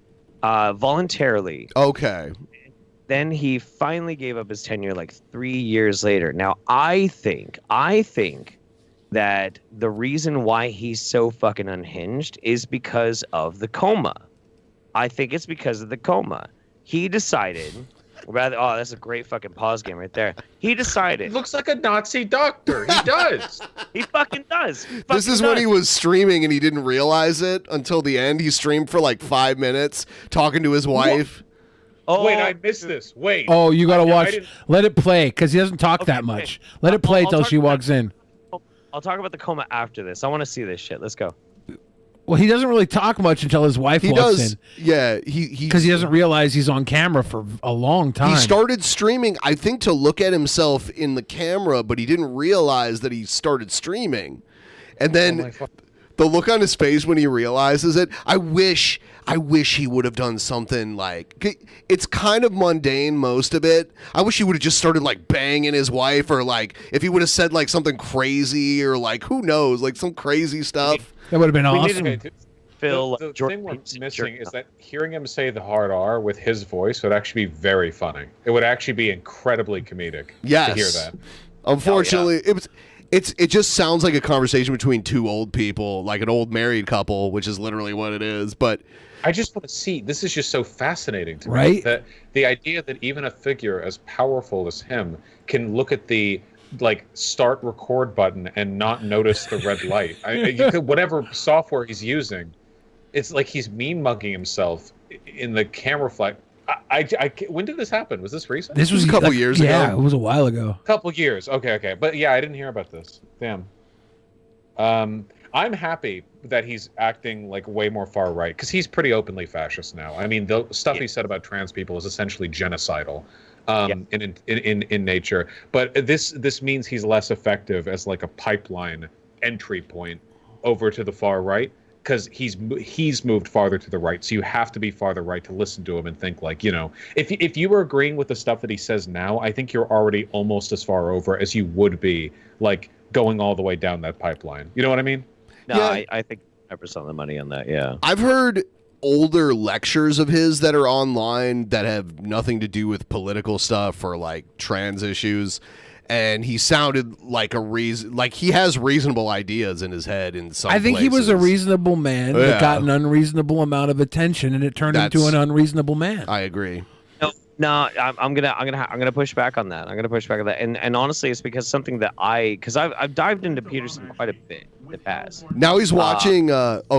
voluntarily. Okay. Then he finally gave up his tenure like 3 years later. Now I think that the reason why he's so fucking unhinged is because of the coma. I think it's because of the coma. He decided. That's a great fucking pause game right there. He decided. He looks like a Nazi doctor. He does. He fucking does. This is when he was streaming and he didn't realize it until the end. He streamed for like 5 minutes talking to his wife. Oh, wait, I missed this. Wait. Oh, you got to watch. Let it play because he doesn't talk that much. Let it play till she walks in. I'll talk about the coma after this. I want to see this shit. Let's go. Well, he doesn't really talk much until his wife walks in. Yeah, because he doesn't realize he's on camera for a long time. He started streaming, I think, to look at himself in the camera, but he didn't realize that he started streaming. And then the look on his face when he realizes it, I wish he would have done something like, it's kind of mundane, most of it. I wish he would have just started like banging his wife, or like if he would have said like something crazy, or like who knows, like some crazy stuff. That would have been awesome. Phil, the thing we're missing is that hearing him say the hard R with his voice would actually be very funny. It would actually be incredibly comedic to hear that. Unfortunately, it just sounds like a conversation between two old people, like an old married couple, which is literally what it is. But I just want to see. This is just so fascinating to me. Right? That the idea that even a figure as powerful as him can look at the start record button and not notice the red light. Whatever software he's using, it's like he's mean mugging himself in the camera flight. When did this happen? Was this recent? This was a couple years ago. Yeah, it was a while ago. Couple years. Okay. But yeah, I didn't hear about this. Damn. I'm happy that he's acting like way more far right, because he's pretty openly fascist now. I mean, the stuff he said about trans people is essentially genocidal. In nature, but this means he's less effective as like a pipeline entry point over to the far right, because he's moved farther to the right. So you have to be farther right to listen to him and think like, if you were agreeing with the stuff that he says now, I think you're already almost as far over as you would be like going all the way down that pipeline. You know what I mean? No, yeah. I think 100% of the money on that. Yeah, I've heard older lectures of his that are online that have nothing to do with political stuff or like trans issues, and he sounded like he has reasonable ideas in his head in some I think he was a reasonable man that got an unreasonable amount of attention, and it turned into an unreasonable man. I agree. No, I'm gonna push back on that. And honestly, it's because something that I've dived into Peterson quite a bit in the past. Now he's watching.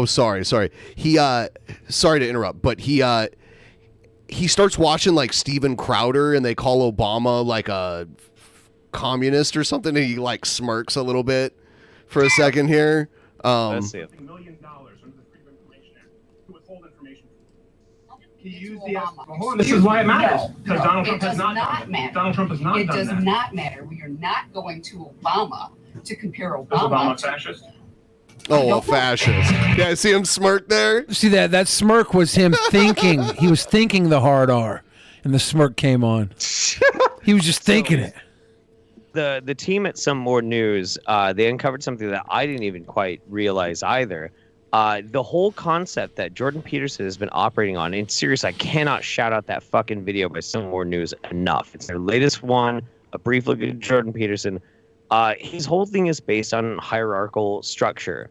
Sorry. He sorry to interrupt, but he starts watching like Steven Crowder, and they call Obama like a communist or something, and he like smirks a little bit for a second here. Let's see it. This is why it matters. Because Donald Trump has not matter. Donald Trump has not It done does that. not matter. We are not going to Obama to compare Obama. Is Obama to fascist? Oh, a fascist. Yeah, I see him smirk there. See that smirk was him thinking. He was thinking the hard R, and the smirk came on. He was just thinking it. The team at Some More News, they uncovered something that I didn't even quite realize either. The whole concept that Jordan Peterson has been operating on, and seriously, I cannot shout out that fucking video by Some More News enough. It's their latest one, a brief look at Jordan Peterson. His whole thing is based on hierarchical structure.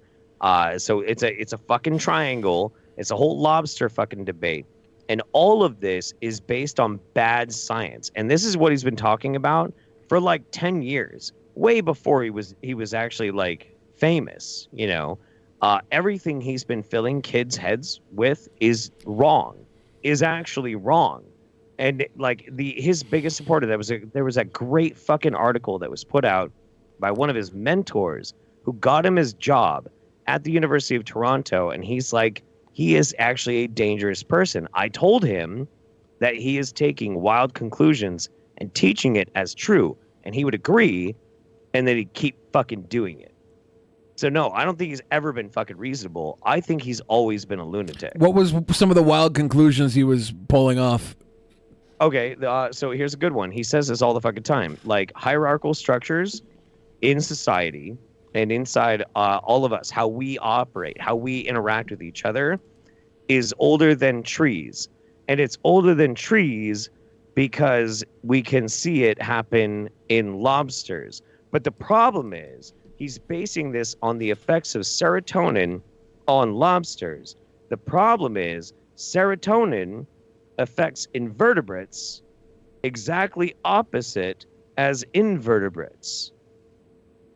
So it's a fucking triangle. It's a whole lobster fucking debate. And all of this is based on bad science. And this is what he's been talking about for like 10 years, way before he was actually like famous, you know. Everything he's been filling kids' heads with is actually wrong. And like his biggest supporter, there was a great fucking article that was put out by one of his mentors who got him his job at the University of Toronto, and he's like, he is actually a dangerous person. I told him that he is taking wild conclusions and teaching it as true, and he would agree, and then he'd keep fucking doing it. So no, I don't think he's ever been fucking reasonable. I think he's always been a lunatic. What was some of the wild conclusions he was pulling off? Okay, so here's a good one. He says this all the fucking time. Like, hierarchical structures in society and inside all of us, how we operate, how we interact with each other, is older than trees. And it's older than trees because we can see it happen in lobsters. But the problem is, he's basing this on the effects of serotonin on lobsters. The problem is, serotonin affects invertebrates exactly opposite as invertebrates.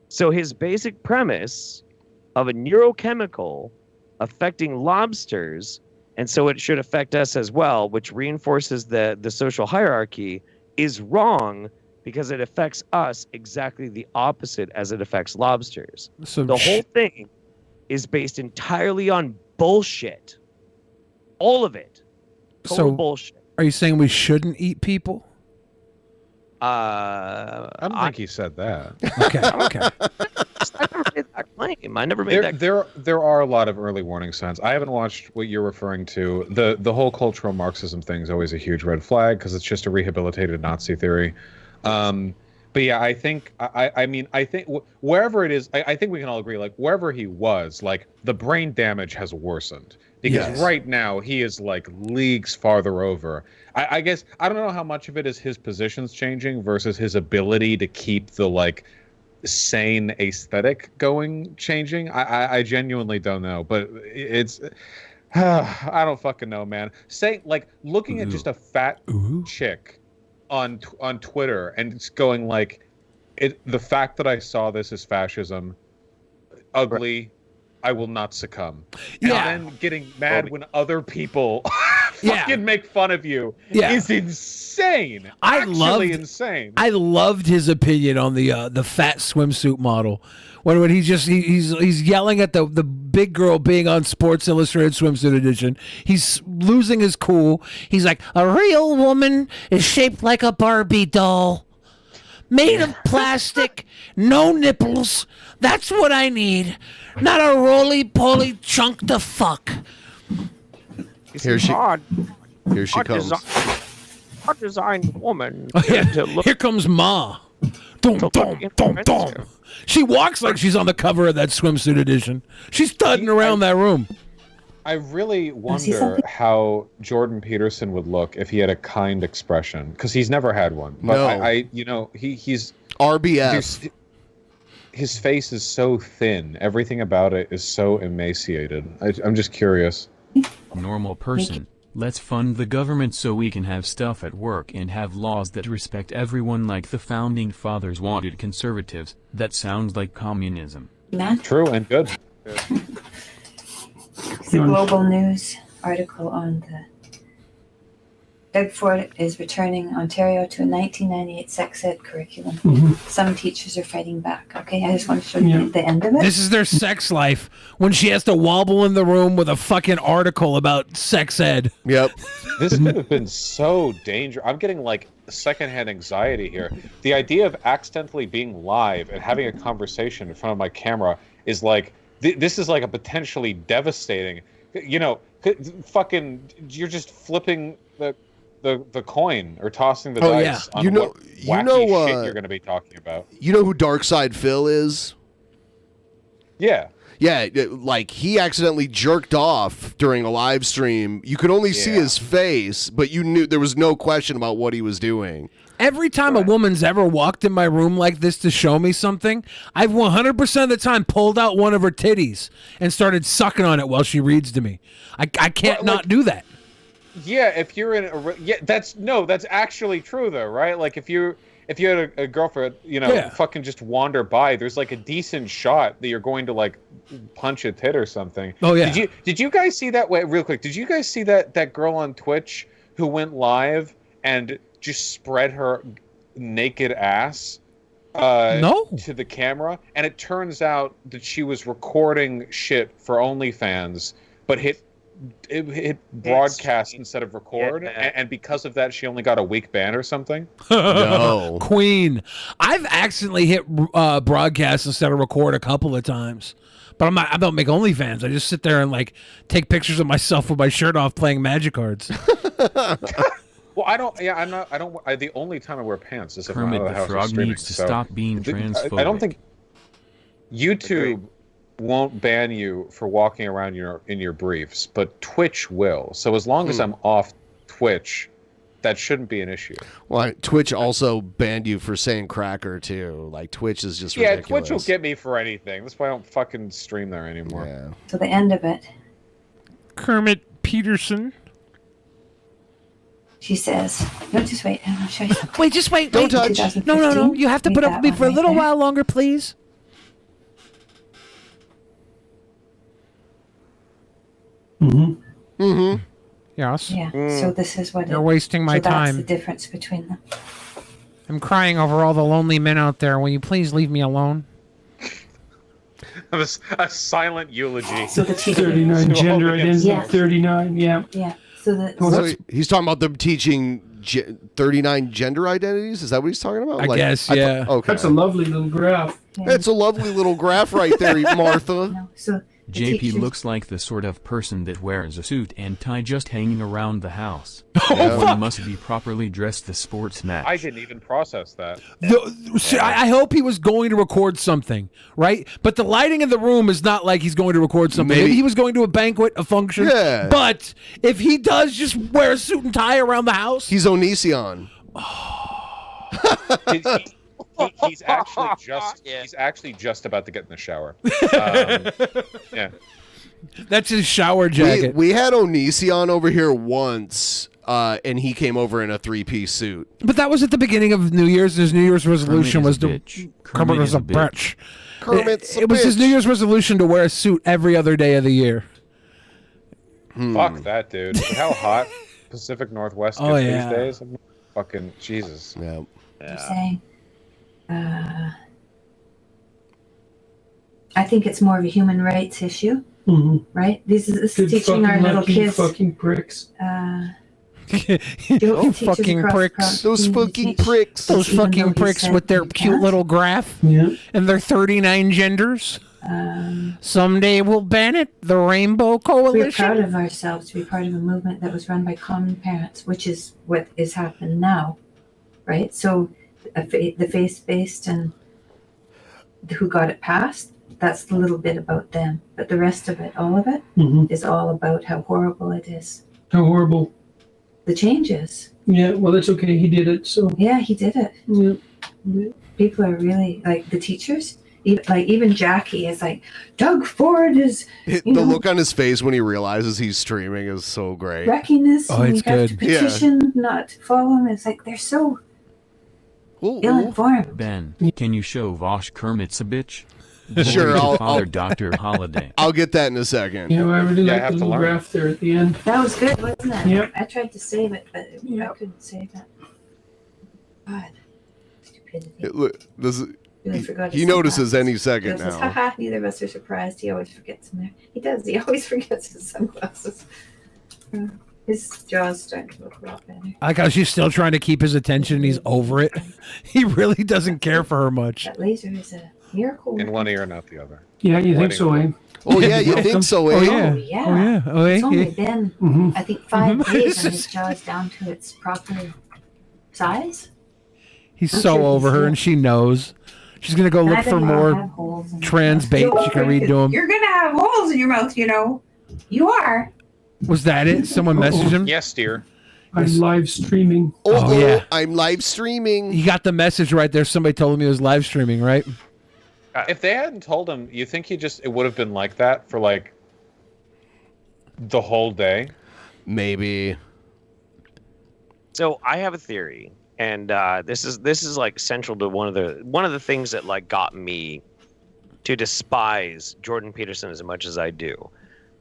So his basic premise of a neurochemical affecting lobsters, and so it should affect us as well, which reinforces the social hierarchy, is wrong because it affects us exactly the opposite as it affects lobsters. So the whole thing is based entirely on bullshit. All of it. Total bullshit. Are you saying we shouldn't eat people? I don't think he said that. Okay. I never made that claim. I never made that. There are a lot of early warning signs. I haven't watched what you're referring to. The whole cultural Marxism thing is always a huge red flag because it's just a rehabilitated Nazi theory. But yeah, I think wherever it is, I think we can all agree, like wherever he was, like the brain damage has worsened because right now he is like leagues farther over. I guess I don't know how much of it is his positions changing versus his ability to keep the like sane aesthetic going changing. I genuinely don't know, but it's I don't fucking know, man. Say like looking at just a fat chick on Twitter and it's going like the fact that I saw this is fascism, ugly, I will not succumb. And then getting mad when other people fucking make fun of you is insane. Insane. I loved his opinion on the fat swimsuit model. When he's yelling at the big girl being on Sports Illustrated Swimsuit Edition. He's losing his cool. He's like, a real woman is shaped like a Barbie doll. Made of plastic, no nipples. That's what I need. Not a roly-poly chunk to fuck. Here she comes. Hard designed woman. Oh, yeah. Here comes Ma. Dum, dum, dum, dum. She walks like she's on the cover of that swimsuit edition. She's thudding around that room. I really wonder how Jordan Peterson would look if he had a kind expression, because he's never had one. But no. he's. RBF. His face is so thin. Everything about it is so emaciated. I'm just curious. Normal person. Let's fund the government so we can have stuff at work and have laws that respect everyone like the founding fathers wanted conservatives. That sounds like communism. True and good. It's a global news article on the Doug Ford is returning Ontario to a 1998 sex ed curriculum. Some teachers are fighting back. Okay, I just want to show you the end of it. This is their sex life when she has to wobble in the room with a fucking article about sex ed. Yep. This could have been so dangerous. I'm getting like secondhand anxiety here. The idea of accidentally being live and having a conversation in front of my camera is like, this is like a potentially devastating, you know, fucking, you're just flipping the coin or tossing the dice on what wacky shit you're going to be talking about. You know who Darkside Phil is? Yeah. Yeah, like he accidentally jerked off during a live stream. You could only see his face, but you knew there was no question about what he was doing. Every time a woman's ever walked in my room like this to show me something, I've 100% of the time pulled out one of her titties and started sucking on it while she reads to me. I can't not do that. Yeah, if you're in a that's actually true though, right? Like if you had a girlfriend, you know, fucking just wander by, there's like a decent shot that you're going to like punch a tit or something. Oh yeah. Did you guys see that? Wait, real quick. Did you guys see that girl on Twitch who went live and just spread her naked ass to the camera? And it turns out that she was recording shit for OnlyFans, but hit broadcast instead of record, and because of that she only got a week ban or something. No. Queen. I've accidentally hit broadcast instead of record a couple of times, but I don't make OnlyFans. I just sit there and like take pictures of myself with my shirt off playing Magic cards. Well, I don't. Yeah, I'm not. I don't. The only time I wear pants is if I'm out Kermit of the the house Frog streaming. needs to stop being transphobic. I don't think YouTube won't ban you for walking around in your briefs, but Twitch will. So as long as I'm off Twitch, that shouldn't be an issue. Well, Twitch also banned you for saying cracker too. Like Twitch is just ridiculous. Twitch will get me for anything. That's why I don't fucking stream there anymore. Yeah. So the end of it. Kermit Peterson. She says, "No, just wait. I'll show you something." Wait, just wait. Don't wait. touch. No. You have to put up with me for a little while longer, please. Yes. Yeah. So this is what you're wasting my That's time. the difference between them. I'm crying over all the lonely men out there. Will you please leave me alone? A silent eulogy. So that's 39 gender identity. Yeah. 39. Yeah. Yeah. So he's talking about them teaching 39 gender identities. Is that what he's talking about? I guess, yeah. Okay. That's a lovely little graph. It's a lovely little graph right there, Martha. No, so JP looks like the sort of person that wears a suit and tie just hanging around the house. One must be properly dressed for sports match. I didn't even process that. I hope he was going to record something, right? But the lighting in the room is not like he's going to record something. Maybe he was going to a banquet, a function. Yeah. But if he does just wear a suit and tie around the house, he's Onision. He's actually just about to get in the shower. Yeah. That's his shower jacket. We had Onision over here once, and he came over in a 3-piece suit. But that was at the beginning of New Year's. His New Year's resolution was to Kermit is a bitch. It was his New Year's resolution to wear a suit every other day of the year. Fuck that, dude. How hot Pacific Northwest gets these days. Fucking Jesus. Yeah. You're saying, I think it's more of a human rights issue, right? This is teaching our little kids. Fucking pricks. Fucking pricks. Those fucking pricks. Those fucking pricks with their cute little graph and their 39 genders. Someday we'll ban it. The Rainbow Coalition. We're proud of ourselves to be part of a movement that was run by common parents, which is what is happening now, right? So the faith-based and who got it passed, that's the little bit about them. But the rest of it, all of it, is all about how horrible it is. How horrible. The changes. Yeah, well, that's okay. He did it, so. Yeah, he did it. Yeah. people are really like the teachers. Even Jackie is like, Doug Ford is. The look on his face when he realizes he's streaming is so great. Wrecking this. Oh, and it's we have good. to petition not to follow him. It's like they're so ill-informed. Ben, can you show Vaush Kermit's a bitch? Sure, Father Dr. Holiday. I'll get that in a second. You know, I really Yeah, I like have the to little learn. graph there at the end. That was good, wasn't it? Yep. I tried to save it, but I couldn't save it. God, stupidity. Really forgot He his notices sunglasses. any second He says, now. haha, neither of us are surprised. He always forgets them there. He does. He always forgets his sunglasses. His jaw's starting to look a lot better. I like how she's still trying to keep his attention and he's over it. He really doesn't care for her much. That laser is a miracle. In one ear, not the other. Yeah, you think so, eh? Oh yeah, you think so, eh? Oh yeah. Oh, yeah. Oh yeah. Oh It's yeah. only yeah. been, I think, 5 days and his jaw is down to its proper size. He's I'm so sure over he's her good. and she knows. She's going to go And look I for bet he'll more have holes in trans his bait mouth. she can read to him. You're going to have holes in your mouth, you know. You are. Was that it? Someone messaged him? Yes, dear. I'm live streaming. Oh, yeah. I'm live streaming. He got the message right there. Somebody told him he was live streaming, right? If they hadn't told him, you think it would have been like that for like the whole day? Maybe. So I have a theory, and this is like central to one of the things that like got me to despise Jordan Peterson as much as I do.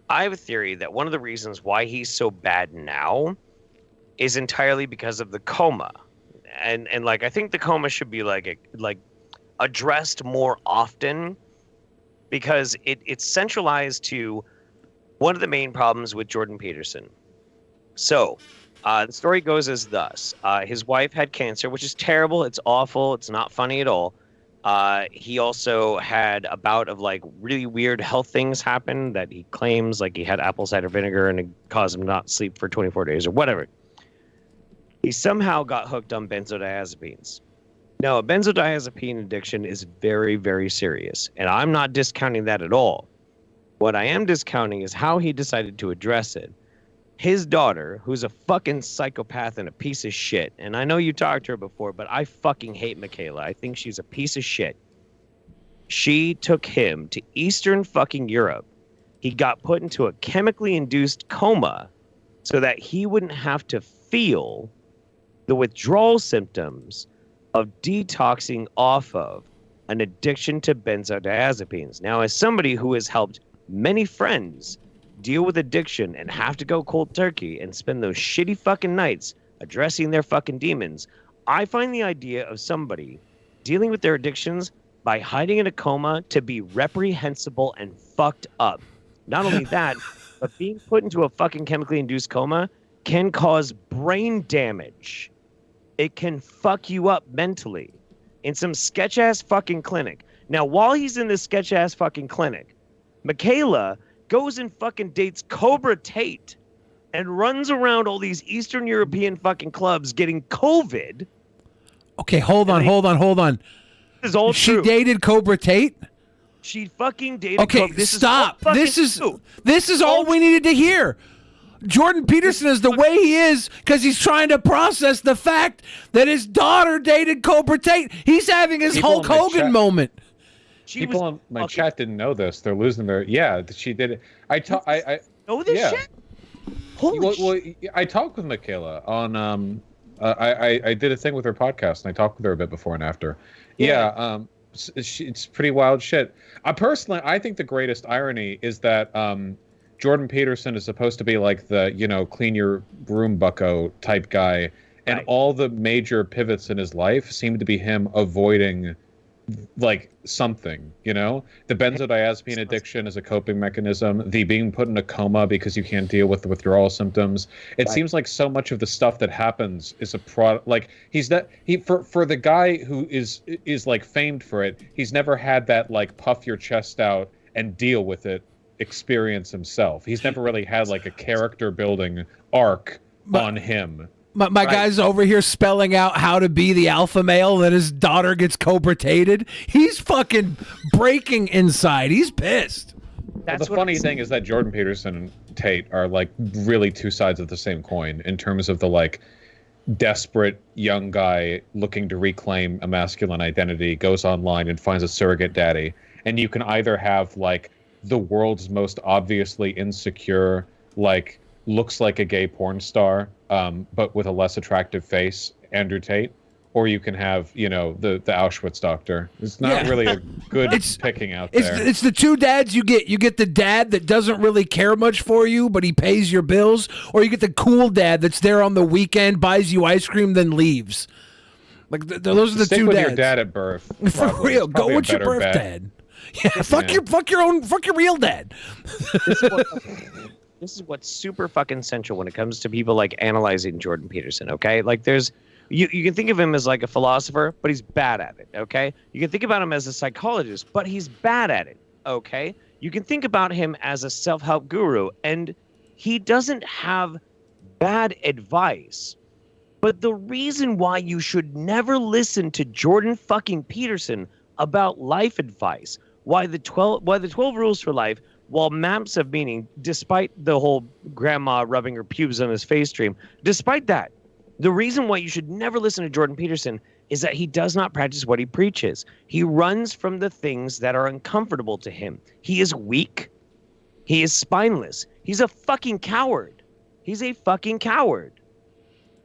I have a theory that one of the reasons why he's so bad now is entirely because of the coma, and like I think the coma should be like addressed more often, because it's centralized to one of the main problems with Jordan Peterson. So the story goes as thus. His wife had cancer, which is terrible. It's awful. It's not funny at all. He also had a bout of like really weird health things happen that he claims, like he had apple cider vinegar and it caused him not to sleep for 24 days or whatever. He somehow got hooked on benzodiazepines. Now, a benzodiazepine addiction is very, very serious, and I'm not discounting that at all. What I am discounting is how he decided to address it. His daughter, who's a fucking psychopath and a piece of shit, and I know you talked to her before, but I fucking hate Michaela. I think she's a piece of shit. She took him to Eastern fucking Europe. He got put into a chemically induced coma so that he wouldn't have to feel the withdrawal symptoms of detoxing off of an addiction to benzodiazepines. Now, as somebody who has helped many friends deal with addiction and have to go cold turkey and spend those shitty fucking nights addressing their fucking demons, I find the idea of somebody dealing with their addictions by hiding in a coma to be reprehensible and fucked up. Not only that, but being put into a fucking chemically induced coma can cause brain damage. It can fuck you up mentally in some sketch-ass fucking clinic. Now, while he's in this sketch-ass fucking clinic, Michaela goes and fucking dates Cobra Tate and runs around all these Eastern European fucking clubs getting COVID. Okay, hold on. This is all she true. dated Cobra Tate? She fucking dated Okay, Cobra. This stop. Is This is all we needed to hear. Jordan Peterson is the way he is because he's trying to process the fact that his daughter dated Cobra Tate. He's having his People Hulk in my Hogan chat- moment. People in my chat didn't know this. They're losing their. Yeah, she did it. I know this yeah. shit. Holy well, I talked with Michaela on. I did a thing with her podcast, and I talked with her a bit before and after. Yeah. It's pretty wild shit. Personally, I think the greatest irony is that Jordan Peterson is supposed to be like the clean your room bucko type guy, and all the major pivots in his life seem to be him avoiding like something, the benzodiazepine addiction is a coping mechanism, the being put in a coma because you can't deal with the withdrawal symptoms. It seems like so much of the stuff that happens is a product, like for the guy who is like famed for it, he's never had that like puff your chest out and deal with it experience himself. He's never really had like a character building arc on him. My guy's over here spelling out how to be the alpha male, that his daughter gets Cobra-tated. He's fucking breaking inside. He's pissed. Well, the funny thing is that Jordan Peterson and Tate are like really two sides of the same coin in terms of the like desperate young guy looking to reclaim a masculine identity goes online and finds a surrogate daddy. And you can either have like the world's most obviously insecure, like looks like a gay porn star, but with a less attractive face, Andrew Tate, or you can have, you know, the Auschwitz doctor. It's not really a good picking out there. It's the two dads you get. You get the dad that doesn't really care much for you, but he pays your bills, or you get the cool dad that's there on the weekend, buys you ice cream, then leaves. Like those are the Stick two with dads. your dad at birth. For real, go with your birth bet. dad. Yeah, fuck your real dad. This is what's super fucking central when it comes to people like analyzing Jordan Peterson. Okay, like there's. You can think of him as like a philosopher, but he's bad at it, okay? You can think about him as a psychologist, but he's bad at it, okay? You can think about him as a self-help guru, and he doesn't have bad advice. But the reason why you should never listen to Jordan fucking Peterson about life advice, why the 12 rules for life, while maps of meaning, despite the whole grandma rubbing her pubes on his face stream, despite that, the reason why you should never listen to Jordan Peterson is that he does not practice what he preaches. He runs from the things that are uncomfortable to him. He is weak. He is spineless. He's a fucking coward. He's a fucking coward.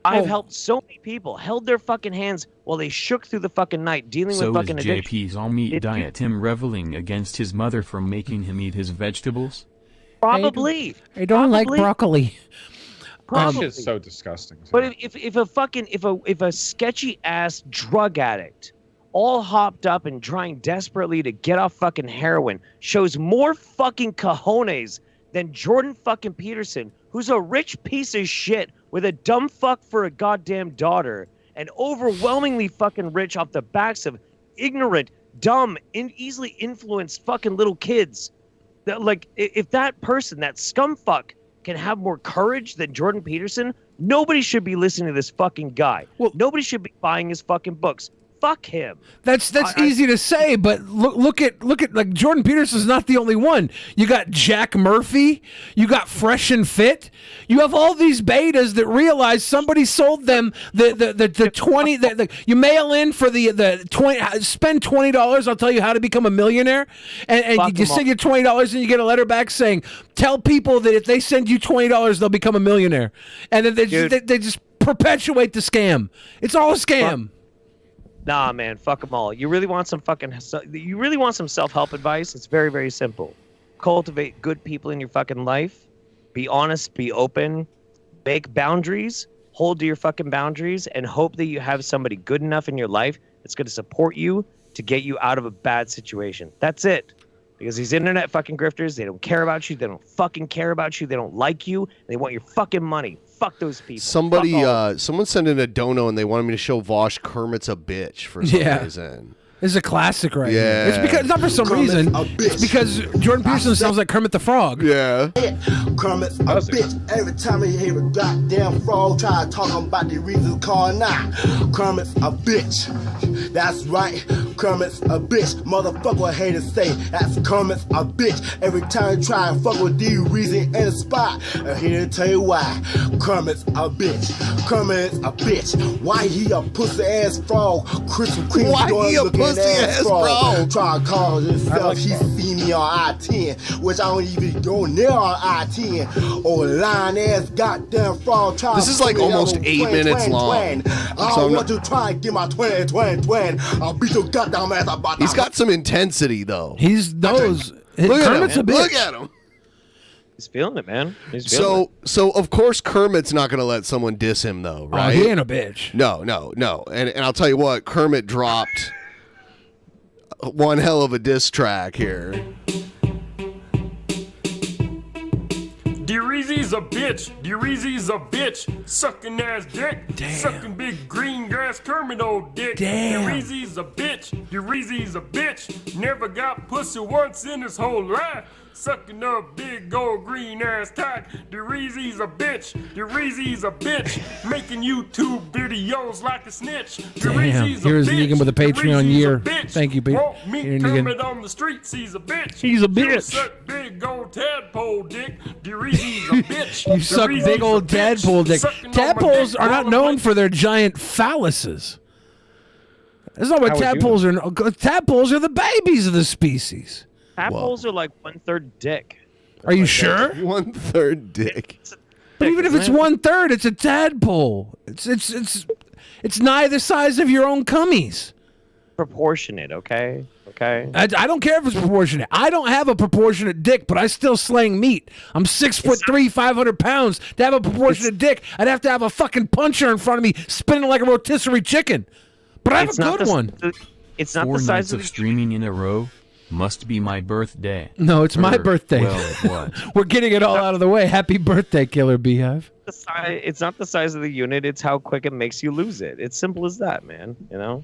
I've helped so many people, held their fucking hands while they shook through the fucking night dealing with fucking addiction. So is JP's all-meat diet him reveling against his mother for making him eat his vegetables? Probably. I don't like broccoli. This is so disgusting. But if a sketchy ass drug addict, all hopped up and trying desperately to get off fucking heroin, shows more fucking cojones than Jordan fucking Peterson, who's a rich piece of shit with a dumb fuck for a goddamn daughter, and overwhelmingly fucking rich off the backs of ignorant, dumb, easily influenced fucking little kids. That, like, if that person, that scumfuck, can have more courage than Jordan Peterson, nobody should be listening to this fucking guy. Well, nobody should be buying his fucking books. Fuck him. That's easy to say, but look at like Jordan Peterson's not the only one. You got Jack Murphy, you got Fresh and Fit, you have all these betas that realize somebody sold them the 20. You mail in for the 20. Spend $20. I'll tell you how to become a millionaire, and you send you $20 and you get a letter back saying, tell people that if they send you $20, they'll become a millionaire, and then they just perpetuate the scam. It's all a scam. Nah, man, fuck them all. You really want some self-help advice? It's very, very simple. Cultivate good people in your fucking life. Be honest, be open, make boundaries, hold to your fucking boundaries, and hope that you have somebody good enough in your life that's going to support you to get you out of a bad situation. That's it. Because these internet fucking grifters, they don't care about you. They don't fucking care about you. They don't like you. They want your fucking money. Fuck those people. Someone sent in a dono and they wanted me to show Vaush Kermit's a bitch for some reason. This is a classic right here. It's because not for some reason. It's because Jordan Peterson sounds like Kermit the Frog. Yeah. Kermit's a bitch. Every time you hear a goddamn frog try to talk about the reasons called now. Kermit's a bitch. That's right. Kermit's a bitch. Motherfucker, what haters say. That's Kermit's a bitch. Every time you try and fuck with the reason in the spot. I'm here to tell you why. Kermit's a bitch. Kermit's a bitch. Why he a pussy ass frog? Crystal Cream looking ass frog. Try to call himself. He see me on I-10, which I don't even go near on I-10. Or lying ass goddamn frog. This is like almost 8 minutes long. I want to try and get my 20. I'll beat your goddamn ass about that. He's got some intensity though. He's those. Kermit's a bitch. Look at him. He's feeling it, man. He's feeling it. So of course Kermit's not gonna let someone diss him though, right? He ain't a bitch. No. And I'll tell you what, Kermit dropped one hell of a diss track here. Deereezy's a bitch. Deereezy's a bitch. Sucking ass dick. Damn. Sucking big green grass Kermit old dick. Damn. Deereezy's a bitch. Deereezy's a bitch. Never got pussy once in his whole life. Sucking up big old green ass cock. Deereezy's a bitch. Deereezy's a bitch. Making YouTube videos like a snitch. Damn. Here's Negan with a Patreon year. Thank you, Pete. Won't meet Kermit on the streets. He's a bitch. He's a bitch. Suck big old old tadpole dick. The Reese's a bitch. You The suck Reese's big a old bitch. tadpole dick. Sucking on my Tadpoles dick are not all known the for their giant phalluses. That's not what How would you tadpoles are. Tadpoles are the babies of the species. Tadpoles are like 1/3 dick. Are you sure? 1/3 dick. But even if it's 1/3, it's a tadpole. It's nigh the size of your own cummies. Proportionate, okay? Okay. I don't care if it's proportionate. I don't have a proportionate dick, but I still slang meat. I'm 6'3", 500 pounds. To have a proportionate dick, I'd have to have a fucking puncher in front of me spinning like a rotisserie chicken. But I have a good one. It's not 4 the size nights of streaming in a row must be my birthday. No, it's my birthday. Well, it was. We're getting it all out of the way. Happy birthday, Killer Beehive. It's not the size of the unit. It's how quick it makes you lose it. It's simple as that, man. You know.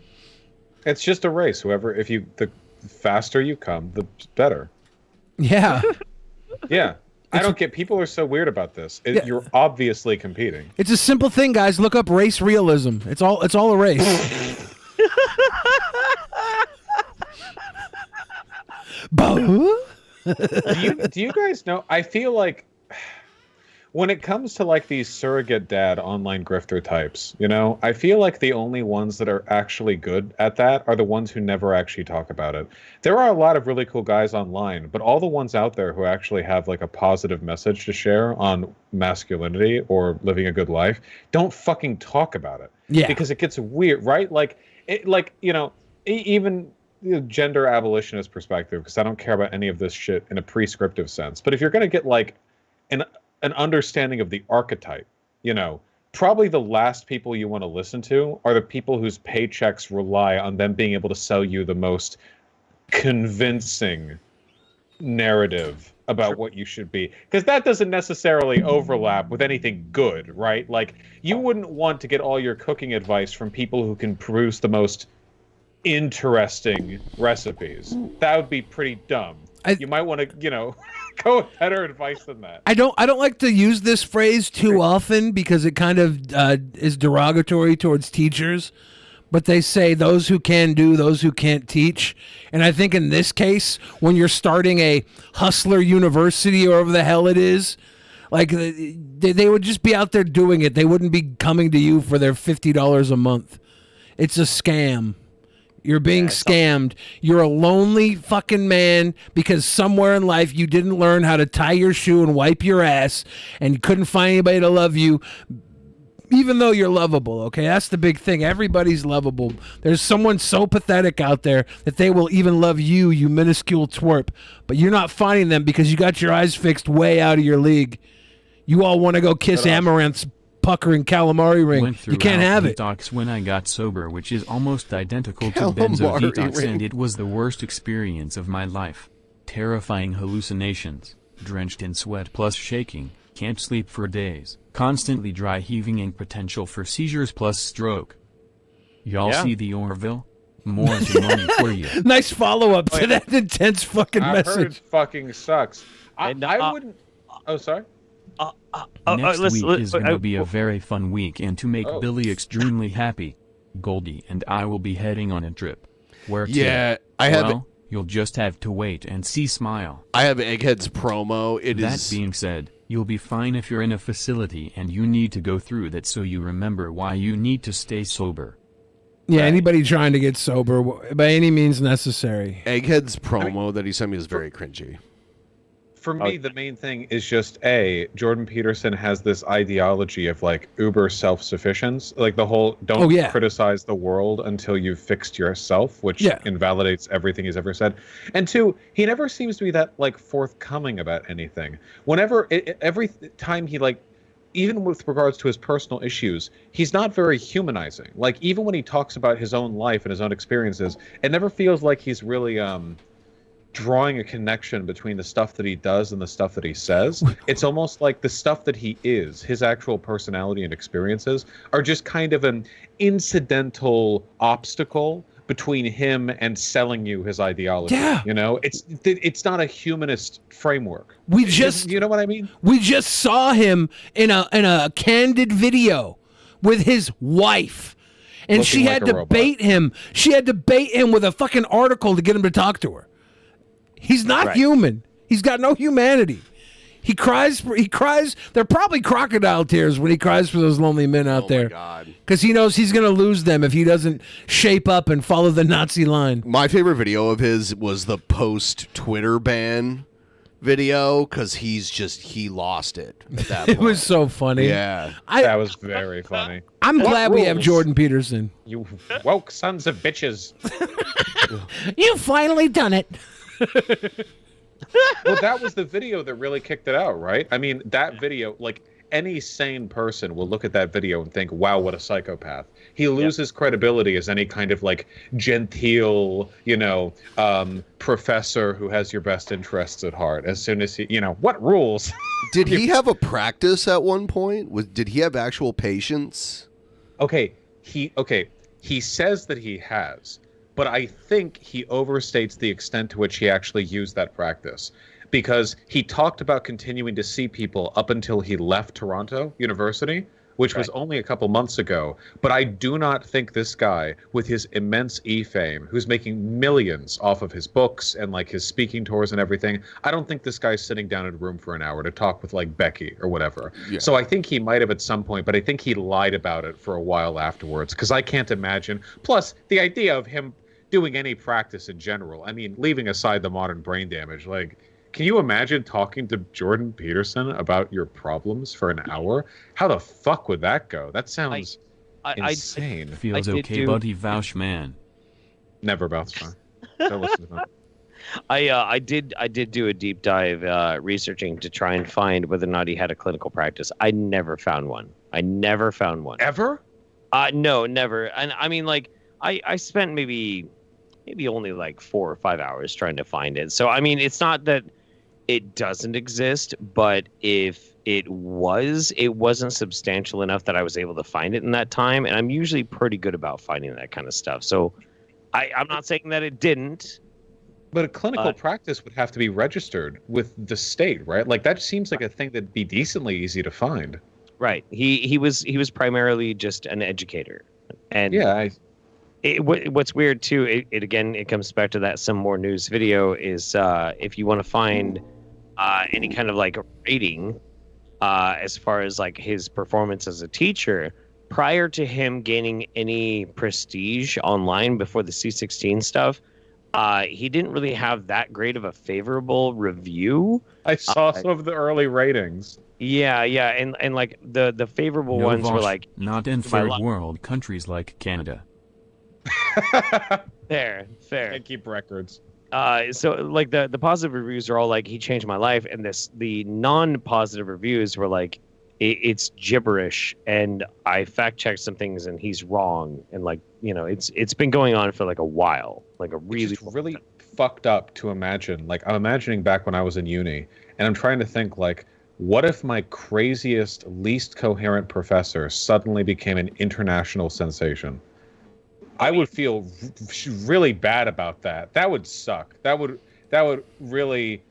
It's just a race. The faster you come, the better. Yeah. Yeah. I don't get. People are so weird about this. You're obviously competing. It's a simple thing, guys. Look up race realism. It's all a race. do you guys know? I feel like when it comes to like these surrogate dad online grifter types, I feel like the only ones that are actually good at that are the ones who never actually talk about it. There are a lot of really cool guys online, but all the ones out there who actually have like a positive message to share on masculinity or living a good life don't fucking talk about it. Yeah. Because it gets weird, right? Even the gender abolitionist perspective, because I don't care about any of this shit in a prescriptive sense. But if you're going to get like an understanding of the archetype, probably the last people you want to listen to are the people whose paychecks rely on them being able to sell you the most convincing narrative about what you should be. Because that doesn't necessarily overlap with anything good, right? Like, you wouldn't want to get all your cooking advice from people who can produce the most interesting recipes. That would be pretty dumb. You might want to, go with better advice than that. I don't like to use this phrase too often because it kind of is derogatory towards teachers. But they say those who can do, those who can't teach. And I think in this case, when you're starting a hustler university or whatever the hell it is, like they would just be out there doing it. They wouldn't be coming to you for their $50 a month. It's a scam. You're being scammed. You're a lonely fucking man because somewhere in life you didn't learn how to tie your shoe and wipe your ass and you couldn't find anybody to love you, even though you're lovable, okay? That's the big thing. Everybody's lovable. There's someone so pathetic out there that they will even love you, you minuscule twerp. But you're not finding them because you got your eyes fixed way out of your league. You all want to go kiss Amaranth's puckering calamari ring. You can't have it. Detox when I got sober, which is almost identical to benzo detox, and it was the worst experience of my life. Terrifying hallucinations, drenched in sweat plus shaking, can't sleep for days, constantly dry heaving and potential for seizures plus stroke. Y'all see the Orville? More to money for you. Nice follow-up to that intense fucking I've message. heard it fucking sucks. I wouldn't... Oh, sorry? Next week is going to be a very fun week, and to make Billy extremely happy, Goldie and I will be heading on a trip. Where to? Yeah, you'll just have to wait and see. Smile. I have Egghead's promo. That being said, you'll be fine if you're in a facility and you need to go through that so you remember why you need to stay sober. Yeah, anybody trying to get sober by any means necessary. Egghead's promo that he sent me is very cringy. For me, the main thing is just Jordan Peterson has this ideology of like uber self-sufficiency, like the whole don't criticize the world until you've fixed yourself, which invalidates everything he's ever said. And two, he never seems to be that like forthcoming about anything. Every time he like, even with regards to his personal issues, he's not very humanizing. Like even when he talks about his own life and his own experiences, it never feels like he's really drawing a connection between the stuff that he does and the stuff that he says. It's almost like the stuff that he is, his actual personality and experiences, are just kind of an incidental obstacle between him and selling you his ideology. Yeah. It's not a humanist framework. You know what I mean? We just saw him in a candid video with his wife. And she had to bait him. She had to bait him with a fucking article to get him to talk to her. He's not human. He's got no humanity. He cries. They're probably crocodile tears when he cries for those lonely men out there. Because he knows he's going to lose them if he doesn't shape up and follow the Nazi line. My favorite video of his was the post Twitter ban video because he lost it at that point. It was so funny. Yeah. That was very funny. I'm glad we have Jordan Peterson. You woke sons of bitches. You finally done it. Well, that was the video that really kicked it out, right? I mean, that video, like, any sane person will look at that video and think, wow, what a psychopath. He loses credibility as any kind of, like, genteel, professor who has your best interests at heart. As soon as he, what rules? Did he have a practice at one point? Did he have actual patients? Okay, he says that he has. But I think he overstates the extent to which he actually used that practice, because he talked about continuing to see people up until he left Toronto University, which was only a couple months ago. But I do not think this guy, with his immense e-fame, who's making millions off of his books and like his speaking tours and everything, I don't think this guy's sitting down in a room for an hour to talk with like Becky or whatever. Yeah. So I think he might have at some point, but I think he lied about it for a while afterwards, because I can't imagine. Plus, the idea of him doing any practice in general, I mean, leaving aside the modern brain damage, like, can you imagine talking to Jordan Peterson about your problems for an hour? How the fuck would that go? That sounds insane. Feels okay, buddy. Vaush, man. Never Vaush, man. Don't listen to him. I did do a deep dive researching to try and find whether or not he had a clinical practice. I never found one. Ever? No, never. And I mean, like, I spent maybe only like 4 or 5 hours trying to find it. So, I mean, it's not that it doesn't exist, but if it wasn't substantial enough that I was able to find it in that time. And I'm usually pretty good about finding that kind of stuff. So I'm not saying that it didn't. But a clinical practice would have to be registered with the state, right? Like, that seems like a thing that'd be decently easy to find. Right. He was primarily just an educator. And yeah, what's weird too, it comes back to that Some More News video, is if you want to find any kind of like rating as far as like his performance as a teacher prior to him gaining any prestige online before the C16 stuff, he didn't really have that great of a favorable review. I saw some of the early ratings. Yeah, and like the favorable ones were like, not in third world countries like Canada. Fair. I keep records. So like the positive reviews are all like, he changed my life, and the non-positive reviews were like, it's gibberish, and I fact checked some things and he's wrong, and like, it's been going on for like a while, like a really fucked up to imagine. Like, I'm imagining back when I was in uni, and I'm trying to think like, what if my craziest, least coherent professor suddenly became an international sensation? I would feel really bad about that. That would suck. That would really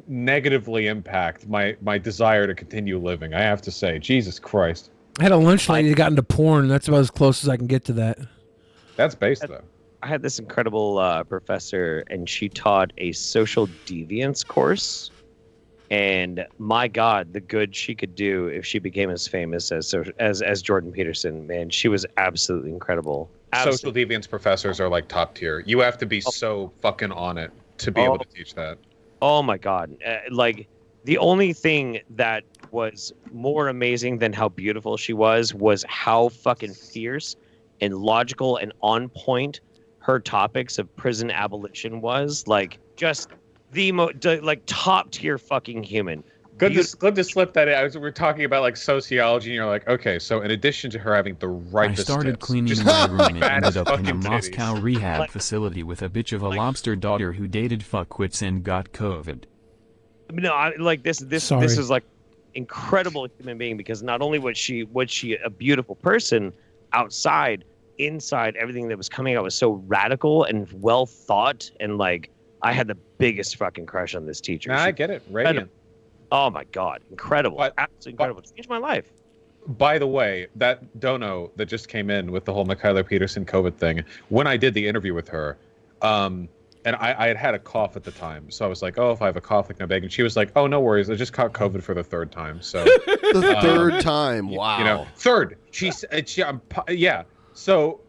negatively impact my desire to continue living, I have to say. Jesus Christ. I had a lunch lady that got into porn. That's about as close as I can get to that. That's base, though. I had this incredible professor, and she taught a social deviance course. And my God, the good she could do if she became as famous as Jordan Peterson, man, she was absolutely incredible. Social deviance professors are like top tier. You have to be so fucking on it to be able to teach that. Oh my God. Like, the only thing that was more amazing than how beautiful she was how fucking fierce and logical and on point her topics of prison abolition was. Like, just like top tier fucking human. Good to slip that in. We're talking about like sociology, and you're like, okay, so in addition to her having the ripest I started tits, cleaning just my room and ended up in a fucking Moscow titties. rehab facility with a bitch of a lobster daughter who dated fuckwits and got COVID. No, this is like incredible human being, because not only was she a beautiful person outside, inside, everything that was coming out was so radical and well thought, and like, I had the biggest fucking crush on this teacher. I get it. Radiant. Oh my God. Incredible. Absolutely incredible. Changed my life. By the way, that dono that just came in with the whole Michaela Peterson COVID thing, when I did the interview with her, and I had a cough at the time, so I was like, oh, if I have a cough, like no bacon. She was like, oh, no worries, I just caught COVID for the third time. So the third time, wow. You know, third. Yeah. So,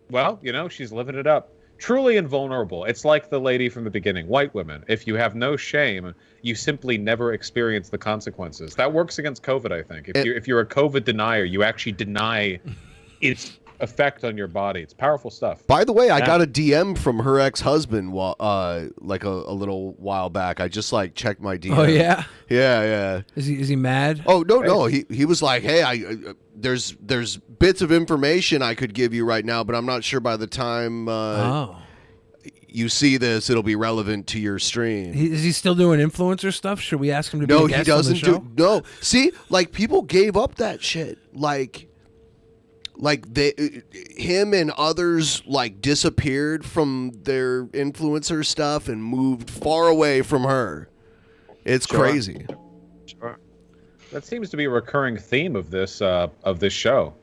well, you know, she's living it up. Truly invulnerable. It's like the lady from the beginning. White women, if you have no shame, you simply never experience the consequences. That works against COVID, I think. If you're a COVID denier, you actually deny its effect on your body. It's powerful stuff. By the way, I got a DM from her ex-husband like a little while back. I just like checked my DM. Oh yeah? Yeah. Is he mad? Oh no. He was like, hey, there's bits of information I could give you right now, but I'm not sure by the time you see this, it'll be relevant to your stream. Is he still doing influencer stuff? Should we ask him to be a guest he doesn't on the show? No. See, like people gave up that shit. Like him and others like disappeared from their influencer stuff and moved far away from her. It's crazy. Sure. That seems to be a recurring theme of this show.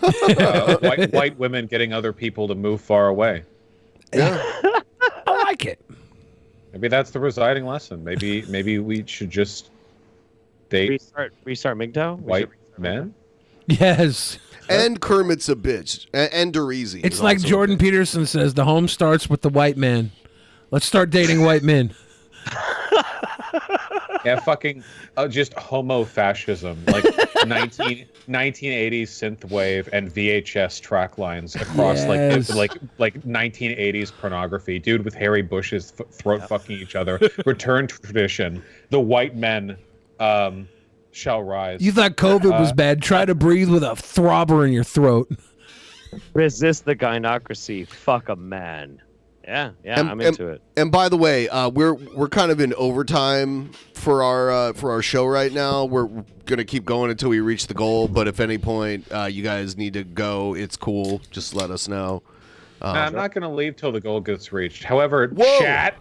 White women getting other people to move far away. Yeah. I like it. Maybe that's the residing lesson. Maybe we should just date restart MGTOW? White men. Yes. And Kermit's a bitch. And Derizi. It's like Jordan Peterson says, the home starts with the white man. Let's start dating white men. Yeah, fucking just homo-fascism. Like 1980s synthwave and VHS track lines across like 1980s pornography. Dude with hairy bushes throat fucking each other. Return to tradition. The white men shall rise. You thought COVID was bad. Try to breathe with a throbber in your throat. Resist the gynocracy. Fuck a man. Yeah, I'm into it. And by the way, we're kind of in overtime for our show right now. We're gonna keep going until we reach the goal. But if any point you guys need to go, it's cool. Just let us know. I'm not gonna leave till the goal gets reached. However, chat.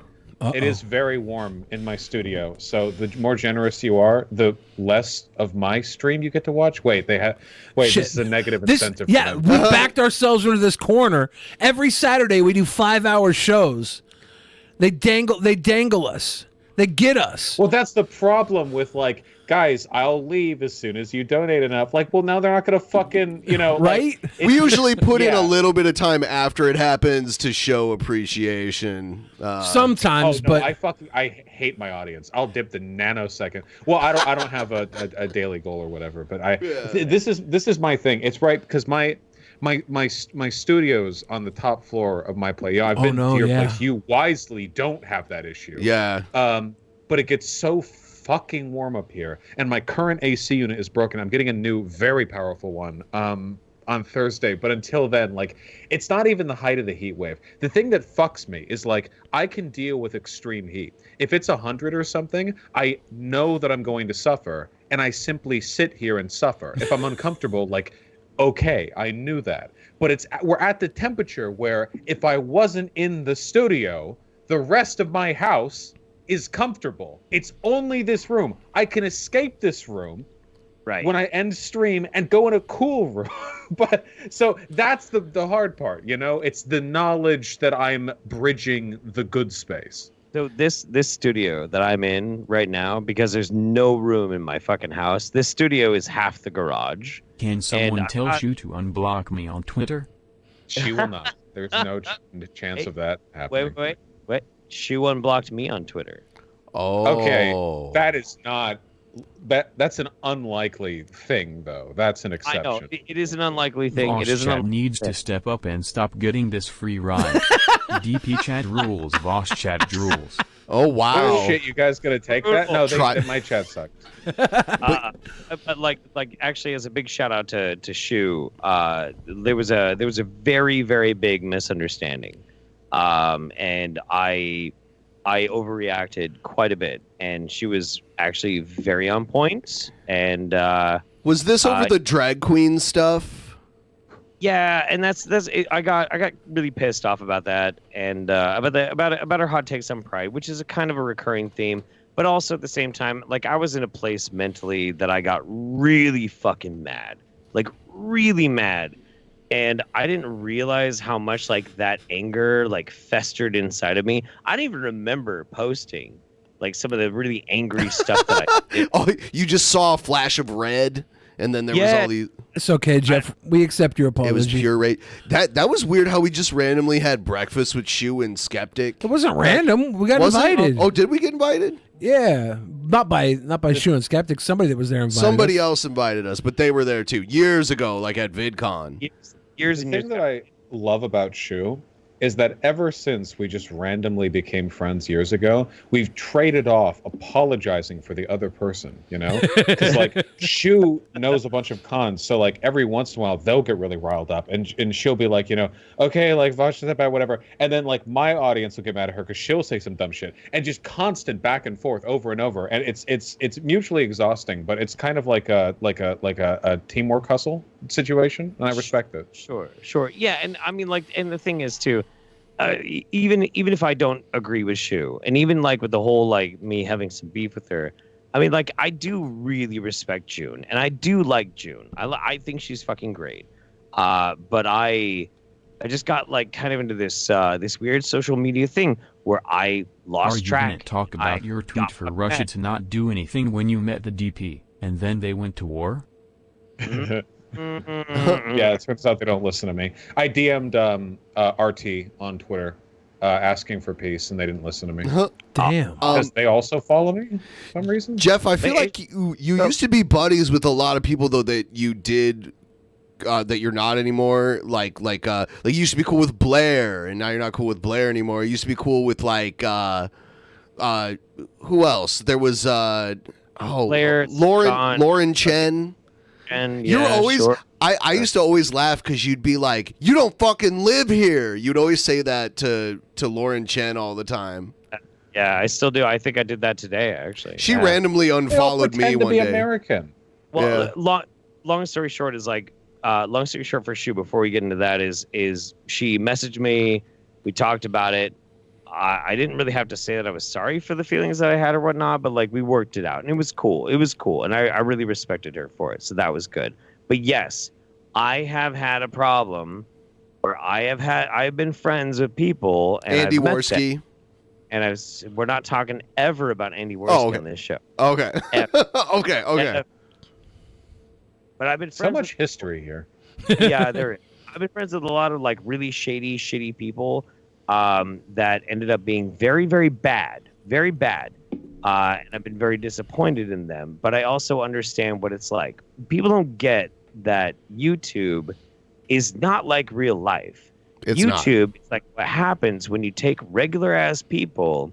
It is very warm in my studio, so the more generous you are, the less of my stream you get to watch. Wait, this is a negative incentive. Yeah, for we them. backed ourselves into this corner. Every Saturday we do 5-hour shows. They dangle us. They get us. Well, that's the problem with like, guys, I'll leave as soon as you donate enough. Like, well, now they're not going to fucking, right? Like, we usually put in a little bit of time after it happens to show appreciation. Sometimes, but I hate my audience. I'll dip the nanosecond. Well, I don't have a daily goal or whatever, but this is my thing. It's right because my studio's on the top floor of my place. Yeah, I've been to your place. You wisely don't have that issue. Yeah. But it gets so fucking warm up here, and my current AC unit is broken. I'm getting a new, very powerful one on Thursday. But until then, like, it's not even the height of the heat wave. The thing that fucks me is like I can deal with extreme heat. If it's 100 or something, I know that I'm going to suffer, and I simply sit here and suffer. If I'm uncomfortable, like, okay, I knew that. But we're at the temperature where if I wasn't in the studio, the rest of my house is comfortable. It's only this room. I can escape this room when I end stream and go in a cool room. But so that's the hard part, It's the knowledge that I'm bridging the good space. So this studio that I'm in right now, because there's no room in my fucking house, this studio is half the garage. Can someone tell you to unblock me on Twitter? She will not. There's no chance of that happening. Wait. Shu unblocked me on Twitter. Oh. Okay. That is not... That's an unlikely thing, though. That's an exception. I know. It is an unlikely thing. Vaush chat needs to step up and stop getting this free ride. DP chat rules. Vaush chat rules. Oh, wow. Oh, shit, you guys gonna take that? No, my chat sucks. But like actually, as a big shout out to Shu, there was a very, very big misunderstanding, and I overreacted quite a bit, and she was actually very on point. And was this over the drag queen stuff? Yeah, and that's it. I got really pissed off about that, and about her hot takes on Pride, which is a kind of a recurring theme. But also at the same time, like, I was in a place mentally that I got really fucking mad, like really mad. and I didn't realize how much like that anger like festered inside of me. I didn't even remember posting like some of the really angry stuff that I did. Oh, you just saw a flash of red, and then there was all these. It's okay, Jeff. We accept your apology. It was pure rage. That was weird how we just randomly had breakfast with Shu and Skeptic. It wasn't random. We got invited. Oh, did we get invited? Yeah, not by Shu and Skeptic. Somebody that was there invited. Somebody us. else invited us, but they were there too years ago, like at VidCon. Years the and thing that I love about Shu is that ever since we just randomly became friends years ago, we've traded off apologizing for the other person, you know? Because, like, Shu knows a bunch of cons, so, like, every once in a while, they'll get really riled up, and she'll be like, you know, okay, like, Vaush is that bad, whatever. And then, like, my audience will get mad at her because she'll say some dumb shit. And just constant back and forth over and over. And it's mutually exhausting, but it's kind of like a teamwork hustle situation, and I respect it. Sure. Yeah, and I mean, like, and the thing is too, even if I don't agree with Shu, and even like with the whole like me having some beef with her, I mean, like, I do really respect June, and I do like June. I think she's fucking great. But I just got like kind of into this this weird social media thing where I lost track. Are you gonna talk about your tweet for Russia to not do anything when you met the DP, and then they went to war? Yeah, it turns out they don't listen to me. I DM'd RT on Twitter asking for peace, and they didn't listen to me. Damn. Because they also follow me for some reason. Jeff, I feel like you used to be buddies with a lot of people though that you did that you're not anymore. Like you used to be cool with Blair, and now you're not cool with Blair anymore. You used to be cool with like who else? There was Blair, Lauren Chen. And you're always I used to always laugh because you'd be like, you don't fucking live here. You'd always say that to Lauren Chen all the time. Yeah, I still do. I think I did that today, actually. She randomly unfollowed me one day. American. Well, long story short is like, long story short for Shu, before we get into that, is she messaged me, we talked about it. I didn't really have to say that I was sorry for the feelings that I had or whatnot, but like we worked it out, and it was cool. It was cool, and I really respected her for it, so that was good. But yes, I have had a problem where I've been friends with people, and Andy I've met Worski. them, and we're not talking ever about Andy Worski on this show. Okay. Okay. But I've been friends so much history here. Yeah, there is. I've been friends with a lot of like really shady, shitty people that ended up being very, very bad, and I've been very disappointed in them. But I also understand what it's like. People don't get that YouTube is not like real life. It's YouTube is like what happens when you take regular ass people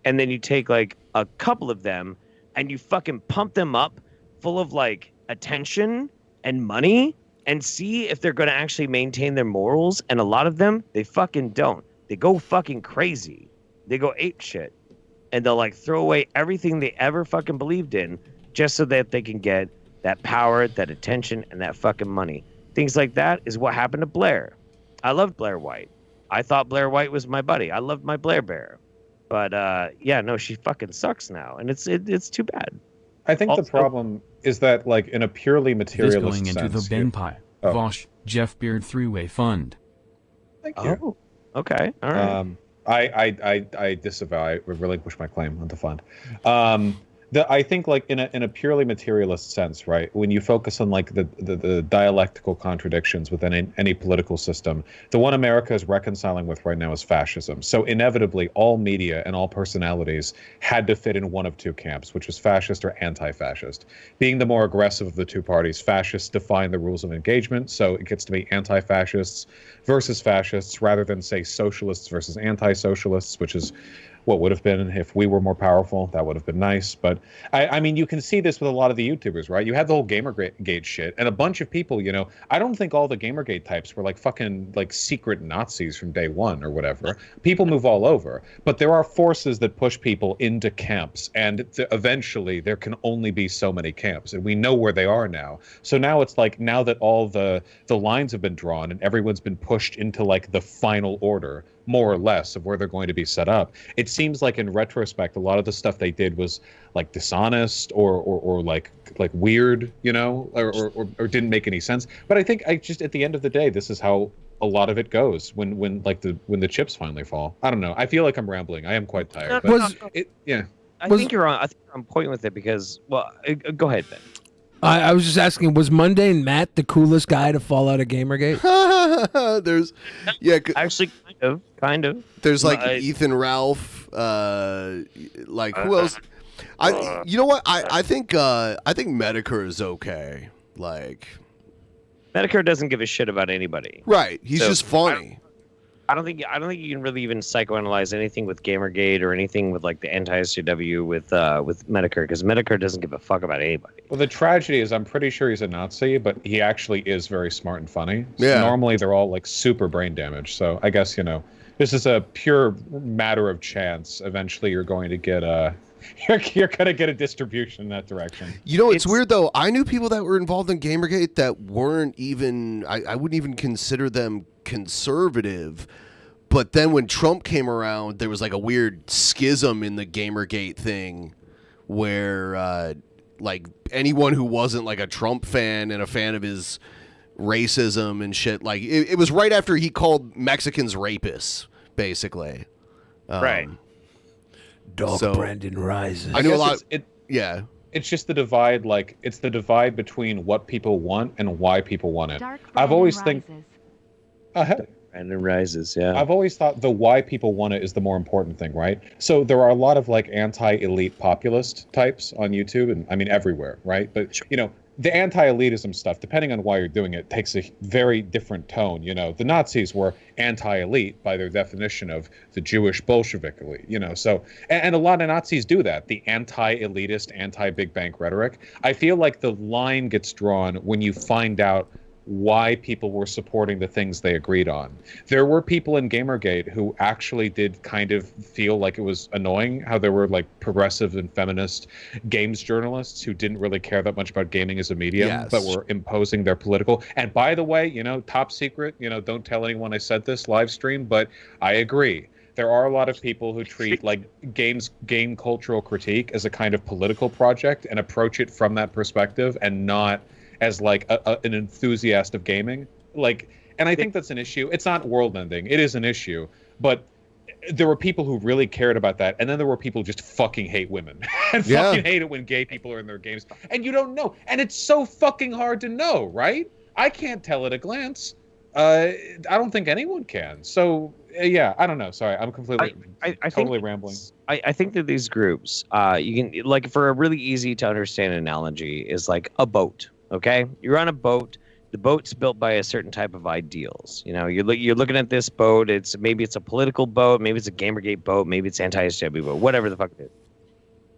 and then you take like a couple of them and you fucking pump them up full of like attention and money and see if they're going to actually maintain their morals. And a lot of them, they fucking don't. They go fucking crazy. They go ape shit. And they'll like throw away everything they ever fucking believed in just so that they can get that power, that attention, and that fucking money. Things like that is what happened to Blair. I loved Blair White. I thought Blair White was my buddy. I loved my Blair Bear. But yeah, no, she fucking sucks now. And it's too bad. I think the problem is that, like, in a purely materialist going sense... into the Ben Pie. Vaush, Jeff Beard three-way fund. Thank you. Oh, okay. All right. I disavow. I relinquish my claim on the fund. I think, like, in a purely materialist sense, right, when you focus on like the dialectical contradictions within any political system, the one America is reconciling with right now is fascism. So inevitably, all media and all personalities had to fit in one of two camps, which was fascist or anti-fascist. Being the more aggressive of the two parties, fascists define the rules of engagement, so it gets to be anti-fascists versus fascists, rather than say socialists versus anti-socialists, which is what would have been if we were more powerful. That would have been nice. But I mean, you can see this with a lot of the YouTubers, right? You have the whole Gamergate shit, and a bunch of people, you know, I don't think all the Gamergate types were like fucking like secret Nazis from day one or whatever. People move all over, but there are forces that push people into camps, and eventually there can only be so many camps, and we know where they are now. So now it's like, now that all the lines have been drawn and everyone's been pushed into like the final order, more or less of where they're going to be set up. It seems like in retrospect, a lot of the stuff they did was like dishonest or like weird, you know, or didn't make any sense. But I think at the end of the day, this is how a lot of it goes when the chips finally fall. I don't know. I feel like I'm rambling. I am quite tired. I think you're on. I think you're on point with it because, well, go ahead, Ben. I was just asking, was Mundane Matt the coolest guy to fall out of Gamergate? Actually, kind of. There's like Ethan Ralph, like who else? You know what? I think Medicare is okay. Like, Medicare doesn't give a shit about anybody. Right. He's just funny. I don't think you can really even psychoanalyze anything with Gamergate or anything with like the anti-SJW with Medicare, because Medicare doesn't give a fuck about anybody. Well, the tragedy is I'm pretty sure he's a Nazi, but he actually is very smart and funny. So Yeah. normally they're all like super brain damaged. So I guess, you know, this is a pure matter of chance. Eventually you're going to get you're going to get a distribution in that direction. You know, it's weird though. I knew people that were involved in Gamergate that weren't even. I wouldn't even consider them conservative. But then when Trump came around, there was like a weird schism in the Gamergate thing, where like anyone who wasn't like a Trump fan and a fan of his racism and shit, like it was right after he called Mexicans rapists, basically. Right. Dog Brandon rises. I knew a lot. Yeah. It's just the divide. Like it's the divide between what people want and why people want it. I've always think. Brandon rises. Yeah. I've always thought the why people want it is the more important thing, right? So there are a lot of like anti-elite populist types on YouTube, and I mean everywhere, right? But you know, the anti-elitism stuff, depending on why you're doing it, takes a very different tone. You know, the Nazis were anti-elite by their definition of the Jewish Bolshevik elite. You know, so and a lot of Nazis do that. The anti-elitist, anti-big bank rhetoric. I feel like the line gets drawn when you find out why people were supporting the things they agreed on. There were people in Gamergate who actually did kind of feel like it was annoying how there were like progressive and feminist games journalists who didn't really care that much about gaming as a medium, Yes. but were imposing their political. And by the way, you know, top secret, you know, don't tell anyone I said this live stream, but I agree. There are a lot of people who treat like game cultural critique as a kind of political project and approach it from that perspective and not as like an enthusiast of gaming. Like, and I think that's an issue. It's not world ending. It is an issue, but there were people who really cared about that. And then there were people who just fucking hate women and fucking hate it when gay people are in their games. And you don't know. And it's so fucking hard to know, right? I can't tell at a glance. I don't think anyone can. So yeah, I don't know. Sorry, I'm completely, totally rambling. I think that these groups, you can, like, for a really easy to understand analogy is like a boat. Okay, you're on a boat. The boat's built by a certain type of ideals. You know, you're looking at this boat. Maybe it's a political boat. Maybe it's a Gamergate boat. Maybe it's anti-SJW boat. Whatever the fuck it is.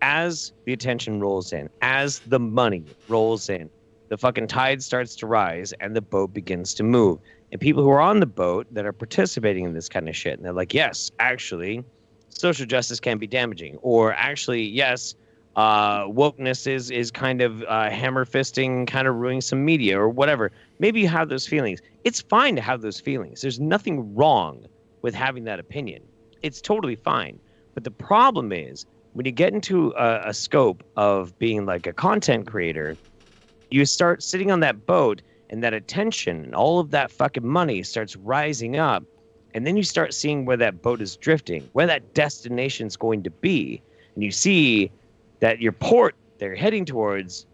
As the attention rolls in, as the money rolls in, the fucking tide starts to rise and the boat begins to move. And people who are on the boat that are participating in this kind of shit, and they're like, yes, actually, social justice can be damaging, or actually, yes, wokeness is kind of hammer fisting, kind of ruining some media or whatever. Maybe you have those feelings. It's fine to have those feelings. There's nothing wrong with having that opinion. It's totally fine. But the problem is when you get into a scope of being like a content creator, you start sitting on that boat and that attention and all of that fucking money starts rising up. And then you start seeing where that boat is drifting, where that destination's going to be. And you see that your port they're heading towards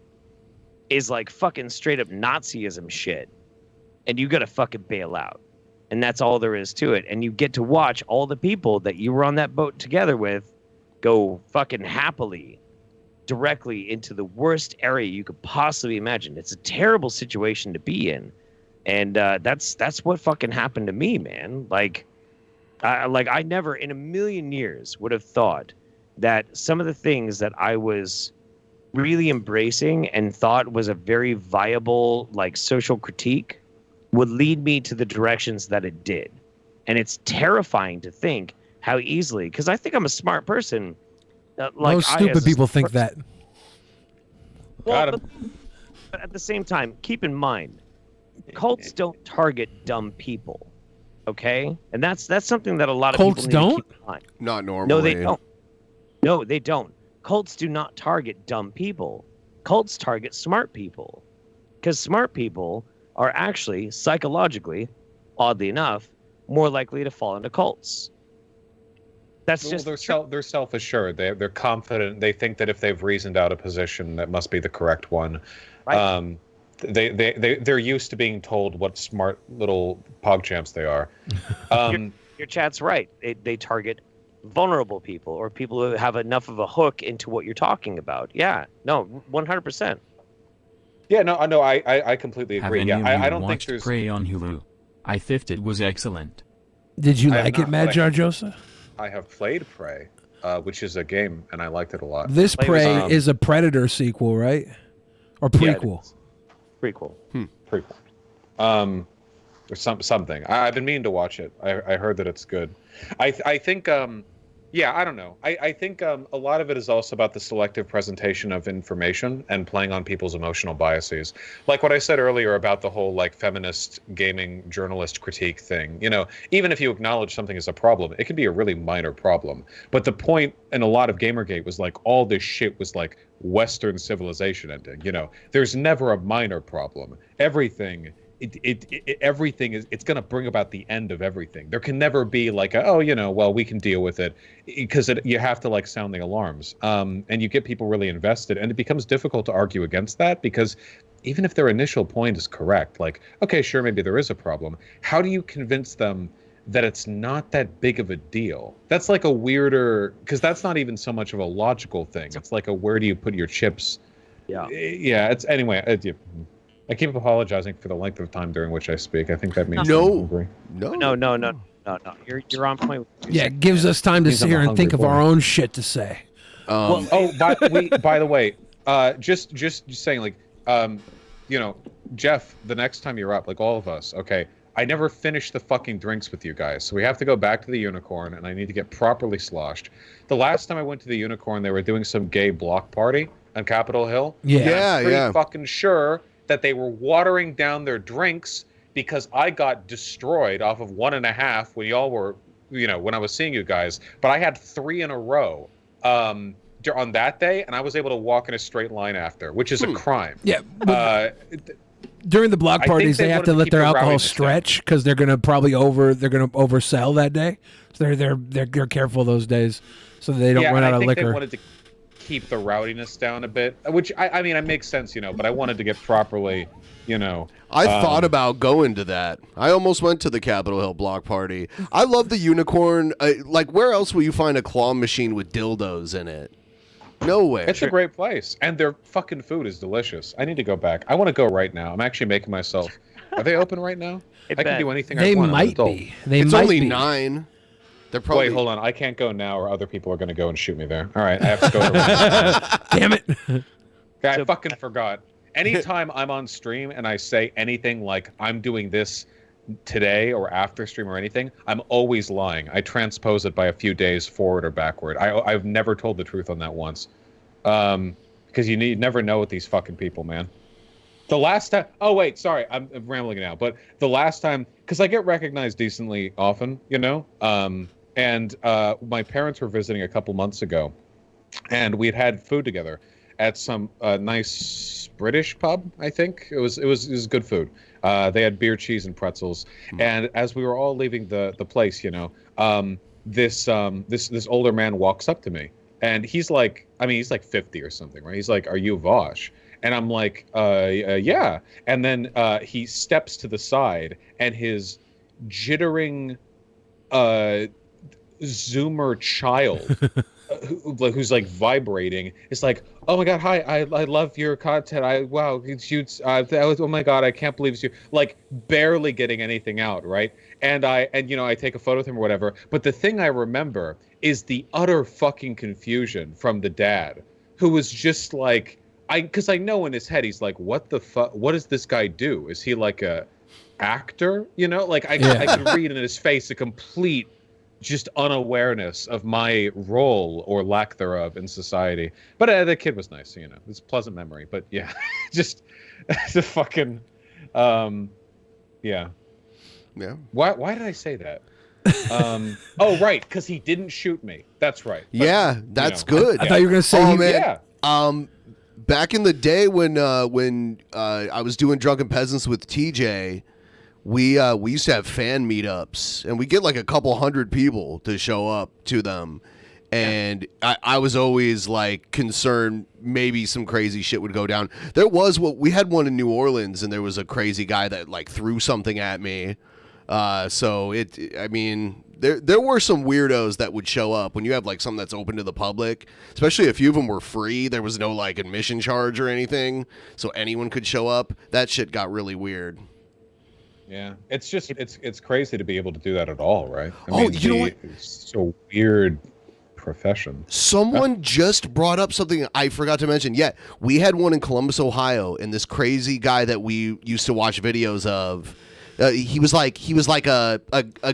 is like fucking straight up Nazism shit. And you got to fucking bail out. And that's all there is to it. And you get to watch all the people that you were on that boat together with go fucking happily directly into the worst area you could possibly imagine. It's a terrible situation to be in. And that's what fucking happened to me, man. Like I never in a million years would have thought that some of the things that I was really embracing and thought was a very viable like social critique would lead me to the directions that it did. And it's terrifying to think how easily, because I think I'm a smart person. Most stupid people think that. Well, but at the same time, keep in mind, cults don't target dumb people. Okay, and that's something that a lot of Cults people need don't? to keep in mind. Not normally. No, they don't. No, they don't. Cults do not target dumb people. Cults target smart people, because smart people are actually psychologically, oddly enough, more likely to fall into cults. That's just they're self-assured. They're confident. They think that if they've reasoned out a position, that must be the correct one. Right. They're used to being told what smart little pogchamps they are. Your chat's right. They target vulnerable people or people who have enough of a hook into what you're talking about. Yeah, no, 100%. Yeah, no, I completely agree. Have Yeah, any of you I don't think watched there's. Prey on Hulu? I thought it was excellent. Did you I have like it, not, Mad but Jar Joseph? I have played Prey, which is a game, and I liked it a lot. This Prey is a Predator sequel, right? Or prequel? Prequel. Prequel. Or something. I've been meaning to watch it. I heard that it's good. I think yeah, I don't know. I think a lot of it is also about the selective presentation of information and playing on people's emotional biases. Like what I said earlier about the whole like feminist gaming journalist critique thing. You know, even if you acknowledge something as a problem, it can be a really minor problem. But the point in a lot of Gamergate was like all this shit was like Western civilization ending. You know, there's never a minor problem. Everything. Everything is, it's going to bring about the end of everything. There can never be like oh, you know, well, we can deal with it, because you have to like sound the alarms, and you get people really invested, and it becomes difficult to argue against that, because even if their initial point is correct, like okay, sure, maybe there is a problem, how do you convince them that it's not that big of a deal? That's like a weirder, because that's not even so much of a logical thing. It's like a where do you put your chips? Yeah, it's anyway. I keep apologizing for the length of time during which I speak. I think that means I'm hungry. No. You're on point. Yeah, it gives us time to sit here and think of our own shit to say. By the way, just saying, like, you know, Jeff, the next time you're up, like all of us, okay, I never finished the fucking drinks with you guys, so we have to go back to the Unicorn, and I need to get properly sloshed. The last time I went to the Unicorn, they were doing some gay block party on Capitol Hill. Yeah, I'm pretty fucking sure that they were watering down their drinks, because I got destroyed off of 1.5 when y'all were, you know, when I was seeing you guys. But I had 3 in a row on that day, and I was able to walk in a straight line after, which is a crime. Yeah. During the block parties, they have to let their alcohol stretch, because they're gonna probably oversell that day. So they're careful those days, so they don't run out of liquor. They wanted to keep the rowdiness down a bit, which I mean, it makes sense, you know, but I wanted to get properly, you know. I thought about going to that. I almost went to the Capitol Hill block party. I love the Unicorn. Like, where else will you find a claw machine with dildos in it? Nowhere. It's a great place, and their fucking food is delicious. I need to go back. I want to go right now. I'm actually making myself. Are they open right now? I can do anything I want. Might be. It's only 9. They're probably... Wait, hold on. I can't go now, or other people are going to go and shoot me there. All right, I have to go. Damn it! I fucking forgot. Anytime I'm on stream and I say anything like I'm doing this today or after stream or anything, I'm always lying. I transpose it by a few days forward or backward. I've never told the truth on that once, because you never know with these fucking people, man. The last time, oh wait, sorry, I'm rambling now. But the last time, because I get recognized decently often, you know, and my parents were visiting a couple months ago, and we'd had food together at some nice British pub. I think it was good food. They had beer, cheese, and pretzels. And as we were all leaving the place, you know, this older man walks up to me, and he's like, I mean, he's like 50 or something, right? He's like, "Are you Vaush?" And I'm like, yeah. And then he steps to the side, and his jittering Zoomer child, who's like vibrating, is like, "Oh my god, hi! I love your content. Wow, it shoots. Oh my god, I can't believe it's you!" Like barely getting anything out, right? And you know, I take a photo with him or whatever. But the thing I remember is the utter fucking confusion from the dad, who was just like, because I know in his head he's like, what the fuck? What does this guy do? Is he like a actor? You know, like I could read in his face a complete just unawareness of my role or lack thereof in society. But the kid was nice, you know. It's a pleasant memory. But yeah, just the fucking, yeah. Yeah. Why did I say that? Oh, right, because he didn't shoot me. That's right. But, Yeah, that's good. I thought you were gonna say oh, he- man. Yeah. Back in the day when I was doing Drunken Peasants with TJ, we used to have fan meetups, and we get like a couple hundred people to show up to them. And I was always like concerned maybe some crazy shit would go down. We had one in New Orleans, and there was a crazy guy that like threw something at me. I mean, there were some weirdos that would show up when you have like something that's open to the public, especially a few of them were free. There was no like admission charge or anything, so anyone could show up. That shit got really weird. Yeah, it's just it's crazy to be able to do that at all, right? You know what? It's so weird profession. Someone just brought up something I forgot to mention. Yeah, we had one in Columbus, Ohio, and this crazy guy that we used to watch videos of. He was like a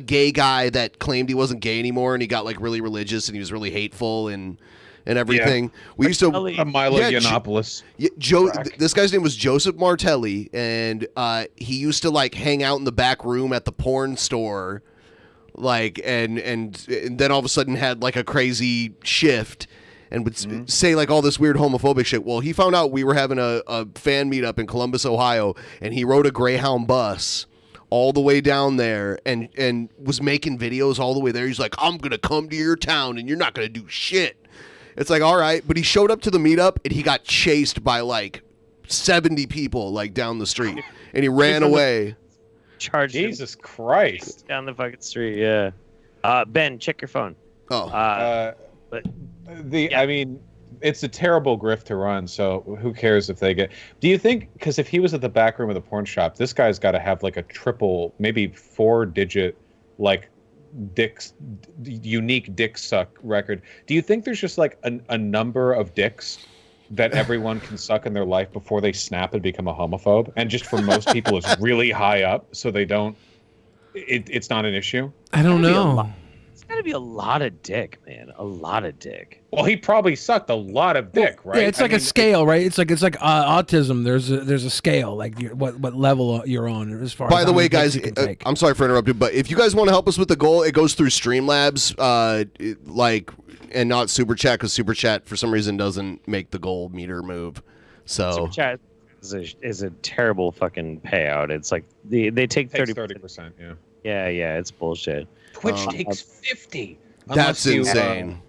gay guy that claimed he wasn't gay anymore, and he got like really religious, and he was really hateful and everything. We used to Milo Yiannopoulos. This guy's name was Joseph Martelli, and he used to like hang out in the back room at the porn store, like and then all of a sudden had like a crazy shift and would say like all this weird homophobic shit. Well, he found out we were having a fan meetup in Columbus, Ohio, and he rode a Greyhound bus all the way down there and was making videos all the way there. He's like, I'm gonna come to your town and you're not gonna do shit. It's like, all right, but he showed up to the meetup and he got chased by like 70 people like down the street, and he ran away. Charged Jesus Christ. Down the fucking street, yeah. Ben, check your phone. Oh. I mean, it's a terrible grift to run, so who cares if they get... Do you think, because if he was at the back room of the porn shop, this guy's got to have like a triple, maybe 4-digit, like, unique dick suck record. Do you think there's just like a number of dicks that everyone can suck in their life before they snap and become a homophobe? And just for most people, it's really high up, so they don't... It's not an issue? I don't know. It's got to be a lot of dick, man. A lot of dick. Well, he probably sucked a lot of dick, right? Yeah, it's like a scale, right? It's like autism. There's a scale, like what level you're on as far. By as the how way, many dicks guys, you can take. I'm sorry for interrupting, but if you guys want to help us with the goal, it goes through Streamlabs, and not Super Chat, because Super Chat for some reason doesn't make the goal meter move. So Super Chat is a terrible fucking payout. It's like they take 30%. Yeah. Yeah, it's bullshit. Twitch takes 50. That's insane.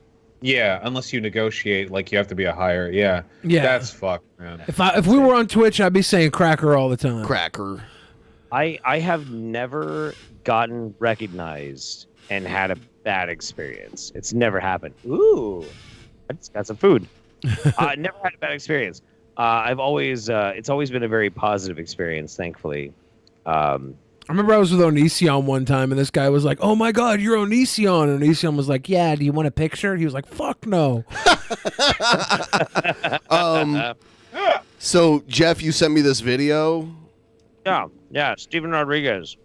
Yeah, unless you negotiate, like you have to be a higher. Yeah. That's fucked, man. If we were on Twitch, I'd be saying cracker all the time. Cracker. I have never gotten recognized and had a bad experience. It's never happened. Ooh, I just got some food. I never had a bad experience. I've always it's always been a very positive experience, thankfully. I remember I was with Onision one time, and this guy was like, "Oh my God, you're Onision!" And Onision was like, "Yeah, do you want a picture?" He was like, "Fuck no." So Jeff, you sent me this video. Yeah, Steven Rodriguez.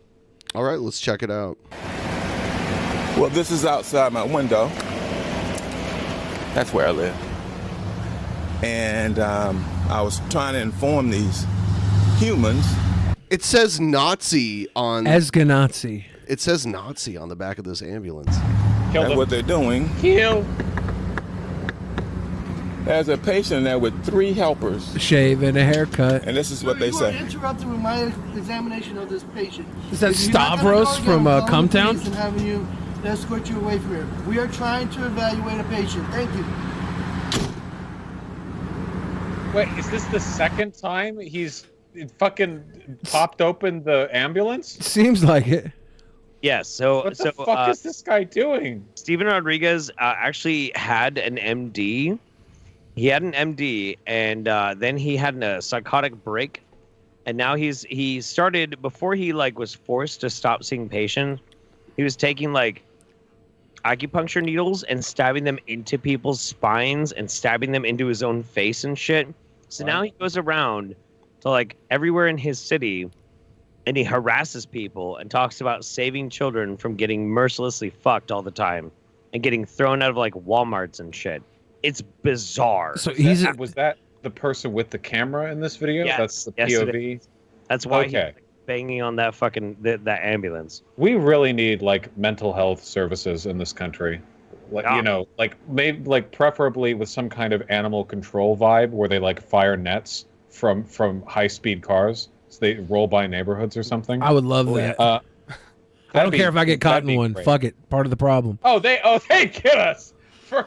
All right, let's check it out. Well, this is outside my window. That's where I live. And I was trying to inform these humans. It says Nazi on... Eskenazi. It says Nazi on the back of this ambulance. And what they're doing... Kill. There's a patient there with 3 helpers. Shave and a haircut. And this is what they say. You are interrupting with my examination of this patient. Is that If you're not gonna Stavros go from again, call the Cumtown? police and having you escort you away from here. We are trying to evaluate a patient. Thank you. Wait, is this the second time he's fucking popped open the ambulance? Seems like it. Yes. So what the fuck is this guy doing? Steven Rodriguez actually had an MD. He had an MD, and then he had a psychotic break, and now he started before he was forced to stop seeing patients. He was taking acupuncture needles and stabbing them into people's spines and stabbing them into his own face and shit. So now he goes around to everywhere in his city, and he harasses people and talks about saving children from getting mercilessly fucked all the time and getting thrown out of Walmarts and shit. It's bizarre. So was that the person with the camera in this video? Yes, That's the yes, it POV. is. That's why. Okay. banging on that fucking that ambulance. We really need like mental health services in this country. Like like maybe like preferably with some kind of animal control vibe where they like fire nets from high-speed cars so they roll by neighborhoods or something. I would love that. I don't care if I get caught in one. Great. Fuck it. Part of the problem. They get us for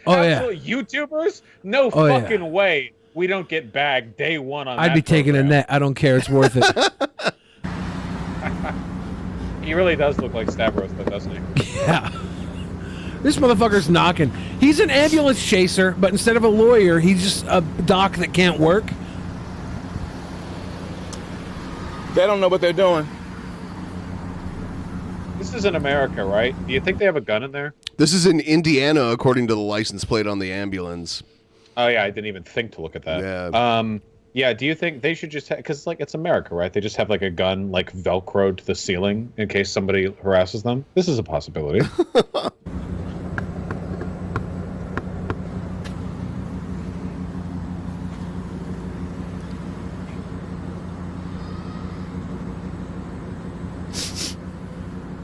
absolute YouTubers. No fucking way we don't get bagged day one on. I'd be taking a net. I don't care. It's worth it. He really does look like Stavros, though, doesn't he? Yeah. This motherfucker's knocking. He's an ambulance chaser, but instead of a lawyer, he's just a doc that can't work. They don't know what they're doing. This is in America, right? Do you think they have a gun in there? This is in Indiana, according to the license plate on the ambulance. Oh yeah, I didn't even think to look at that. Yeah. Yeah. Do you think they should just because like it's America, right? They just have like a gun like Velcroed to the ceiling in case somebody harasses them. This is a possibility.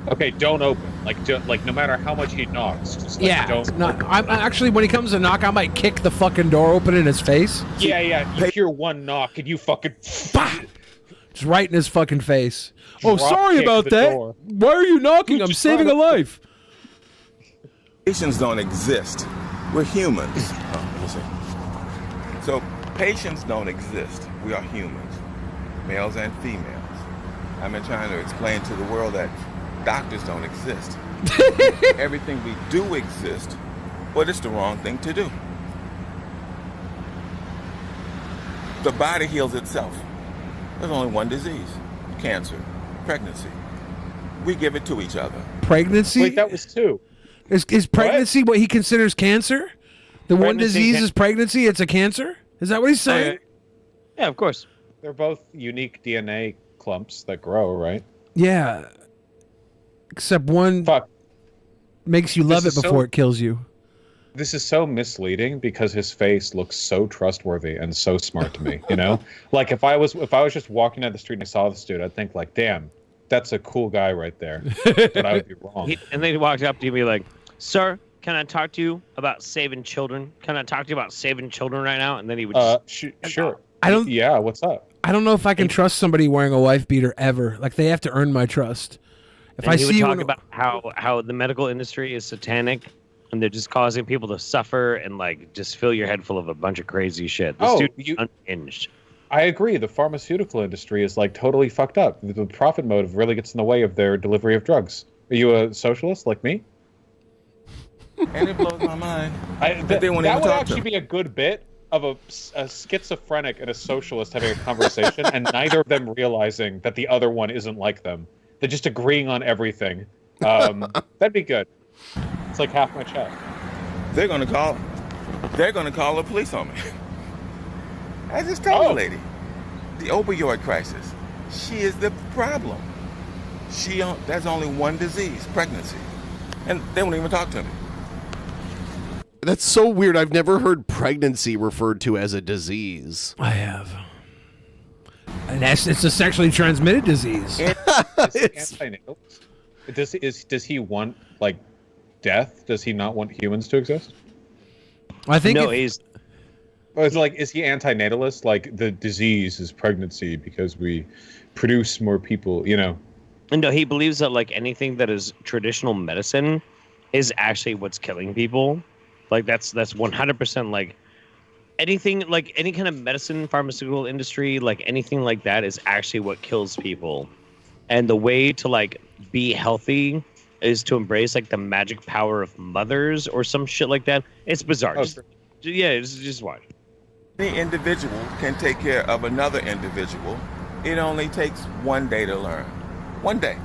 Okay, don't open. Like no matter how much he knocks. Just, like, don't. No, I'm actually when he comes to knock, I might kick the fucking door open in his face. Yeah. You hear one knock and you fucking just right in his fucking face. Drop Sorry kick about the that. door. Why are you knocking? I'm saving a life. Patients don't exist. We're humans. So patients don't exist. We are humans, males and females. I've been trying to explain to the world that doctors don't exist. Everything we do exist, but it's the wrong thing to do. The body heals itself. There's only one disease: cancer, pregnancy. We give it to each other. Pregnancy? Wait, that was two. Is pregnancy what he considers cancer? The one disease is pregnancy. It's a cancer. Is that what he's saying? Yeah, of course. They're both unique DNA clumps that grow, right? Yeah. Except one makes you love it before it kills you. This is so misleading because his face looks so trustworthy and so smart to me. You know, like if I was just walking down the street and I saw this dude, I'd think like, damn, that's a cool guy right there. But I would be wrong. And then he walked up to you and be like, "Sir, can I talk to you about saving children? Can I talk to you about saving children right now?" And then he would sure. I don't. Yeah, what's up? I don't know if I can trust somebody wearing a wife beater ever. Like they have to earn my trust. If I he see would you talk about how the medical industry is satanic and they're just causing people to suffer and like just fill your head full of a bunch of crazy shit. This dude is unhinged. I agree. The pharmaceutical industry is like totally fucked up. The profit motive really gets in the way of their delivery of drugs. Are you a socialist like me? And it blows my mind. That would actually be a good bit of a schizophrenic and a socialist having a conversation and neither of them realizing that the other one isn't like them. They're just agreeing on everything. That'd be good. It's like half my chat. They're gonna call the police on me. I just told the lady, the opioid crisis. She is the problem. There's only one disease, pregnancy, and they won't even talk to me. That's so weird. I've never heard pregnancy referred to as a disease. I have. And it's a sexually transmitted disease. Does he want like death? Does he not want humans to exist? I think it's like, is he antinatalist? Like the disease is pregnancy because we produce more people, you know? No, he believes that like anything that is traditional medicine is actually what's killing people. Like that's 100% like anything, like any kind of medicine, pharmaceutical industry, like anything like that is actually what kills people. And the way to like be healthy is to embrace like the magic power of mothers or some shit like that. It's bizarre. Just watch. Any individual can take care of another individual. It only takes one day to learn. One day.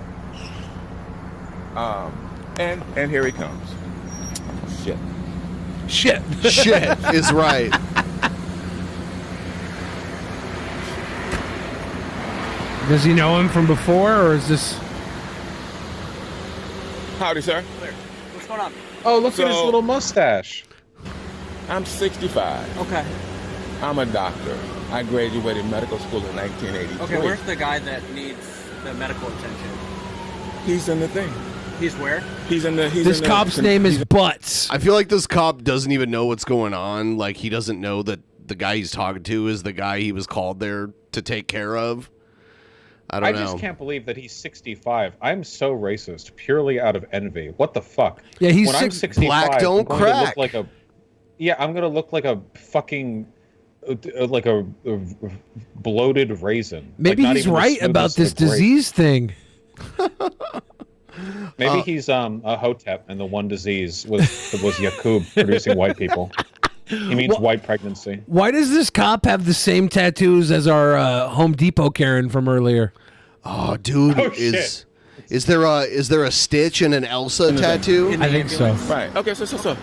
And here he comes. Shit. Shit is right. Does he know him from before, or is this? Howdy, sir. What's going on? Oh, look at his little mustache. I'm 65. Okay. I'm a doctor. I graduated medical school in 1983. Okay, where's the guy that needs the medical attention? He's in the thing. He's where? He's in the. This cop's name is Butts. I feel like this cop doesn't even know what's going on. Like, he doesn't know that the guy he's talking to is the guy he was called there to take care of. I just can't believe that he's 65. I'm so racist, purely out of envy. What the fuck? Yeah, he's when I'm 65. Black don't I'm going crack. To look like a, I'm gonna look like a fucking, like a bloated raisin. Maybe like, not he's even the right about this smoothest of grapes. disease thing. Maybe he's a Hotep, and the one disease was Yakub producing white people. He means white pregnancy. Why does this cop have the same tattoos as our Home Depot Karen from earlier? Oh, dude, is there a Stitch and an Elsa tattoo? I think so. Right. Okay. So.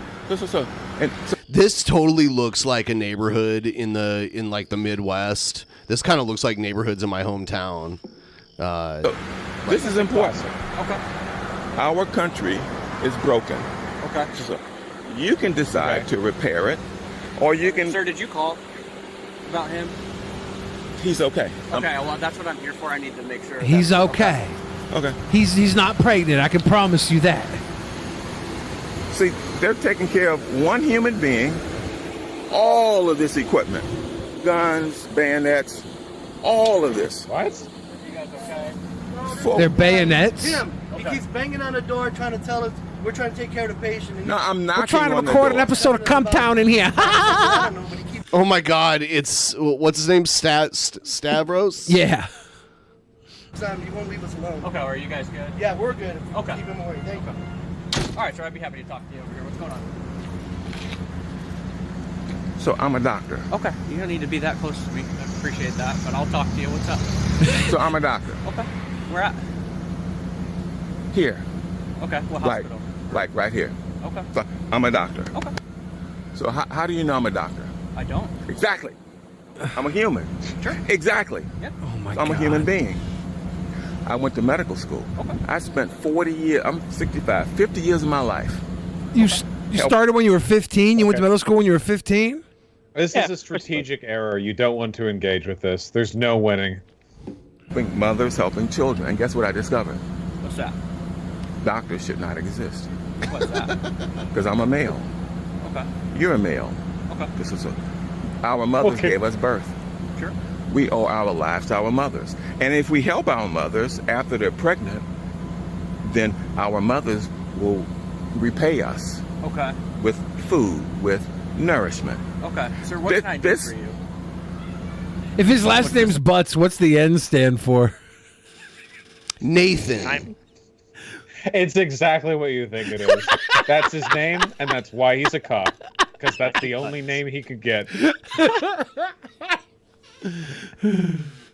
This totally looks like a neighborhood in like the Midwest. This kind of looks like neighborhoods in my hometown. This is important. Okay. Our country is broken. Okay. So you can decide to repair it, or you can. Sir, did you call about him? He's okay. Okay, well, that's what I'm here for. I need to make sure. He's okay. Okay. He's not pregnant. I can promise you that. See, they're taking care of one human being, all of this equipment, guns, bayonets, all of this. What? You guys okay? They're bayonets. Him. He keeps banging on the door trying to tell us we're trying to take care of the patient. And No, I'm not. We're trying to record an episode of Come Town in here. Oh my God! It's what's his name? Stavros. Yeah. Sam, you won't leave us alone. Okay, are you guys good? Yeah, we're good. Okay. Keep him away. Thank you. All right, sir, I'd be happy to talk to you over here. What's going on? So I'm a doctor. Okay, you don't need to be that close to me. I appreciate that, but I'll talk to you. What's up? So I'm a doctor. Okay. Where at? Here. Okay, what hospital? Like right here. Okay. So I'm a doctor. Okay. So how do you know I'm a doctor? I don't. Exactly. I'm a human. Sure. Exactly. Yeah. Oh my So I'm a human being. I went to medical school. Okay. I spent 40 years, I'm 65, 50 years of my life. You started when you were 15? You went to middle school when you were 15? This is a strategic error. You don't want to engage with this. There's no winning. Helping mothers, helping children. And guess what I discovered? What's that? Doctors should not exist. What's that? Because I'm a male. Okay. You're a male. Okay. Our mothers gave us birth. Sure. We owe our lives to our mothers. And if we help our mothers after they're pregnant, then our mothers will repay us. Okay. With food, with nourishment. Okay. Sir, what can I do for you? If his last name's Butts, what's the N stand for? Nathan. It's exactly what you think it is. That's his name, and that's why he's a cop. Because that's the only name he could get.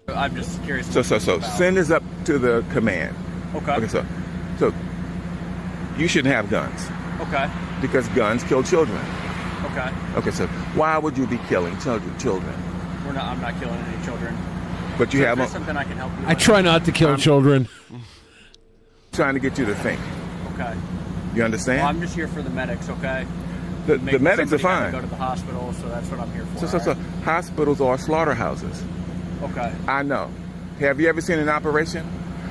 I'm just curious. So send this up to the command. Okay. Okay, so you shouldn't have guns. Okay. Because guns kill children. Okay. Okay, so why would you be killing children? I'm not killing any children. But you So have is there something I can help you I with? try not to kill children. Trying to get you to think. Okay. You understand? Well, I'm just here for the medics, okay? The Maybe medics are somebody had to fine. Go to the hospital, so that's what I'm here for. So hospitals are slaughterhouses. Okay. I know. Have you ever seen an operation?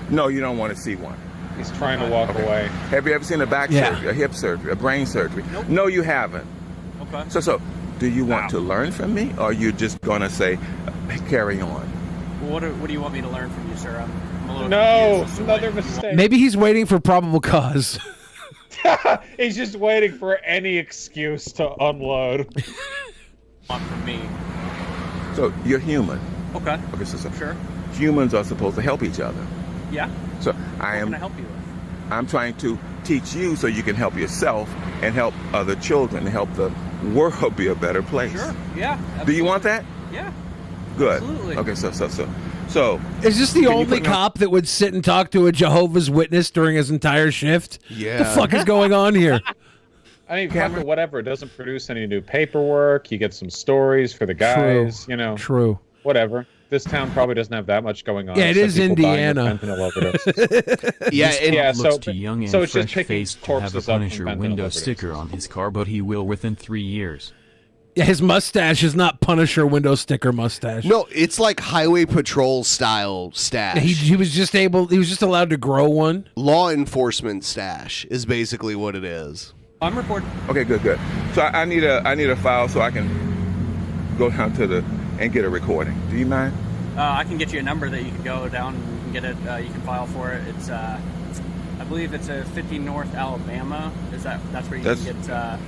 No, you don't want to see one. He's trying to walk away. Have you ever seen a back surgery, a hip surgery, a brain surgery? Nope. No, you haven't. Okay. So do you want to learn from me, or are you just going to say, carry on? Well, what do you want me to learn from you, sir? I'm a little No, confused. another mistake. Maybe he's waiting for probable cause. He's just waiting for any excuse to unload. Want from me? So you're human. Okay. Okay, so Sure. humans are supposed to help each other. Yeah. So What can I help you with? I'm trying to teach you so you can help yourself and help other children and help the world be a better place. Sure. Yeah. Do you want that? Yeah. Good. Absolutely. Okay, so Is this the can you only put me on- cop that would sit and talk to a Jehovah's Witness during his entire shift? Yeah. The fuck is going on here? I mean, fucking whatever. It doesn't produce any new paperwork. You get some stories for the guys. True. You know. True. Whatever. This town probably doesn't have that much going on. Yeah, it except is people dying of Indiana. fentanyl overdose. Looks So too young and so it's just fresh picking faced to have a corpses up from Punisher fentanyl window overdose. sticker on his car, but he will within 3 years. Yeah, his mustache is not Punisher window sticker mustache. No, it's like Highway Patrol style stash. He was just allowed to grow one. Law enforcement stash is basically what it is. I'm recording. Okay, good. So I need a file so I can go down to and get a recording. Do you mind? I can get you a number that you can go down and you can get it. You can file for it. It's I believe it's a 50 North Alabama. That's where you can get.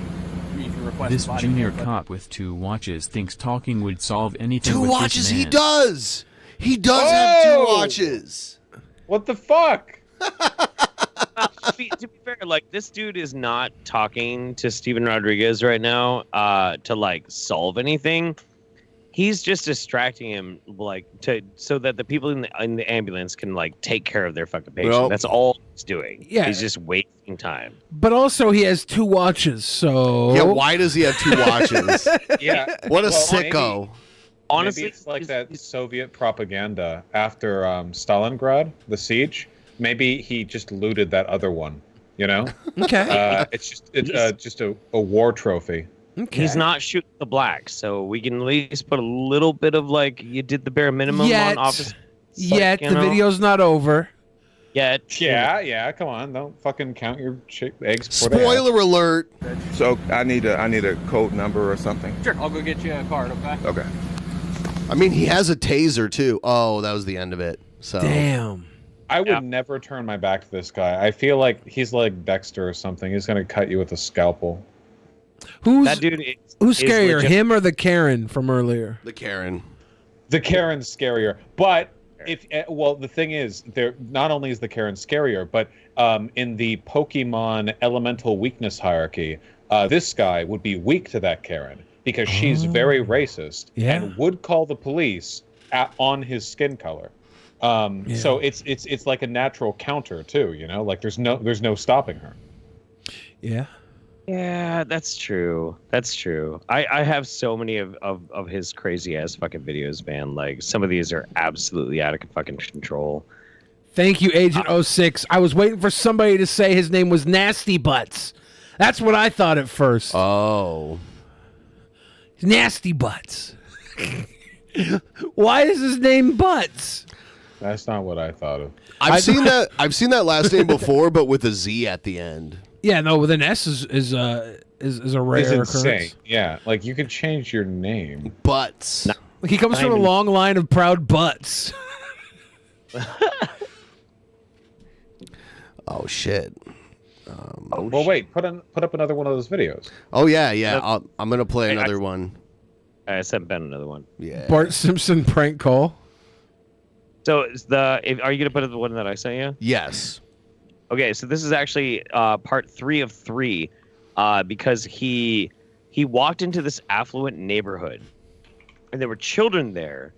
You can request This body junior cam, but- cop with 2 watches thinks talking would solve anything. 2 with watches, this he man. does. He does have 2 watches. What the fuck? To be fair, like, this dude is not talking to Steven Rodriguez right now to like solve anything. He's just distracting him, like, so that the people in the ambulance can like take care of their fucking patient. Well, That's all he's doing. Yeah. He's just wasting time. But also, he has 2 watches. So Yeah, why does he have 2 watches? Yeah. What a Well, sicko. Honestly, maybe it's like that Soviet propaganda after Stalingrad, the siege. Maybe he just looted that other one. You know? Okay. It's just a war trophy. Okay. He's not shooting the blacks, so we can at least put a little bit of like you did the bare minimum Yet. on office. Yet you the know? video's not over. Yet. Yeah. Come on, don't fucking count your eggs before they hatch. Spoiler alert. So I need a code number or something. Sure, I'll go get you a card. Okay. Okay. I mean, he has a taser too. Oh, that was the end of it. So Damn. I would never turn my back to this guy. I feel like he's like Dexter or something. He's gonna cut you with a scalpel. Who's That dude who's is scarier, legit- him or the Karen from earlier? The Karen. The Karen's scarier, but the thing is, there not only is the Karen scarier, but in the Pokemon elemental weakness hierarchy, this guy would be weak to that Karen because she's very racist and would call the police on his skin color. So it's like a natural counter too, you know, like there's no stopping her. Yeah. Yeah, that's true. That's true. I have so many of his crazy ass fucking videos, man. Like some of these are absolutely out of fucking control. Thank you, Agent 06. I was waiting for somebody to say his name was Nasty Butts. That's what I thought at first. Oh. Nasty Butts. Why is his name Butts? That's not what I thought of. I've seen that last name before, but with a Z at the end. Yeah, no, with an S is a rare It's occurrence. insane. Yeah, like you could change your name. Butts. He comes from a long line of proud butts. Oh shit. Well, wait. Put up another one of those videos. Oh yeah. I'm gonna play another one. I sent Ben another one. Yeah. Bart Simpson prank call. So are you gonna put up the one that I sent you? Yes. Okay, so this is actually part 3 of 3, because he walked into this affluent neighborhood, and there were children there,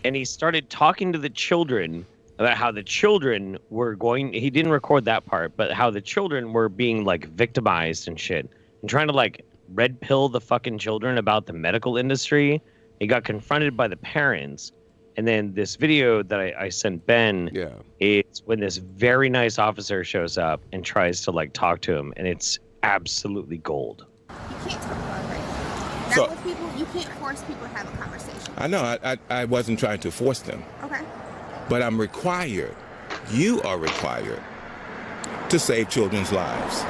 and he started talking to the children about how the children were going. He didn't record that part, but how the children were being like victimized and shit, and trying to like red pill the fucking children about the medical industry. He got confronted by the parents. And then this video that I sent Ben, is when this very nice officer shows up and tries to like talk to him, and it's absolutely gold. You can't talk about it right now. So- Not with people. You can't force people to have a conversation. I know. I wasn't trying to force them, Okay. but I'm required. You are required to save children's lives.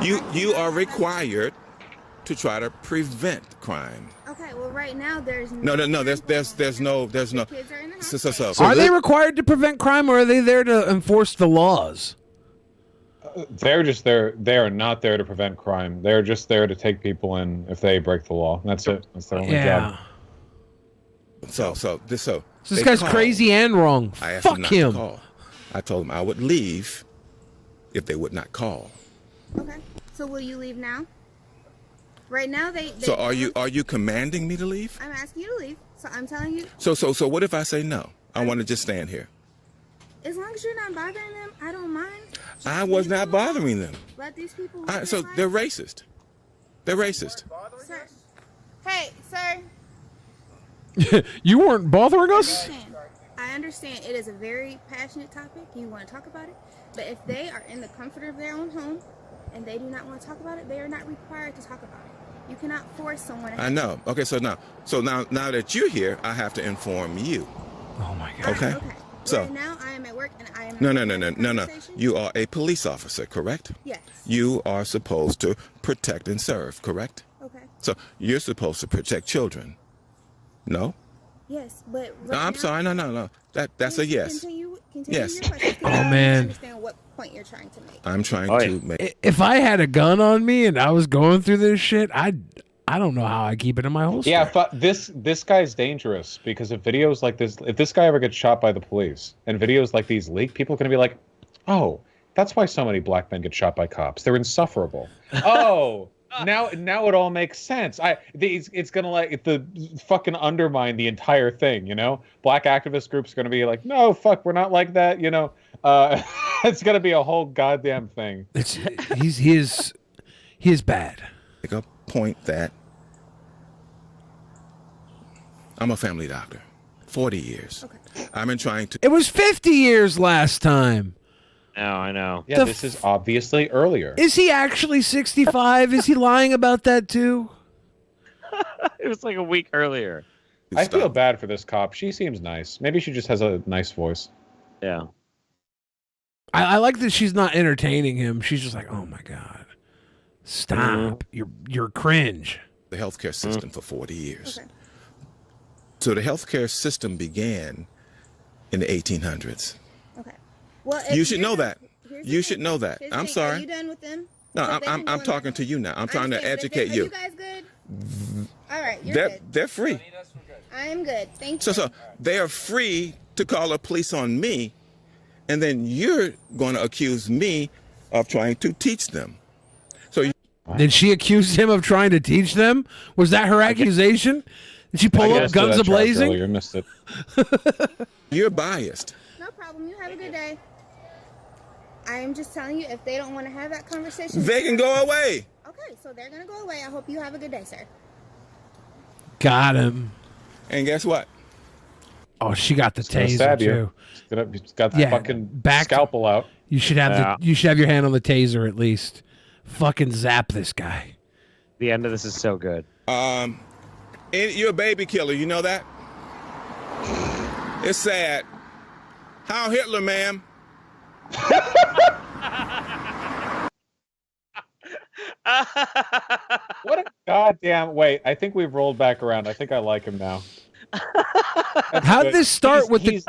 You are required to try to prevent crime. Okay. Well, right now there's No. There's no. kids are in the house. So Are they required to prevent crime, or are they there to enforce the laws? They're just there. They are not there to prevent crime. They're just there to take people in if they break the law. That's it. That's their only job. So This they guy's called. crazy and wrong. I asked Fuck them not to him. call. I told them I would leave if they would not call. Okay. So will you leave now? Right now they So are you commanding me to leave? I'm asking you to leave. So I'm telling you. So what if I say no? I want to just stand here. As long as you're not bothering them, I don't mind. I was not bothering them. Let these people. So they're racist. They're racist. Sir. Hey, sir. You weren't bothering us? I understand it is a very passionate topic. You want to talk about it. But if they are in the comfort of their own home and they do not want to talk about it, they are not required to talk about it. You cannot force someone to I know. Okay, so now that you're here, I have to inform you. Oh my God. Okay. Okay. So Right now I am at work and I am no. You are a police officer, correct? Yes. You are supposed to protect and serve, correct? Okay. So you're supposed to protect children. No? Yes, but No, I'm sorry. No. That's a yes. Continue Yes. your question. Oh, I don't man. understand what point you're trying to make. I'm trying to make. If I had a gun on me and I was going through this shit, I don't know how I keep it in my holster. Yeah, this guy's dangerous because if videos like this, if this guy ever gets shot by the police and videos like these leak, people are going to be like, oh, that's why so many black men get shot by cops. They're insufferable. Oh, now it all makes sense. It's going to like the fucking undermine the entire thing, you know? Black activist groups are going to be like, no, fuck, we're not like that, you know? It's going to be a whole goddamn thing. He is bad. Make a point that I'm a family doctor. 40 years. Okay. I've been trying to. It was 50 years last time. No, I know. Yeah, this is obviously earlier. Is he actually 65? Is he lying about that too? It was like a week earlier. I feel bad for this cop. She seems nice. Maybe she just has a nice voice. Yeah. I like that she's not entertaining him. She's just like, oh my God. Stop. You're cringe. The healthcare system for 40 years. Okay. So the healthcare system began in the 1800s. Okay. Well, you should know that. You should know that. I'm sorry. Are you done with them? No, I'm talking to you now. I'm trying to educate you. Are you guys good? All right, you're good. They're free. I am good. Thank you. So they are free to call the police on me, and then you're going to accuse me of trying to teach them. So did she accuse him of trying to teach them? Was that her accusation? Did she pull up guns a-blazing? You missed it. You're biased. No problem. You have a good day. I am just telling you, if they don't want to have that conversation, they can go away. Okay, so they're gonna go away. I hope you have a good day, sir. Got him. And guess what? Oh, she got the taser stab too. you. She's got the fucking scalpel out. You should have you should have your hand on the taser at least. Fucking zap this guy. The end of this is so good. You're a baby killer. You know that? It's sad. How Hitler, ma'am? What a goddamn wait! I think we've rolled back around. I think I like him now. How did this start he's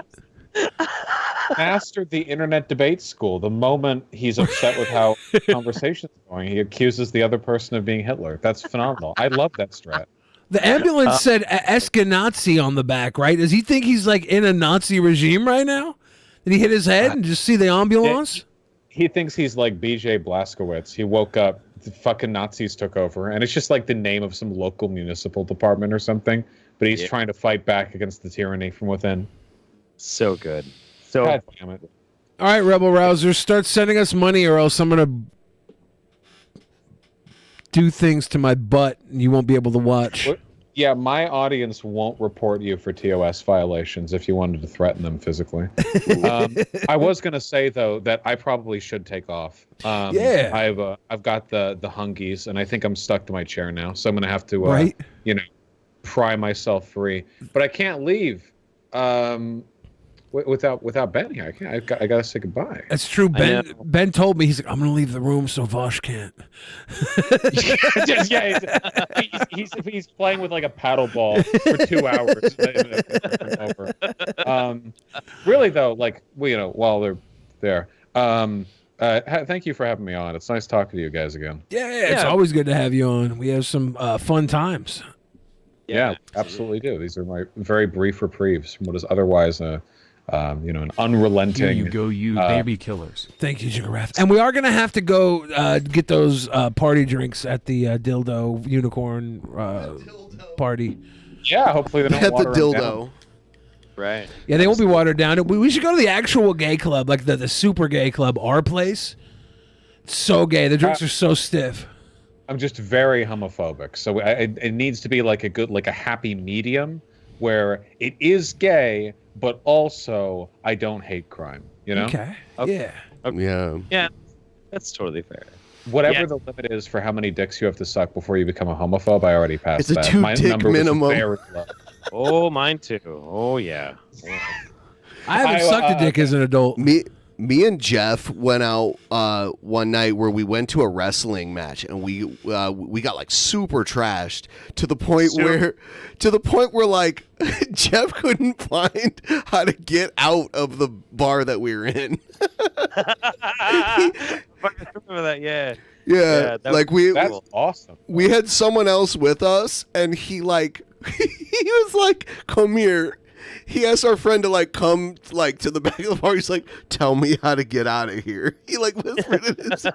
mastered the internet debate school. The moment he's upset with how conversation's going, he accuses the other person of being Hitler. That's phenomenal. I love that strat. The ambulance said Eskenazi on the back, right? Does he think he's like in a Nazi regime right now? Did he hit his head and just see the ambulance? He thinks he's like BJ Blazkowicz. He woke up, the fucking Nazis took over, and it's just like the name of some local municipal department or something. But he's trying to fight back against the tyranny from within. So good. So God damn it. All right, Rebel Rousers, start sending us money or else I'm going to do things to my butt and you won't be able to watch. Yeah, my audience won't report you for TOS violations if you wanted to threaten them physically. I was going to say, though, that I probably should take off. Yeah. I've got the hungies, and I think I'm stuck to my chair now, so I'm going to have to, pry myself free. But I can't leave without Ben here. I got to say goodbye. That's true. Ben told me, he's like, I'm going to leave the room so Vaush can't. He's playing with like a paddle ball for 2 hours. Really though, like while they're there, thank you for having me on. It's nice talking to you guys again. Yeah, it's always good to have you on. We have some fun times. Yeah, absolutely do. These are my very brief reprieves from what is otherwise an unrelenting. Here you go, you baby killers. Thank you, Giraffe. And we are going to have to go get those party drinks at the dildo unicorn party. Yeah, hopefully they don't at water the them dildo. down. Right. Yeah, they won't be watered down. We should go to the actual gay club, like the super gay club, our place. It's so gay. The drinks are so stiff. I'm just very homophobic, so it needs to be like a happy medium where it is gay, but also I don't hate crime. You know? Okay. Yeah. Yeah, that's totally fair. whatever the limit is for how many dicks you have to suck before you become a homophobe, I already passed It's a that. 2 My dick number was minimum. very low. Oh, mine too. Oh yeah. I haven't sucked a dick as an adult. Me and Jeff went out one night where we went to a wrestling match and we got like super trashed to the point where like Jeff couldn't find how to get out of the bar that we were in. I remember that, yeah. Yeah, like that's awesome. We had someone else with us, and he like he was like, "Come here." He asked our friend to like come like to the back of the bar. He's like, "Tell me how to get out of here." He like whispered in his ear.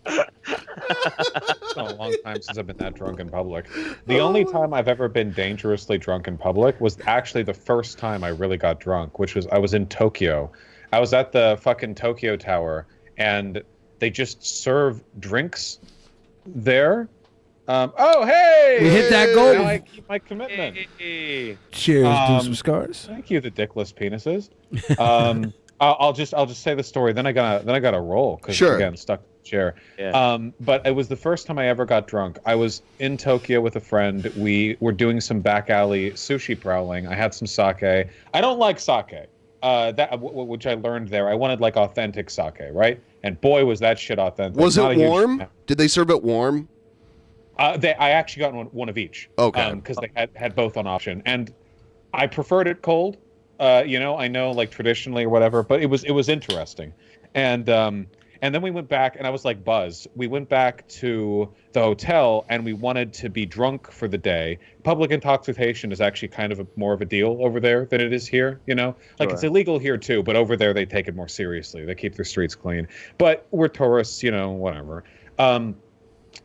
It's been a long time since I've been that drunk in public. The only time I've ever been dangerously drunk in public was actually the first time I really got drunk, which was I was in Tokyo. I was at the fucking Tokyo Tower, and they just serve drinks there. Oh, hey! We hit that goal. Now I keep my commitment. Cheers to some scars. Thank you, the dickless penises. I'll just say the story. Then I gotta roll because again stuck in the chair. Yeah. But it was the first time I ever got drunk. I was in Tokyo with a friend. We were doing some back alley sushi prowling. I had some sake. I don't like sake. Which I learned there. I wanted like authentic sake, right? And boy, was that shit authentic. Was it warm? Did they serve it warm? I actually got one of each. Okay. Because they had both on option, and I preferred it cold. I know like traditionally or whatever, but it was interesting, and then we went back, and I was like buzzed. We went back to the hotel, and we wanted to be drunk for the day. Public intoxication is actually kind of more of a deal over there than it is here. Like it's illegal here too, but over there they take it more seriously. They keep their streets clean. But we're tourists, whatever.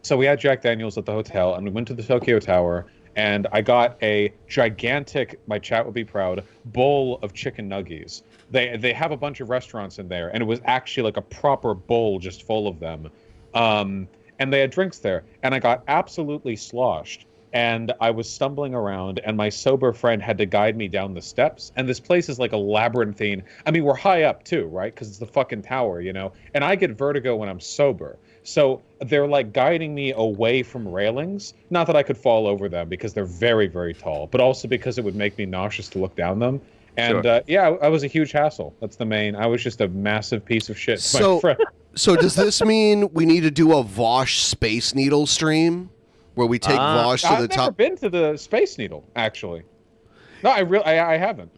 So we had Jack Daniels at the hotel, and we went to the Tokyo Tower, and I got a gigantic, my chat would be proud, bowl of chicken nuggies. They have a bunch of restaurants in there, and it was actually like a proper bowl just full of them. And they had drinks there, and I got absolutely sloshed. And I was stumbling around, and my sober friend had to guide me down the steps. And this place is like a labyrinthine. I mean, we're high up too, right? Because it's the fucking tower, And I get vertigo when I'm sober. So they're like guiding me away from railings. Not that I could fall over them because they're very, very tall, but also because it would make me nauseous to look down them. And I was a huge hassle. That's the main. I was just a massive piece of shit. My friend. So does this mean we need to do a Vaush Space Needle stream where we take Vaush to the top? I've never been to the Space Needle, actually. No, I haven't.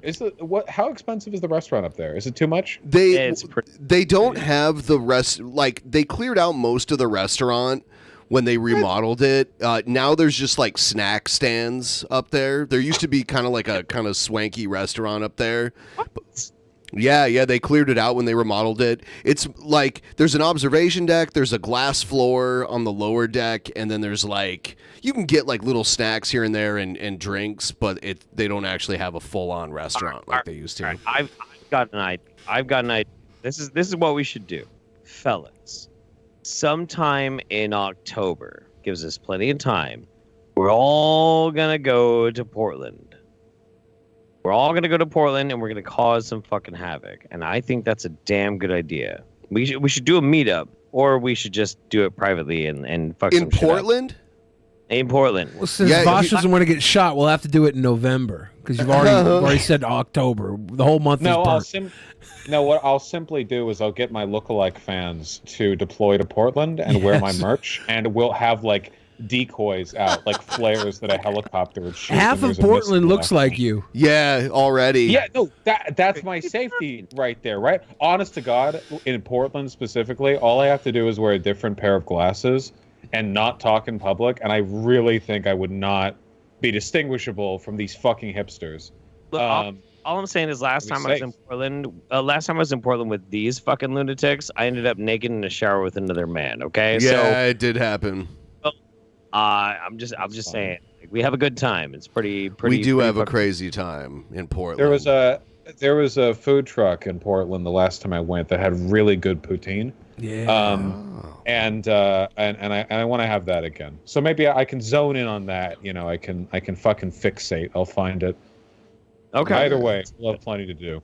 How expensive is the restaurant up there? Is it too much? They don't have the rest. Like they cleared out most of the restaurant when they remodeled it. Now there's just like snack stands up there. There used to be kind of like a kind of swanky restaurant up there. Yeah, they cleared it out when they remodeled it. It's like there's an observation deck, there's a glass floor on the lower deck, and then there's like you can get like little snacks here and there and drinks, but they don't actually have a full-on restaurant like they used to. I've got an idea. This is what we should do, fellas. Sometime in October, gives us plenty of time. We're all gonna go to Portland. We're all going to go to Portland, and we're going to cause some fucking havoc. And I think that's a damn good idea. We should do a meetup, or we should just do it privately and fuck some shit up. In Portland? In Portland. Well, since Vaush doesn't want to get shot, we'll have to do it in November because you've already said October. The whole month is burnt. What I'll simply do is I'll get my lookalike fans to deploy to Portland and wear my merch, and we'll have like decoys out, like flares that a helicopter would shoot. Half of Portland looks like you. Yeah, already. Yeah, no, that's my safety right there, right? Honest to God, in Portland specifically, all I have to do is wear a different pair of glasses and not talk in public, and I really think I would not be distinguishable from these fucking hipsters. Look, all I'm saying is last time I was in Portland with these fucking lunatics, I ended up naked in a shower with another man, okay? Yeah, it did happen. I'm just saying, we have a good time. It's pretty. We do have a crazy time in Portland. There was a food truck in Portland the last time I went that had really good poutine. Yeah. And I want to have that again. So maybe I can zone in on that. I can fucking fixate. I'll find it. Okay. Either way, we'll have plenty to do.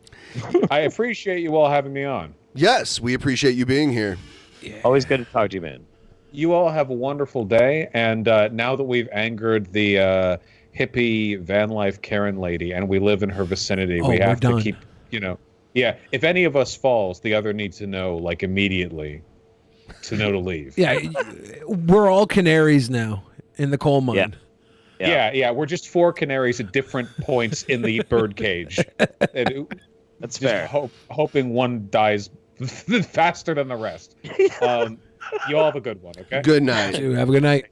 I appreciate you all having me on. Yes, we appreciate you being here. Always good to talk to you, man. You all have a wonderful day, and now that we've angered the hippie van life Karen lady, and we live in her vicinity, we have to keep, yeah. If any of us falls, the other needs to know, like, immediately, to know to leave. Yeah, we're all canaries now in the coal mine. Yeah. We're just 4 canaries at different points in the bird cage. That's fair. Hoping one dies faster than the rest. You all have a good one, okay? Good night. Have a good night.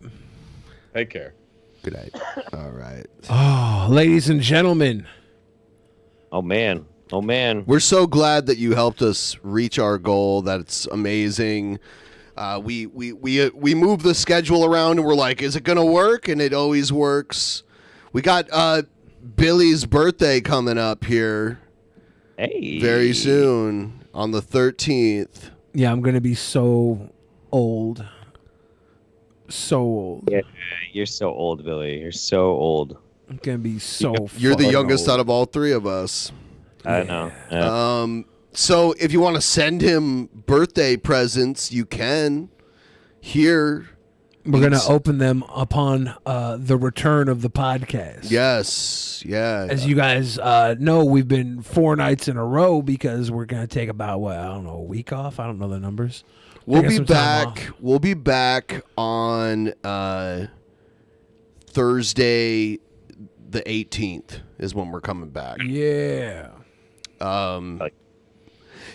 Take care. Good night. All right. Oh, ladies and gentlemen. Oh, man. We're so glad that you helped us reach our goal. That's amazing. We moved the schedule around and we're like, is it going to work? And it always works. We got Billy's birthday coming up here. Hey. Very soon on the 13th. Yeah, I'm going to be so old. So old. Yeah, you're so old, Billy. You're so old. I'm going to be so You're the youngest old. out of all 3 of us. I know. Yeah. So if you want to send him birthday presents, you can. Here. We're going to open them upon the return of the podcast. Yes. Yeah. As you guys know, we've been 4 nights in a row because we're going to take about, a week off? I don't know the numbers. We'll be back. We'll be back on Thursday, the 18th is when we're coming back. Yeah.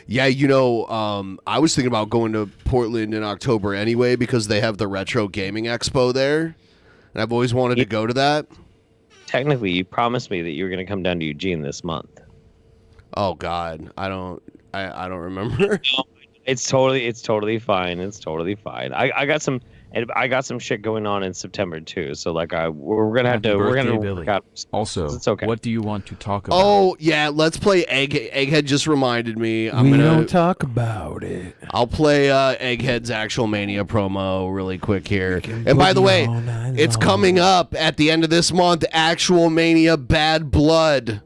Yeah, I was thinking about going to Portland in October anyway because they have the Retro Gaming Expo there, and I've always wanted to go to that. Technically, you promised me that you were going to come down to Eugene this month. Oh God, I don't remember. It's totally fine. It's totally fine. I got some shit going on in September too. So like we're gonna have to work out. Also, it's okay. What do you want to talk about? Oh yeah, let's play Egghead. Just reminded me. We don't talk about it. I'll play Egghead's Actual Mania promo really quick here. And by the way, it's coming up at the end of this month. Actual Mania Bad Blood.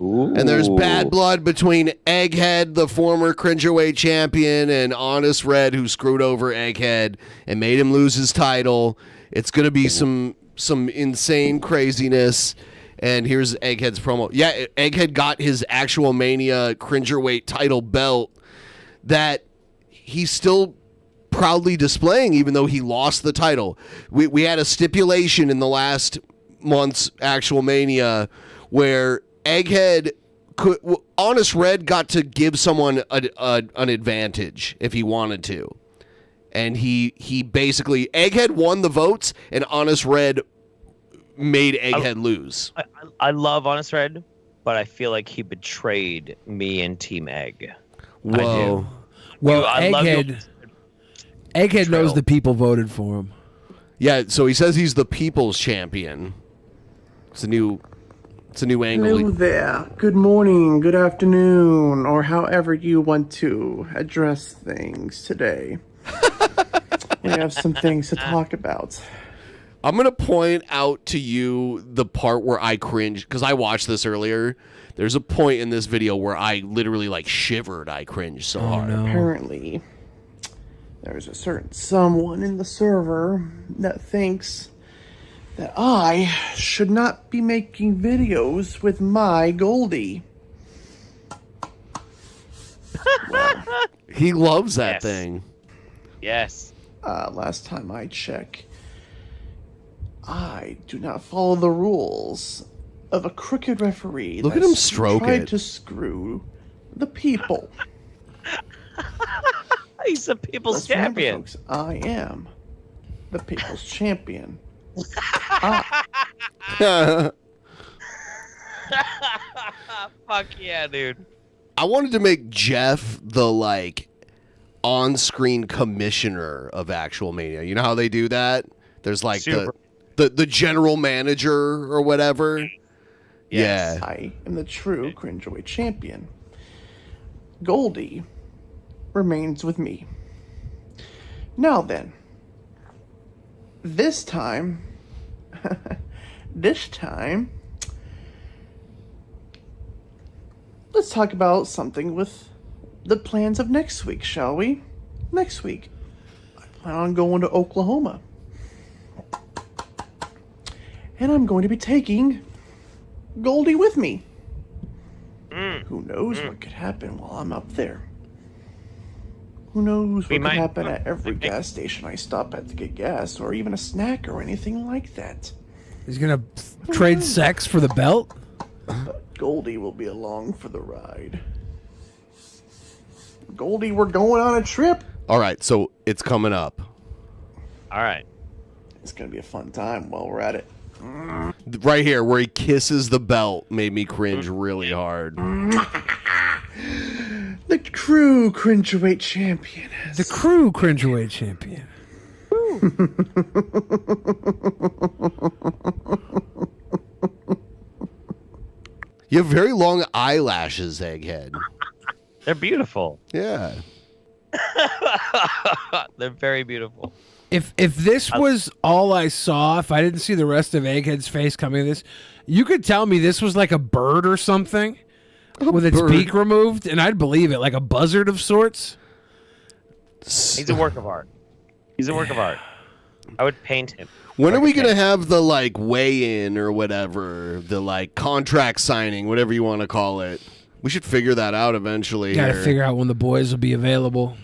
Ooh. And there's bad blood between Egghead, the former Cringerweight champion, and Honest Red, who screwed over Egghead and made him lose his title. It's going to be some insane craziness. And here's Egghead's promo. Yeah, Egghead got his Actual Mania Cringerweight title belt that he's still proudly displaying, even though he lost the title. We had a stipulation in the last month's Actual Mania where Egghead Honest Red got to give someone an advantage if he wanted to, and he basically Egghead won the votes, and Honest Red made Egghead lose. I love Honest Red, but I feel like he betrayed me and Team Egg. Whoa. Well, Egghead knows the people voted for him. Yeah, so he says he's the people's champion. It's a new angle. Hello there. Good morning, good afternoon, or however you want to address things today. We have some things to talk about. I'm going to point out to you the part where I cringed, because I watched this earlier. There's a point in this video where I literally, shivered. I cringed so hard. No. Apparently, there's a certain someone in the server that thinks that I should not be making videos with my Goldie. Well, he loves that thing. Yes. Last time I checked, I do not follow the rules of a crooked referee. Look at him stroke tried it. to screw the people. He's the people's Let's remember, champion. folks, I am the people's champion. Fuck yeah, dude. I wanted to make Jeff the on-screen commissioner of Actual Mania. You know how they do that? There's the general manager or whatever. Yes, Yeah. I am the true Cringerweight champion. Goldie remains with me. Now then, this time, let's talk about something with the plans of next week, shall we? next week, I plan on going to Oklahoma. And I'm going to be taking Goldie with me. Who knows what could happen while I'm up there? Who knows what could happen at every gas station I stop at to get gas, or even a snack or anything like that. He's gonna trade sex for the belt? But Goldie will be along for the ride. Goldie, we're going on a trip. All right, so it's coming up. All right. It's going to be a fun time while we're at it. Right here, where he kisses the belt, made me cringe really hard. The Crew Cringerweight Champion. The Crew Cringerweight Champion. You have very long eyelashes, Egghead. They're beautiful. Yeah. They're very beautiful. If this was all I saw, if I didn't see the rest of Egghead's face coming to this, you could tell me this was like a bird or something with its beak removed, and I'd believe it, like a buzzard of sorts. He's a work of art. He's a work of art. I would paint him. When are we going to have the, like, weigh-in or whatever, the, like, contract signing, whatever you want to call it? We should figure that out eventually. Got to here. figure out when the boys will be available.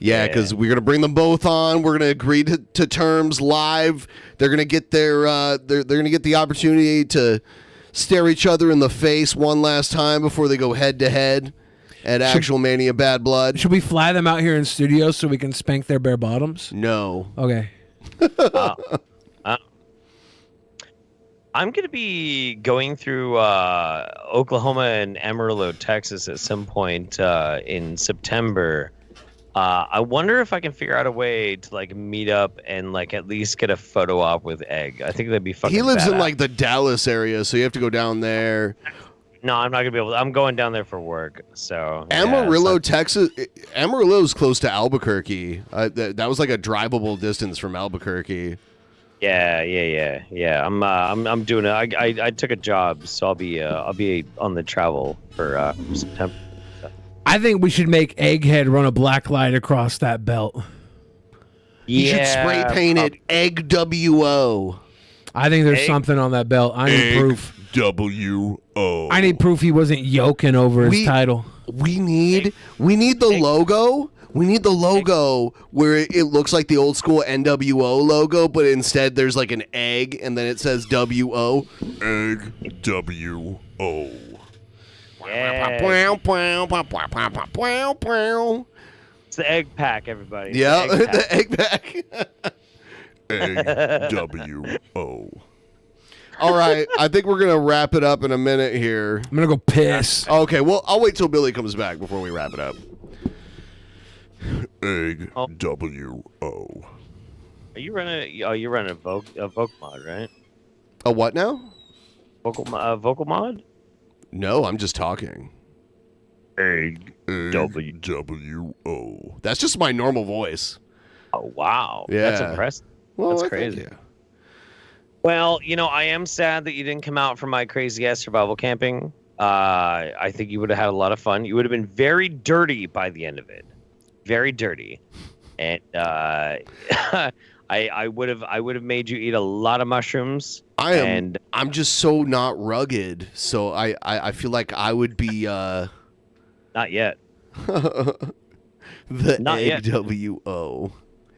Yeah, because we're gonna bring them both on. We're gonna agree to terms live. They're gonna get their they're gonna get the opportunity to stare each other in the face one last time before they go head to head at Actual Mania Bad Blood. Should we fly them out here in studio so we can spank their bare bottoms? No. Okay. I'm going to be going through Oklahoma and Amarillo, Texas at some point in September. I wonder if I can figure out a way to like meet up and like at least get a photo op with Egg. I think that'd be fucking He lives badass. in like the Dallas area, so you have to go down there. No, I'm not going to be able to. I'm going down there for work. So Amarillo, Texas. Amarillo's close to Albuquerque. That was like a drivable distance from Albuquerque. Yeah. I'm doing it. I took a job, so I'll be on the travel for September. I think we should make Egghead run a black light across that belt. You should spray paint it Egg WO. I think there's something on that belt. I need proof. WO. I need proof he wasn't yoking over his title. We need the logo. We need the logo where it looks like the old school NWO logo, but instead there's like an egg and then it says WO. Egg WO. It's the egg pack, everybody. Yeah, the egg the egg pack. WO. All right, I think we're going to wrap it up in a minute here. I'm going to go piss. Okay, well, I'll wait till Billy comes back before we wrap it up. Egg WO. Are you running? Oh, you're running a vocal mod, right? A what now? Vocal mod? No, I'm just talking. Egg WO. That's just my normal voice. Oh wow, Yeah. that's impressive. Well, That's I crazy. think, yeah. Well, I am sad that you didn't come out for my crazy ass survival camping. I think you would have had a lot of fun. You would have been very dirty by the end of it. Very dirty. And I would have made you eat a lot of mushrooms. I'm just so not rugged, so I feel like I would be not yet. The Not Egg yet. WO.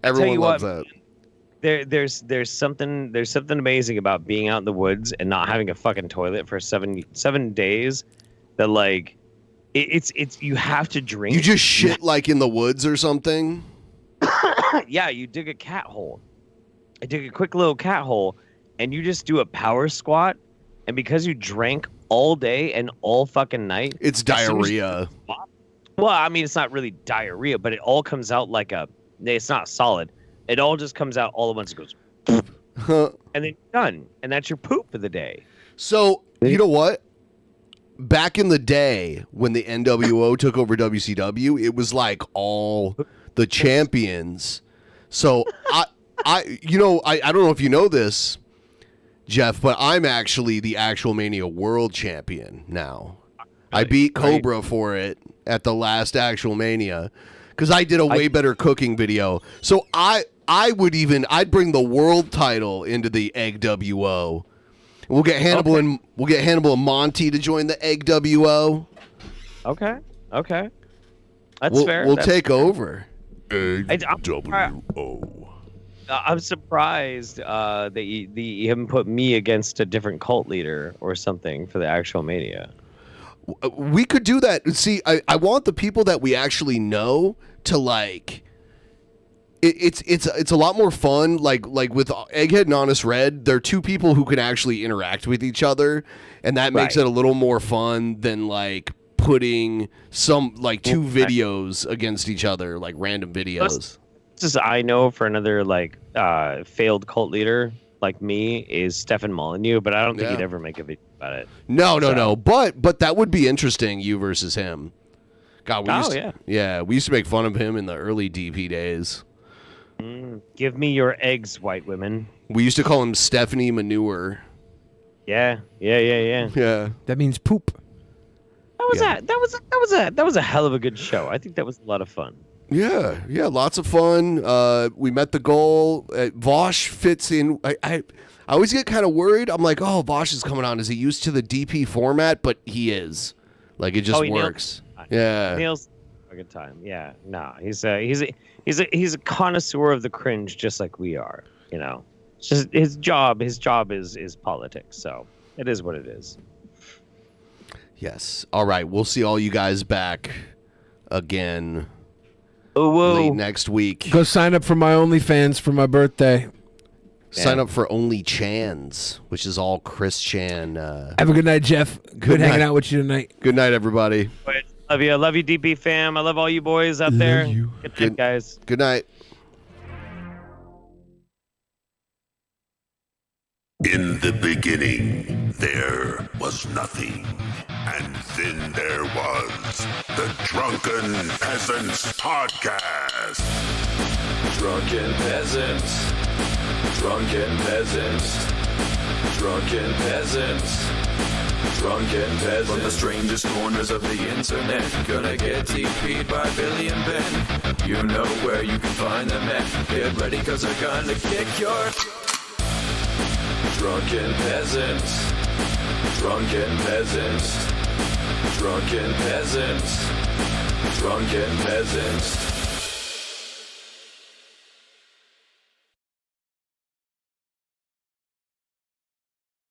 Everyone loves that. There's something amazing about being out in the woods and not having a fucking toilet for 7 days. That like it's you have to drink. You just shit like in the woods or something? Yeah, you dig a cat hole. I dig a quick little cat hole, and you just do a power squat. And because you drank all day and all fucking night, It's diarrhea. Well, I mean, it's not really diarrhea, but it all comes out like it's not solid. It all just comes out all at once. It goes, and then you're done. And that's your poop for the day. So, you know what? Back in the day when the NWO took over WCW, it was like all the champions. So, I don't know if you know this, Jeff, but I'm actually the Actual Mania World Champion now. I beat Cobra for it at the last Actual Mania because I did a way better cooking video. So I'd bring the world title into the Egg WO. We'll get Hannibal and Monty to join the Egg WO. Okay. That's fair. We'll That's take fair. over. I'm surprised that you haven't put me against a different cult leader or something for the actual Mania. We could do that. See, I want the people that we actually know to like. It's a lot more fun. Like with Egghead and Honest Red, they're two people who can actually interact with each other, and that makes it a little more fun than like putting some like two videos against each other, like random videos. Just I know for another like failed cult leader like me is Stefan Molyneux, but I don't think he'd ever make a video about it. No. But that would be interesting. You versus him. God, we used to make fun of him in the early DP days. Give me your eggs, white women. We used to call him Stephanie Manure. Yeah. That means poop. That was a hell of a good show. I think that was a lot of fun. Yeah, lots of fun. We met the goal. Vaush fits in. I always get kind of worried. I'm like, oh, Vaush is coming on. Is he used to the DP format? But he is. Like, it just works. Yeah. Nails a good time. Yeah. Nah, he's a connoisseur of the cringe, just like we are. You know, it's just his job is politics. So it is what it is. Yes. All right. We'll see all you guys back again. Late next week. Go sign up for my OnlyFans for my birthday. Sign up for Only Chans, which is all Chris Chan. Have a good night, Jeff. Good hanging out with you tonight. Good night, everybody. Love you. I love you, DP fam. I love all you boys out there. Good night, guys. Good night. In the beginning, there was nothing. And then there was the Drunken Peasants Podcast. Drunken Peasants. Drunken Peasants. Drunken Peasants. Drunken Peasants. From the strangest corners of the internet, gonna get TP'd by Billy and Ben. You know where you can find them at. Get ready, cause they're gonna kick your... Drunken Peasants. Drunken Peasants. Drunken Peasants. Drunken Peasants.